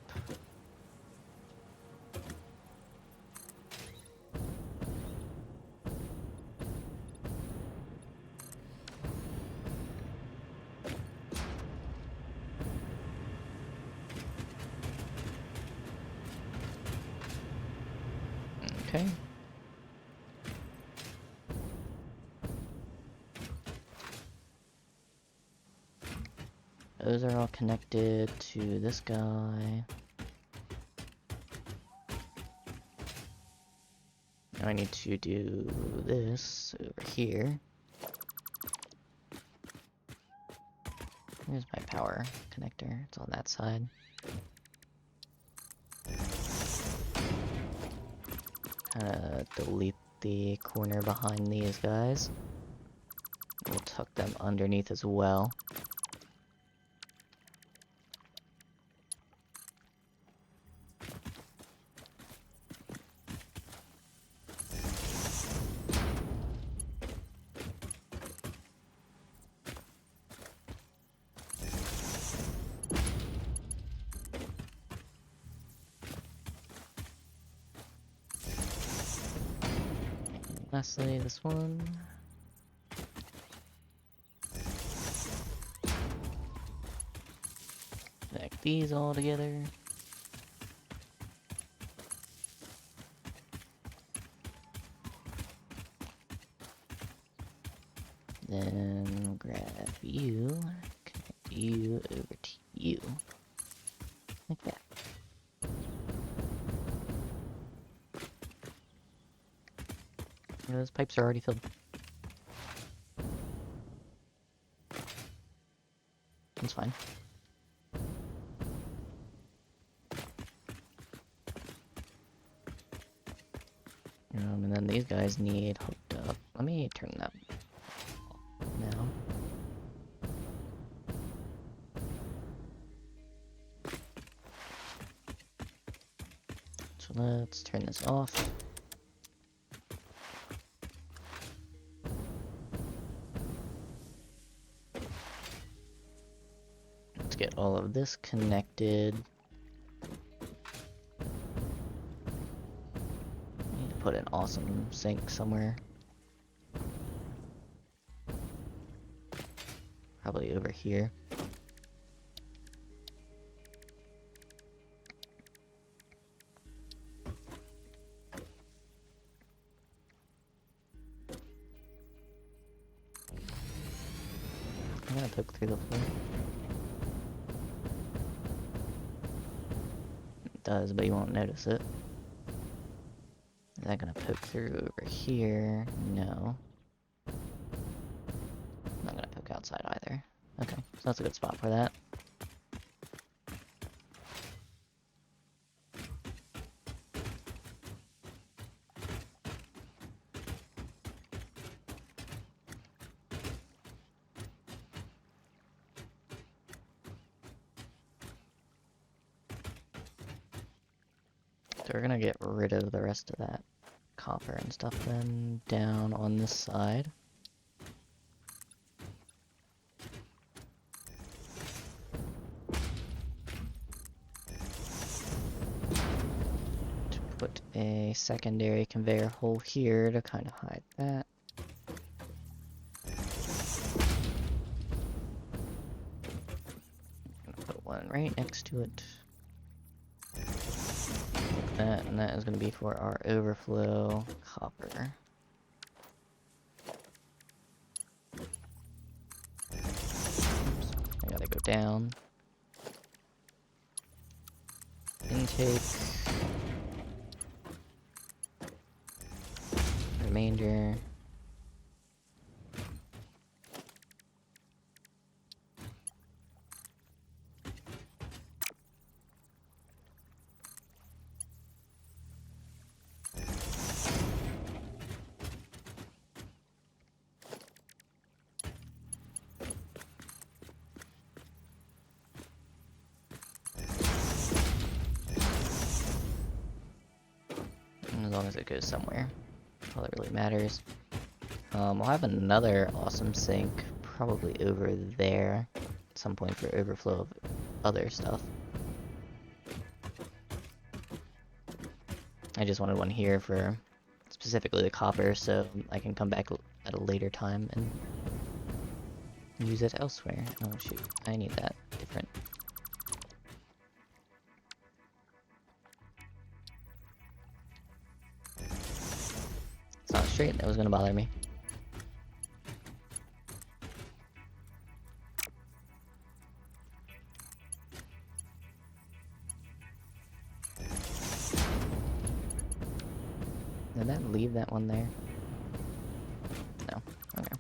S1: Okay. Those are all connected to this guy. Now I need to do this over here. Here's my power connector. It's on that side. Delete the corner behind these guys. We'll tuck them underneath as well. Lastly, this one. Connect these all together. Then grab you, connect you over to you. Like that. Those pipes are already filled. That's fine. And then these guys need hooked up. Let me turn that now. So let's turn this off. Get all of this connected. I need to put an awesome sink somewhere. Probably over here. I'm gonna poke through the floor. Does, but you won't notice it. Is that gonna poke through over here? No. Not gonna poke outside either. Okay, so that's a good spot for that. So we're gonna get rid of the rest of that copper and stuff then down on this side. To put a secondary conveyor hole here to kind of hide that. I'm gonna put one right next to it. That, and that is going to be for our overflow copper. Oops, I gotta go down. Intake. Remainder. As long as it goes somewhere. all that really matters. We'll have another awesome sink probably over there at some point for overflow of other stuff. I just wanted one here for specifically the copper, so I can come back at a later time and use it elsewhere. Oh shoot, I need that different. It's not straight, that was gonna bother me. Did that leave that one there? No. Okay.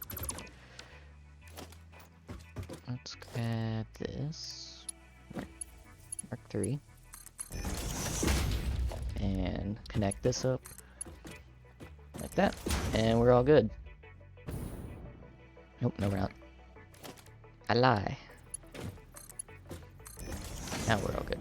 S1: Let's grab this. Mark 3. And connect this up. Like that. And we're all good. Nope, no we're not. I lie. Now we're all good.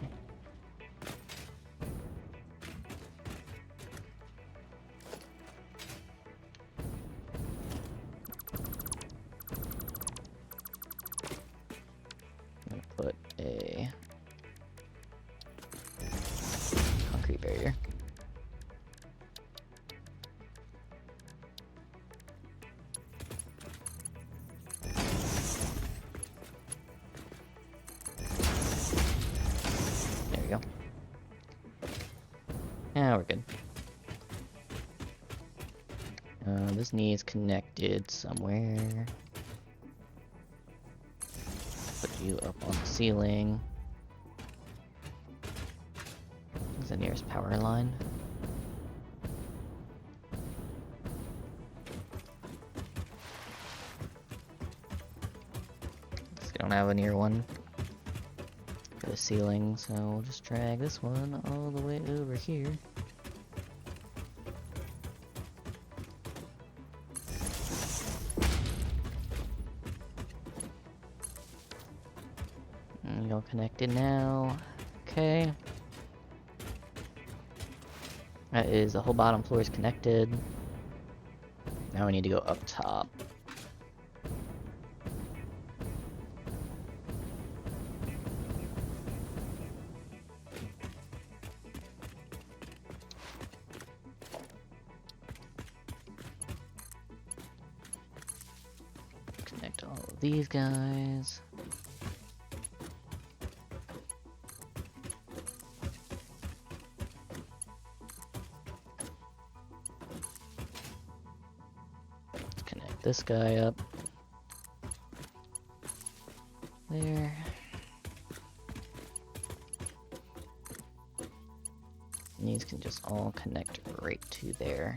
S1: Put a concrete barrier. There we go. Yeah, we're good. This needs connected somewhere. Put you up on the ceiling. Where's the nearest power line? I don't have a near one for the ceiling, so we'll just drag this one all the way over here. And you're connected now. Okay. That is, the whole bottom floor is connected. Now we need to go up top. Connect all of these guys. Let's connect this guy up. There. And these can just all connect right to there.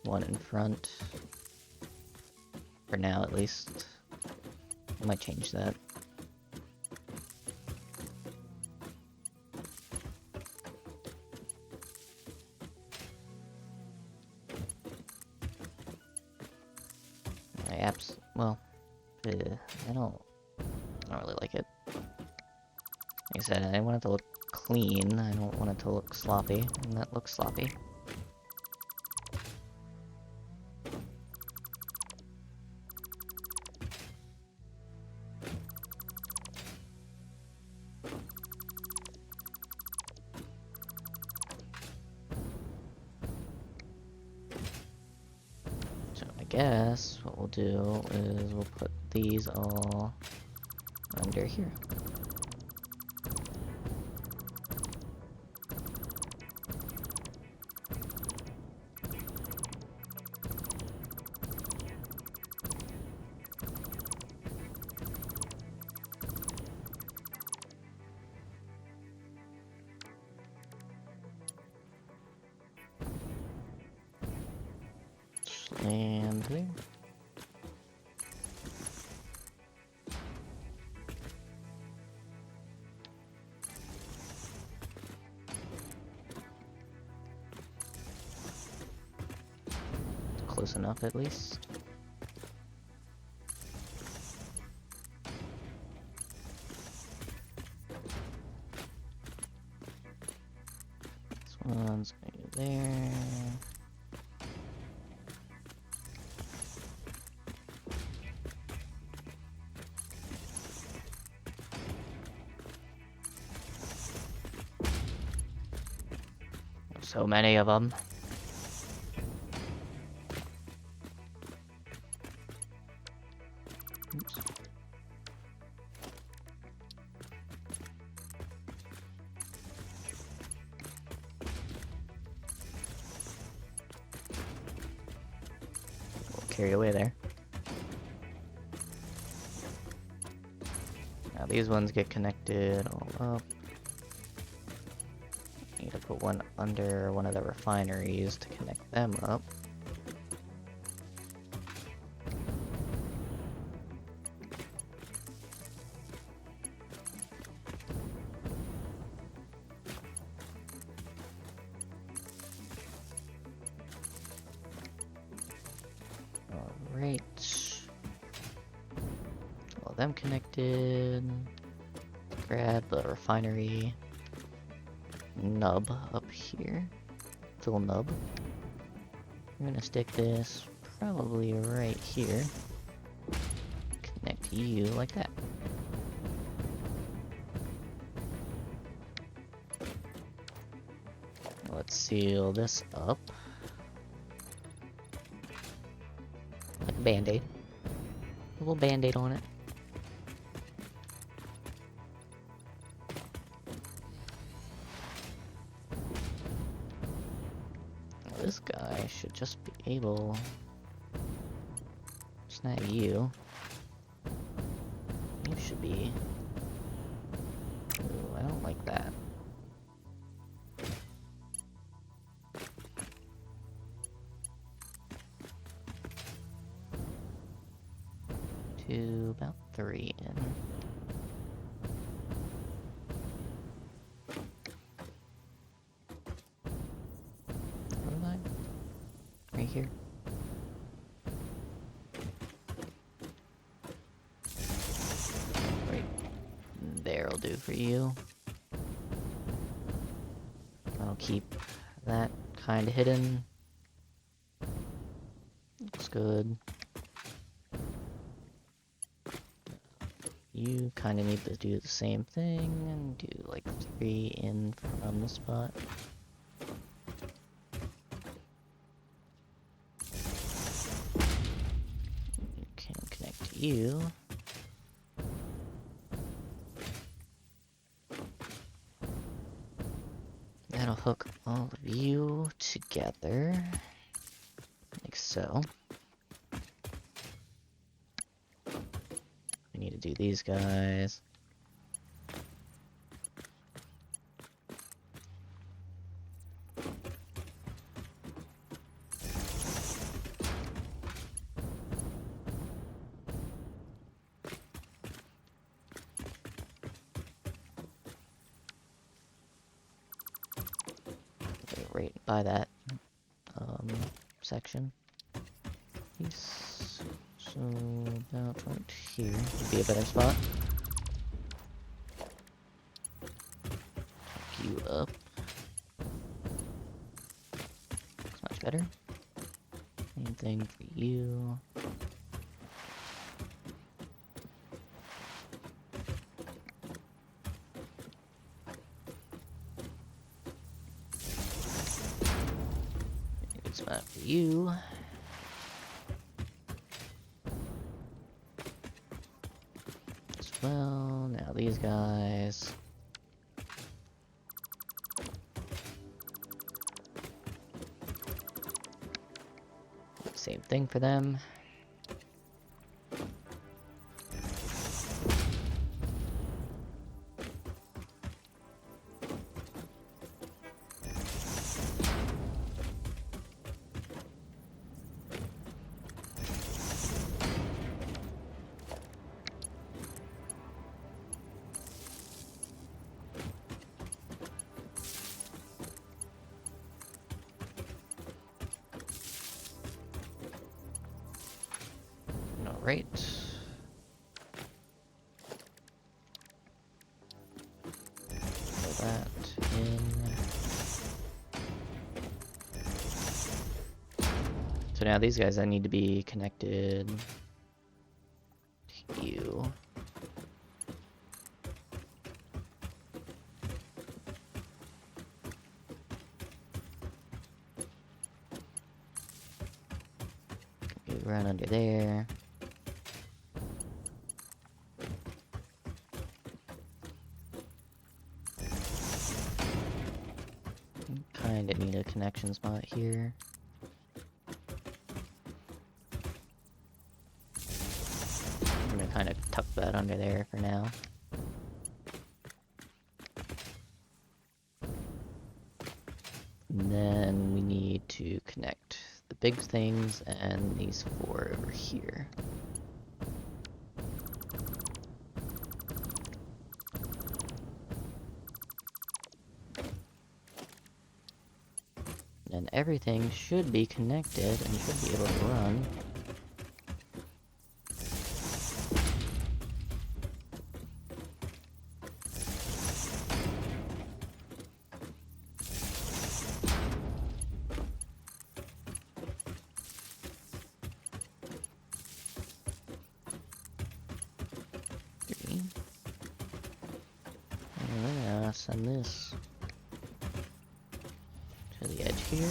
S1: One in front. For now, at least. I might change that. Well, I don't really like it. Like I said, I want it to look clean. I don't want it to look sloppy, and that looks sloppy. I guess what we'll do is we'll put these all under here. And there. Close enough, at least. one's going to there. So many of them. Oops. Carried away there. Now these ones get connected all up. Need to put one under one of the refineries to connect them up. Alright. All them connected. Grab the refinery nub up here. Little nub. I'm gonna stick this probably right here. Connect you like that. Let's seal this up. Like a band-aid. A little band-aid on it. This guy should just be able to snag you. You should be. Ooh, I don't like that. To about 3 in. Right here. Right there'll do for you. I'll keep that kind of hidden. Looks good. You kind of need to do the same thing and do like 3 in from the spot. You that'll hook all of you together like so. We need to do these guys. Right by that section. So about right here would be a better spot. Hook you up. That's much better. Same thing for you. Good spot for you. As well. Now these guys. Same thing for them. Right. Put that in. So now these guys, I need to be connected to you. You run under there. Kinda need a connection spot here. I'm gonna kind of tuck that under there for now. And then we need to connect the big things and these four over here. And everything should be connected and should be able to run. And we're gonna send this to the edge here.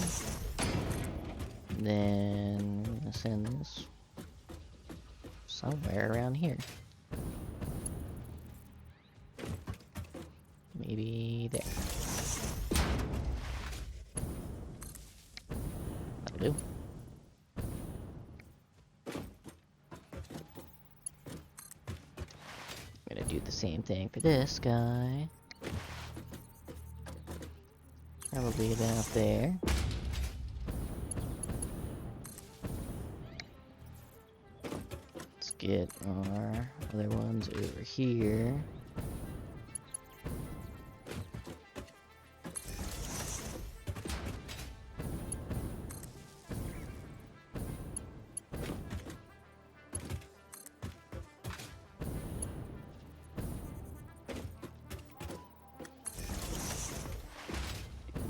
S1: Then we're gonna send this somewhere around here. Maybe there. That'll do. I'm gonna do the same thing for this guy. Probably about there. Let's get our other ones over here.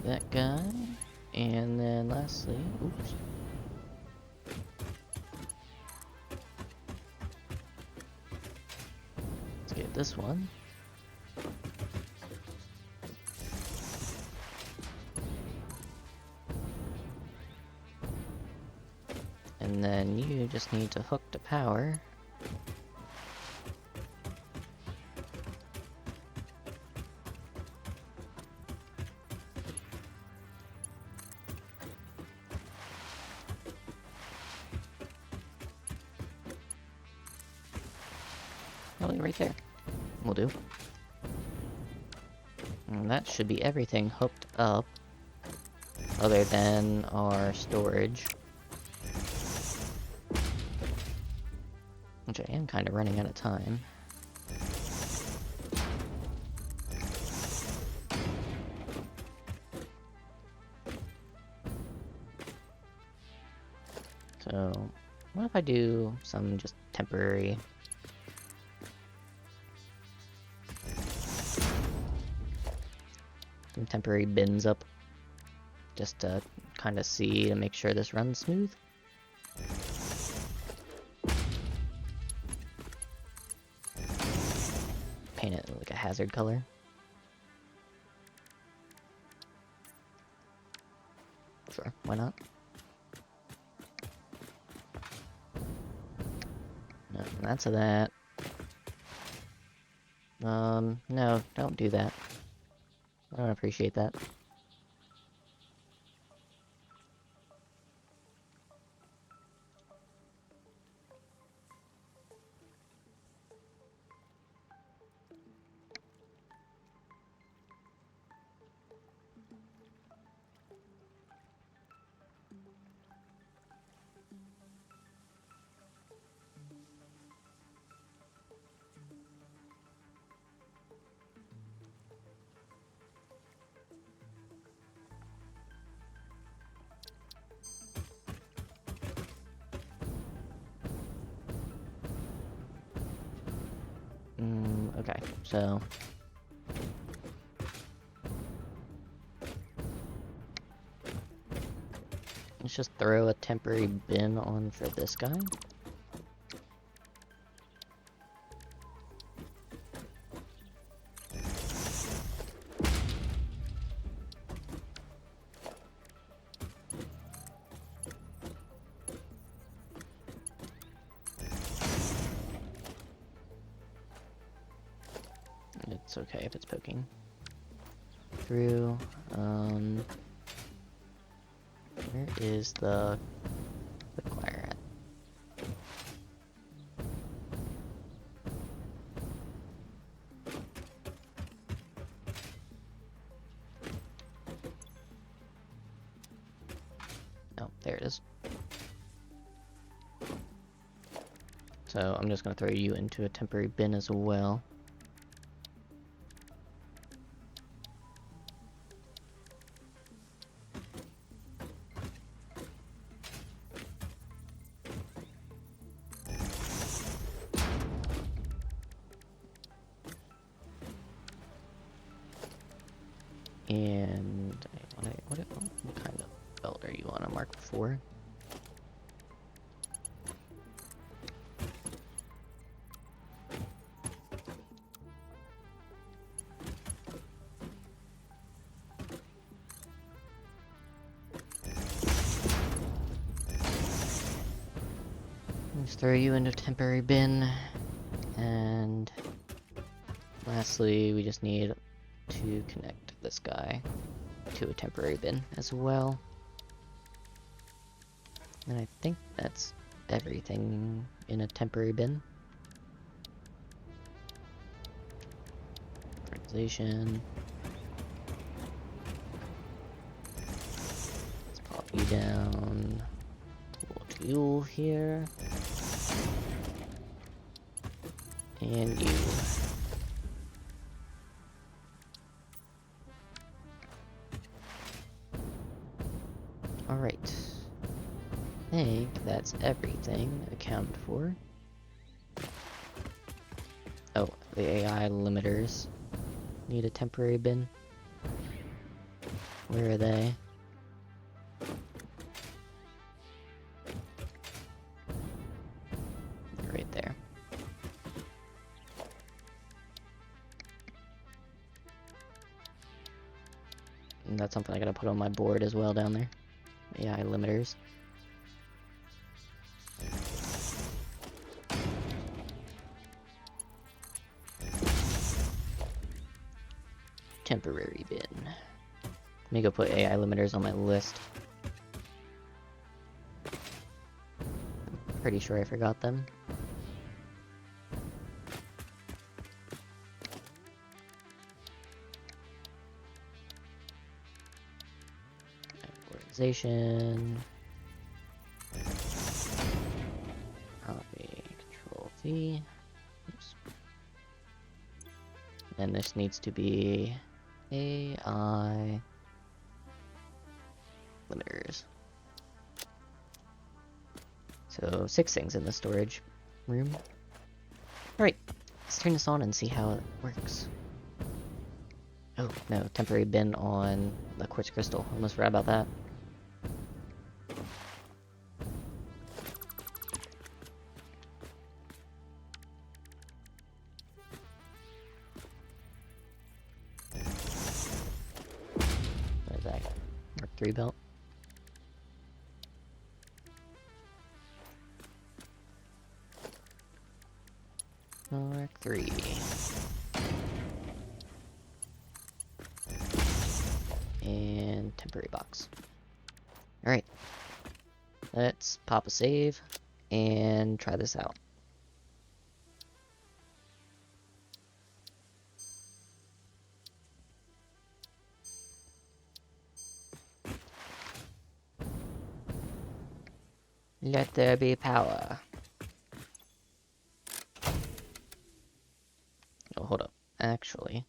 S1: That guy, and then lastly, oops. Let's get this one. And then you just need to hook to power. Oh, right there. Will do. And that should be everything hooked up, other than our storage. Which I am kind of running out of time. So, what if I do some just temporary... some temporary bins up, just to kind of see to make sure this runs smooth. Paint it like a hazard color. Sure, why not? No, that's a that. No, don't do that. I don't appreciate that. Okay, so... Let's just throw a temporary bin on for this guy. It's okay if it's poking through. Where is the wire at? Oh, there it is. So I'm just gonna throw you into a temporary bin as well. And what kind of belt are you on? A Mark IV? Let's throw you into a temporary bin. And lastly, we just need to connect this guy to a temporary bin as well. And I think that's everything in a temporary bin. Organization. Let's pop you down. You here. And you. Alright. I think that's everything accounted for. Oh, the AI limiters need a temporary bin. Where are they? Right there. And that's something I gotta put on my board as well down there. AI limiters. Temporary bin. Let me go put AI limiters on my list. I'm pretty sure I forgot them. Organization. Copy, Control V. Oops. And this needs to be AI limiters. So 6 things in the storage room. Alright, let's turn this on and see how it works. Oh, no, temporary bin on the quartz crystal. Almost forgot about that. What is that? Mark III belt? Mark III. And temporary box. Alright. Let's pop a save and try this out. Let there be power. Oh, hold up. Actually,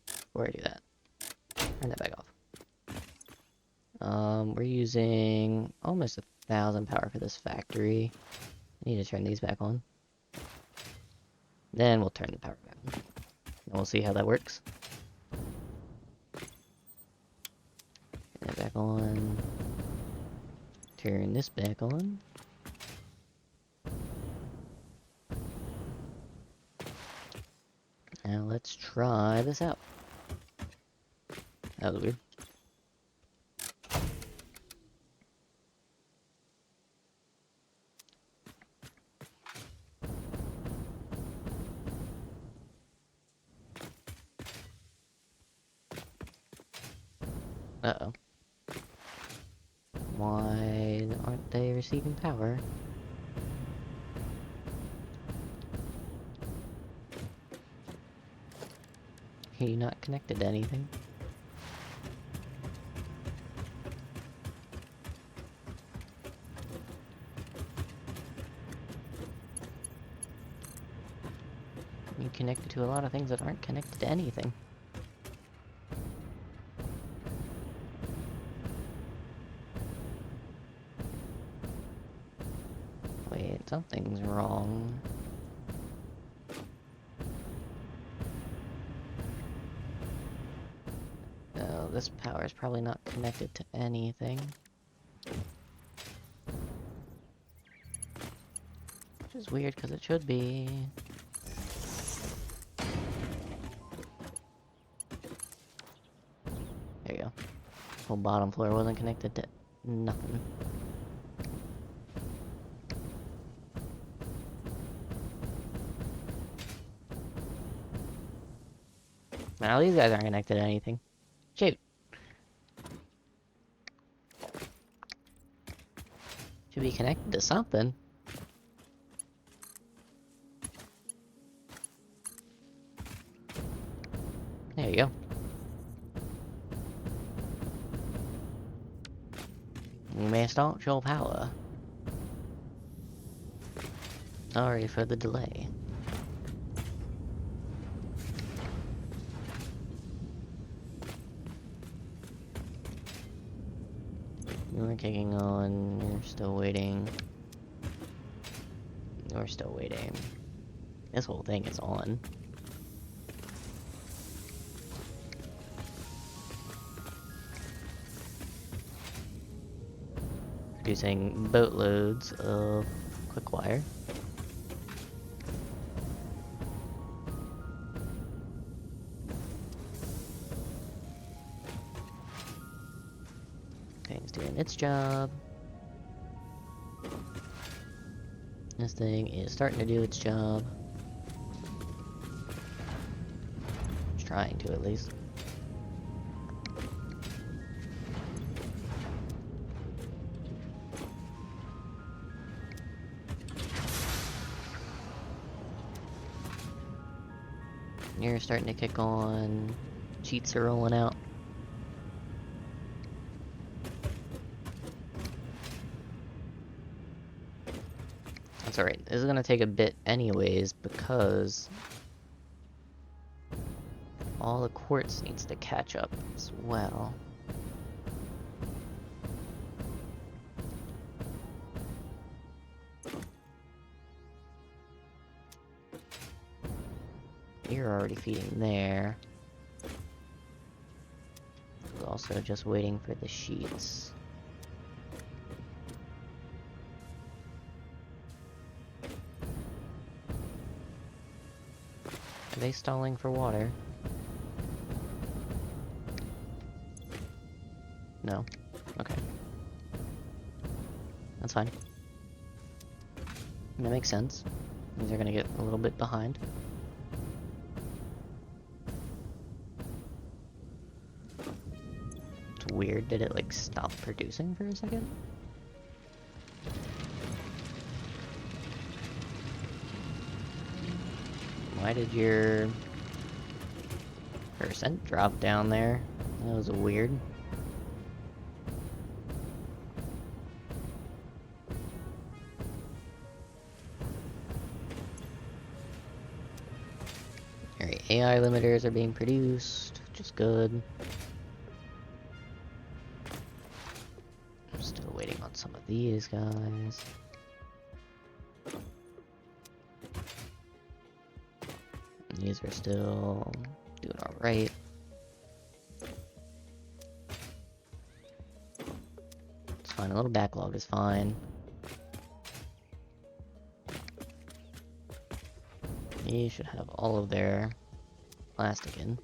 S1: before I do that, turn that back off. We're using almost 1,000 power for this factory. I need to turn these back on. Then we'll turn the power back on. And we'll see how that works. Turn that back on. Turn this back on. Now let's try this out. That was weird. Uh-oh. Why aren't they receiving power? Are you not connected to anything? You connected to a lot of things that aren't connected to anything. Wait, something's wrong. Oh, this power is probably not connected to anything. Which is weird, because it should be. There you go. Whole bottom floor wasn't connected to nothing. Now these guys aren't connected to anything. Shoot. Should be connected to something. There you go. You may start your power. Sorry for the delay. You're kicking on, you're still waiting. You're still waiting. This whole thing is on. Producing boatloads of quick wire. Okay, it's doing its job. This thing is starting to do its job. It's trying to, at least. You're starting to kick on. Cheats are rolling out. That's alright. This is gonna take a bit anyways, because all the quartz needs to catch up as well. You're already feeding there. Also just waiting for the sheets. Are they stalling for water? No. Okay. That's fine. That makes sense. These are gonna get a little bit behind. It's weird, did it like stop producing for a second? Why did your percent drop down there? That was weird. Alright, AI limiters are being produced, which is good. I'm still waiting on some of these guys. These are still doing alright. It's fine, a little backlog is fine. They should have all of their plastic in.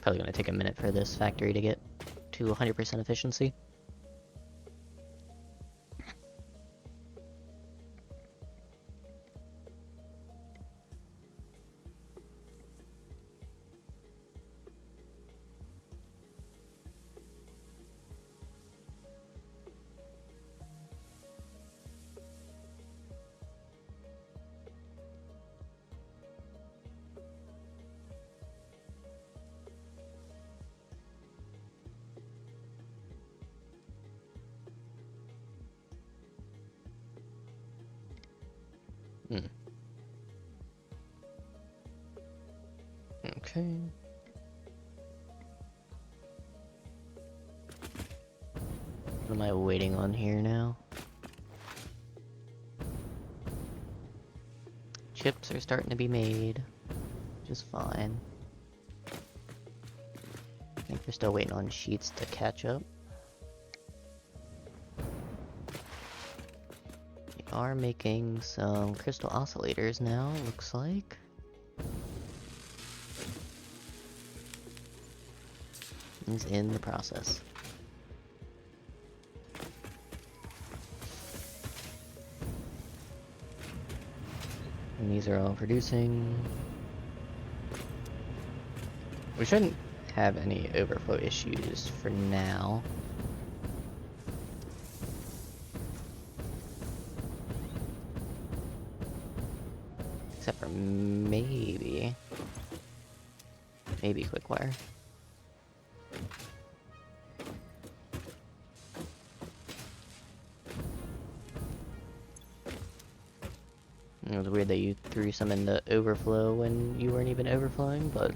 S1: Probably gonna take a minute for this factory to get to 100% efficiency. Okay. What am I waiting on here now? Chips are starting to be made, which is fine. I think we're still waiting on sheets to catch up. We are making some crystal oscillators now, looks like. Is in the process. And these are all producing. We shouldn't have any overflow issues for now. Except for maybe Quickwire. It was weird that you threw some into overflow when you weren't even overflowing, but,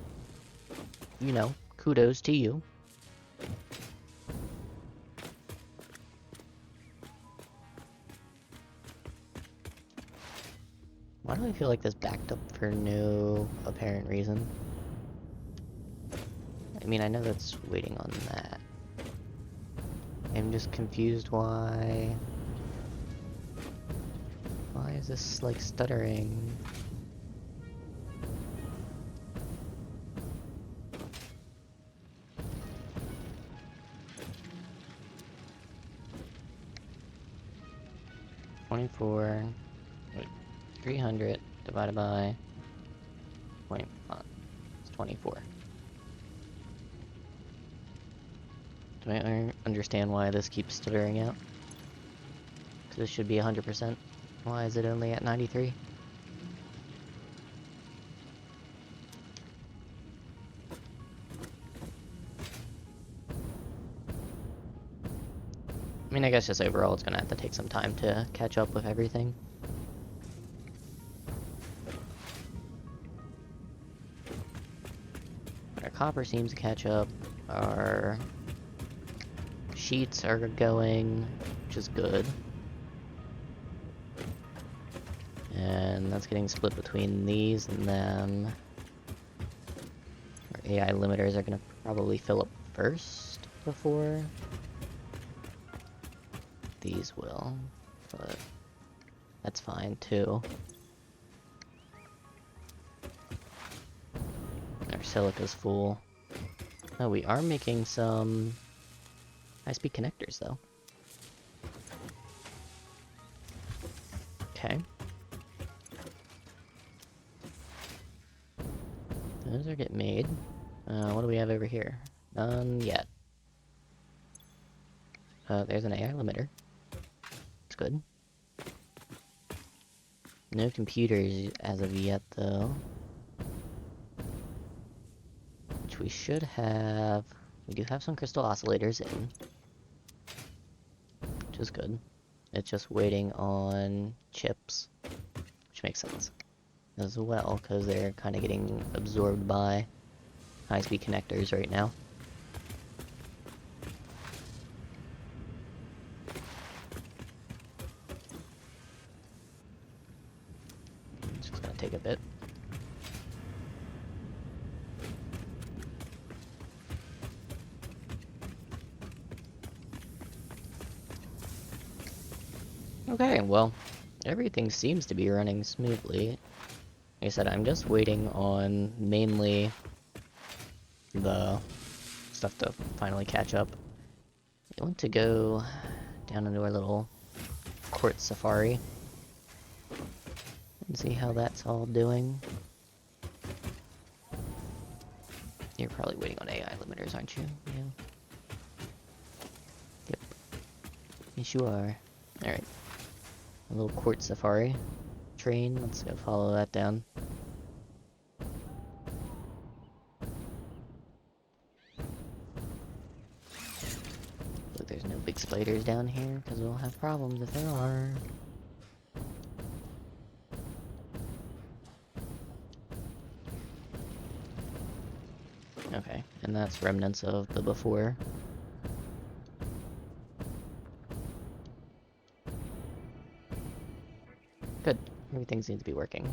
S1: you know, kudos to you. Why do I feel like this backed up for no apparent reason? I mean, I know that's waiting on that. I'm just confused why... Why is this, like, stuttering? Wait, 300 divided by 0.5. It's 24. Do I understand why this keeps stuttering out? Because this should be 100%. Why is it only at 93? I mean, I guess just overall it's gonna have to take some time to catch up with everything. Our copper seems to catch up. Our sheets are going, which is good. And that's getting split between these and them. Our AI limiters are gonna probably fill up first before these will, but that's fine too. Our silica's full. Oh, we are making some high-speed connectors though. Okay. Those are getting made. What do we have over here? None yet. There's an AI limiter. It's good. No computers as of yet, though. Which we should have... We do have some crystal oscillators in. Which is good. It's just waiting on chips. Which makes sense. As well, because they're kind of getting absorbed by high-speed connectors right now. It's just gonna take a bit. Okay, well, everything seems to be running smoothly. Like I said, I'm just waiting on mainly the stuff to finally catch up. I want to go down into our little Quartz safari and see how that's all doing. You're probably waiting on AI limiters, aren't you? Yeah. Yep. Yes, you are. Alright. A little Quartz safari train. Let's go follow that down. Look, there's no big spiders down here, because we'll have problems if there are. Okay, and that's remnants of the before. Good. Everything seems to be working.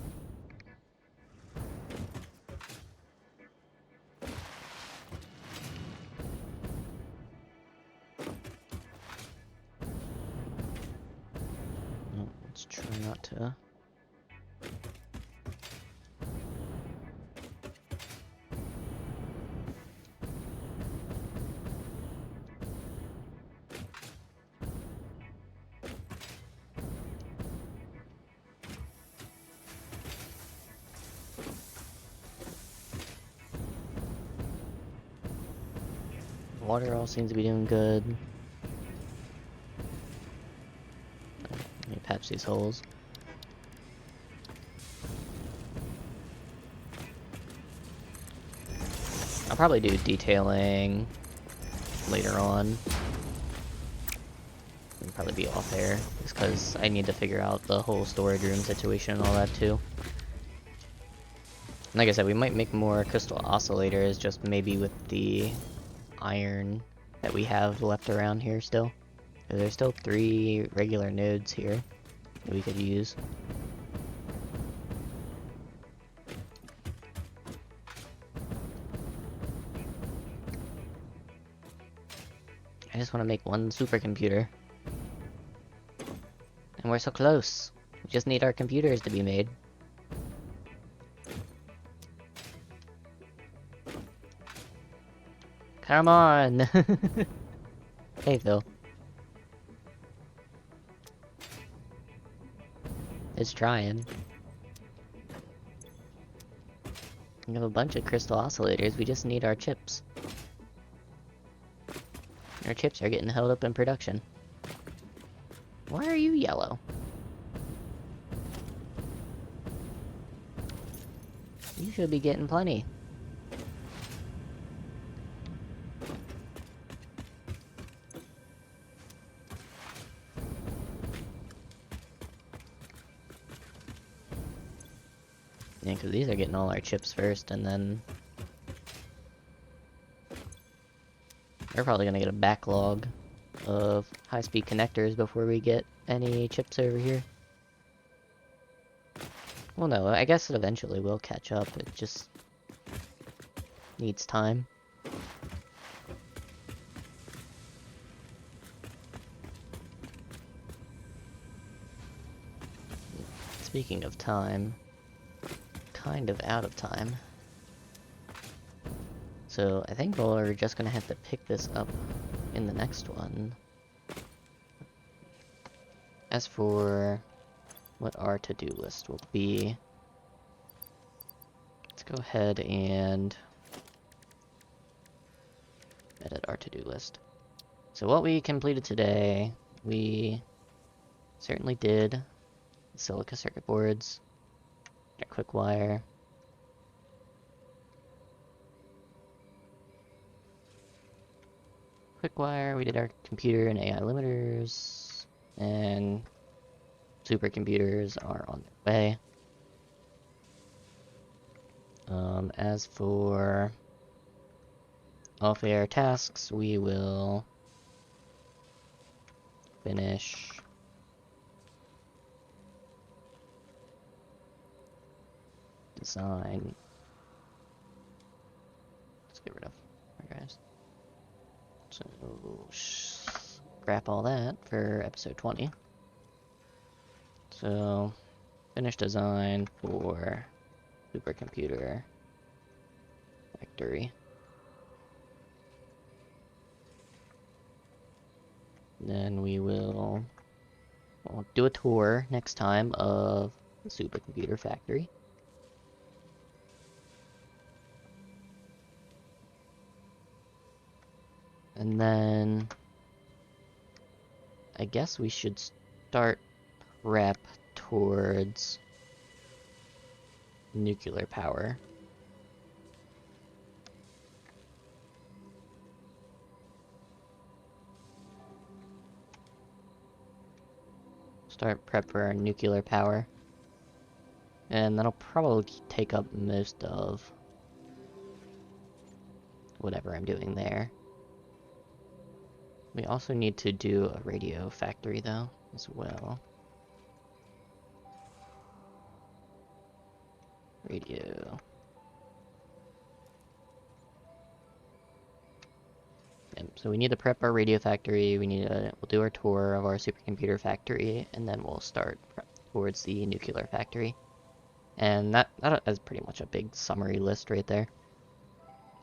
S1: Oh, let's try not to... Water all seems to be doing good. Let me patch these holes. I'll probably do detailing later on. It'll probably be off air, just because I need to figure out the whole storage room situation and all that too. And like I said, we might make more crystal oscillators, just maybe with the iron that we have left around here still. There's still 3 regular nodes here that we could use. I just want to make one supercomputer. And we're so close. We just need our computers to be made. Come on! Hey, Phil. It's trying. We have a bunch of crystal oscillators, we just need our chips. Our chips are getting held up in production. Why are you yellow? You should be getting plenty. Yeah, because these are getting all our chips first, and then... we're probably gonna get a backlog of high-speed connectors before we get any chips over here. Well, no, I guess it eventually will catch up, it just... needs time. Speaking of time... kind of out of time. So, I think we're just gonna have to pick this up in the next one. As for what our to-do list will be, let's go ahead and edit our to-do list. So what we completed today, we certainly did silica circuit boards, a quick wire, we did our computer and AI limiters, and supercomputers are on their way. As for off-air tasks, we will finish design. Let's get rid of our guys. So scrap all that for episode 20. So, finish design for supercomputer factory. Then we'll do a tour next time of the supercomputer factory. And then I guess we should start prep towards nuclear power. Start prep for our nuclear power. And that'll probably take up most of whatever I'm doing there. We also need to do a radio factory, though, as well. Radio. Yep, so we need to prep our radio factory, we'll do our tour of our supercomputer factory, and then we'll start prep towards the nuclear factory. And that is pretty much a big summary list right there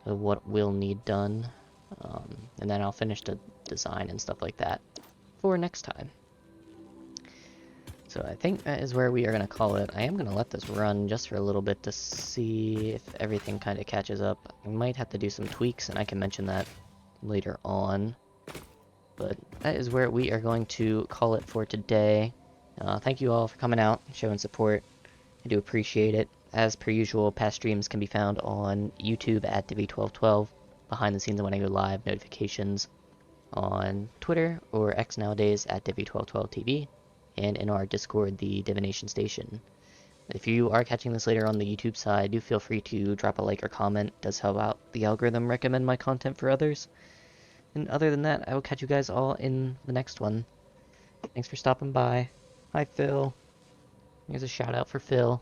S1: of what we'll need done. And then I'll finish the design and stuff like that for next time. So I think that is where we are going to call it. I am going to let this run just for a little bit to see if everything kind of catches up. I might have to do some tweaks, and I can mention that later on. But that is where we are going to call it for today. Thank you all for coming out and showing support. I do appreciate it. As per usual, past streams can be found on YouTube at Divi1212, behind the scenes when I go live, notifications on Twitter, or X nowadays, at Divi1212TV, and in our Discord, the Divination Station. If you are catching this later on the YouTube side, do feel free to drop a like or comment. It does help out the algorithm recommend my content for others. And other than that, I will catch you guys all in the next one. Thanks for stopping by. Hi, Phil. Here's a shout out for Phil.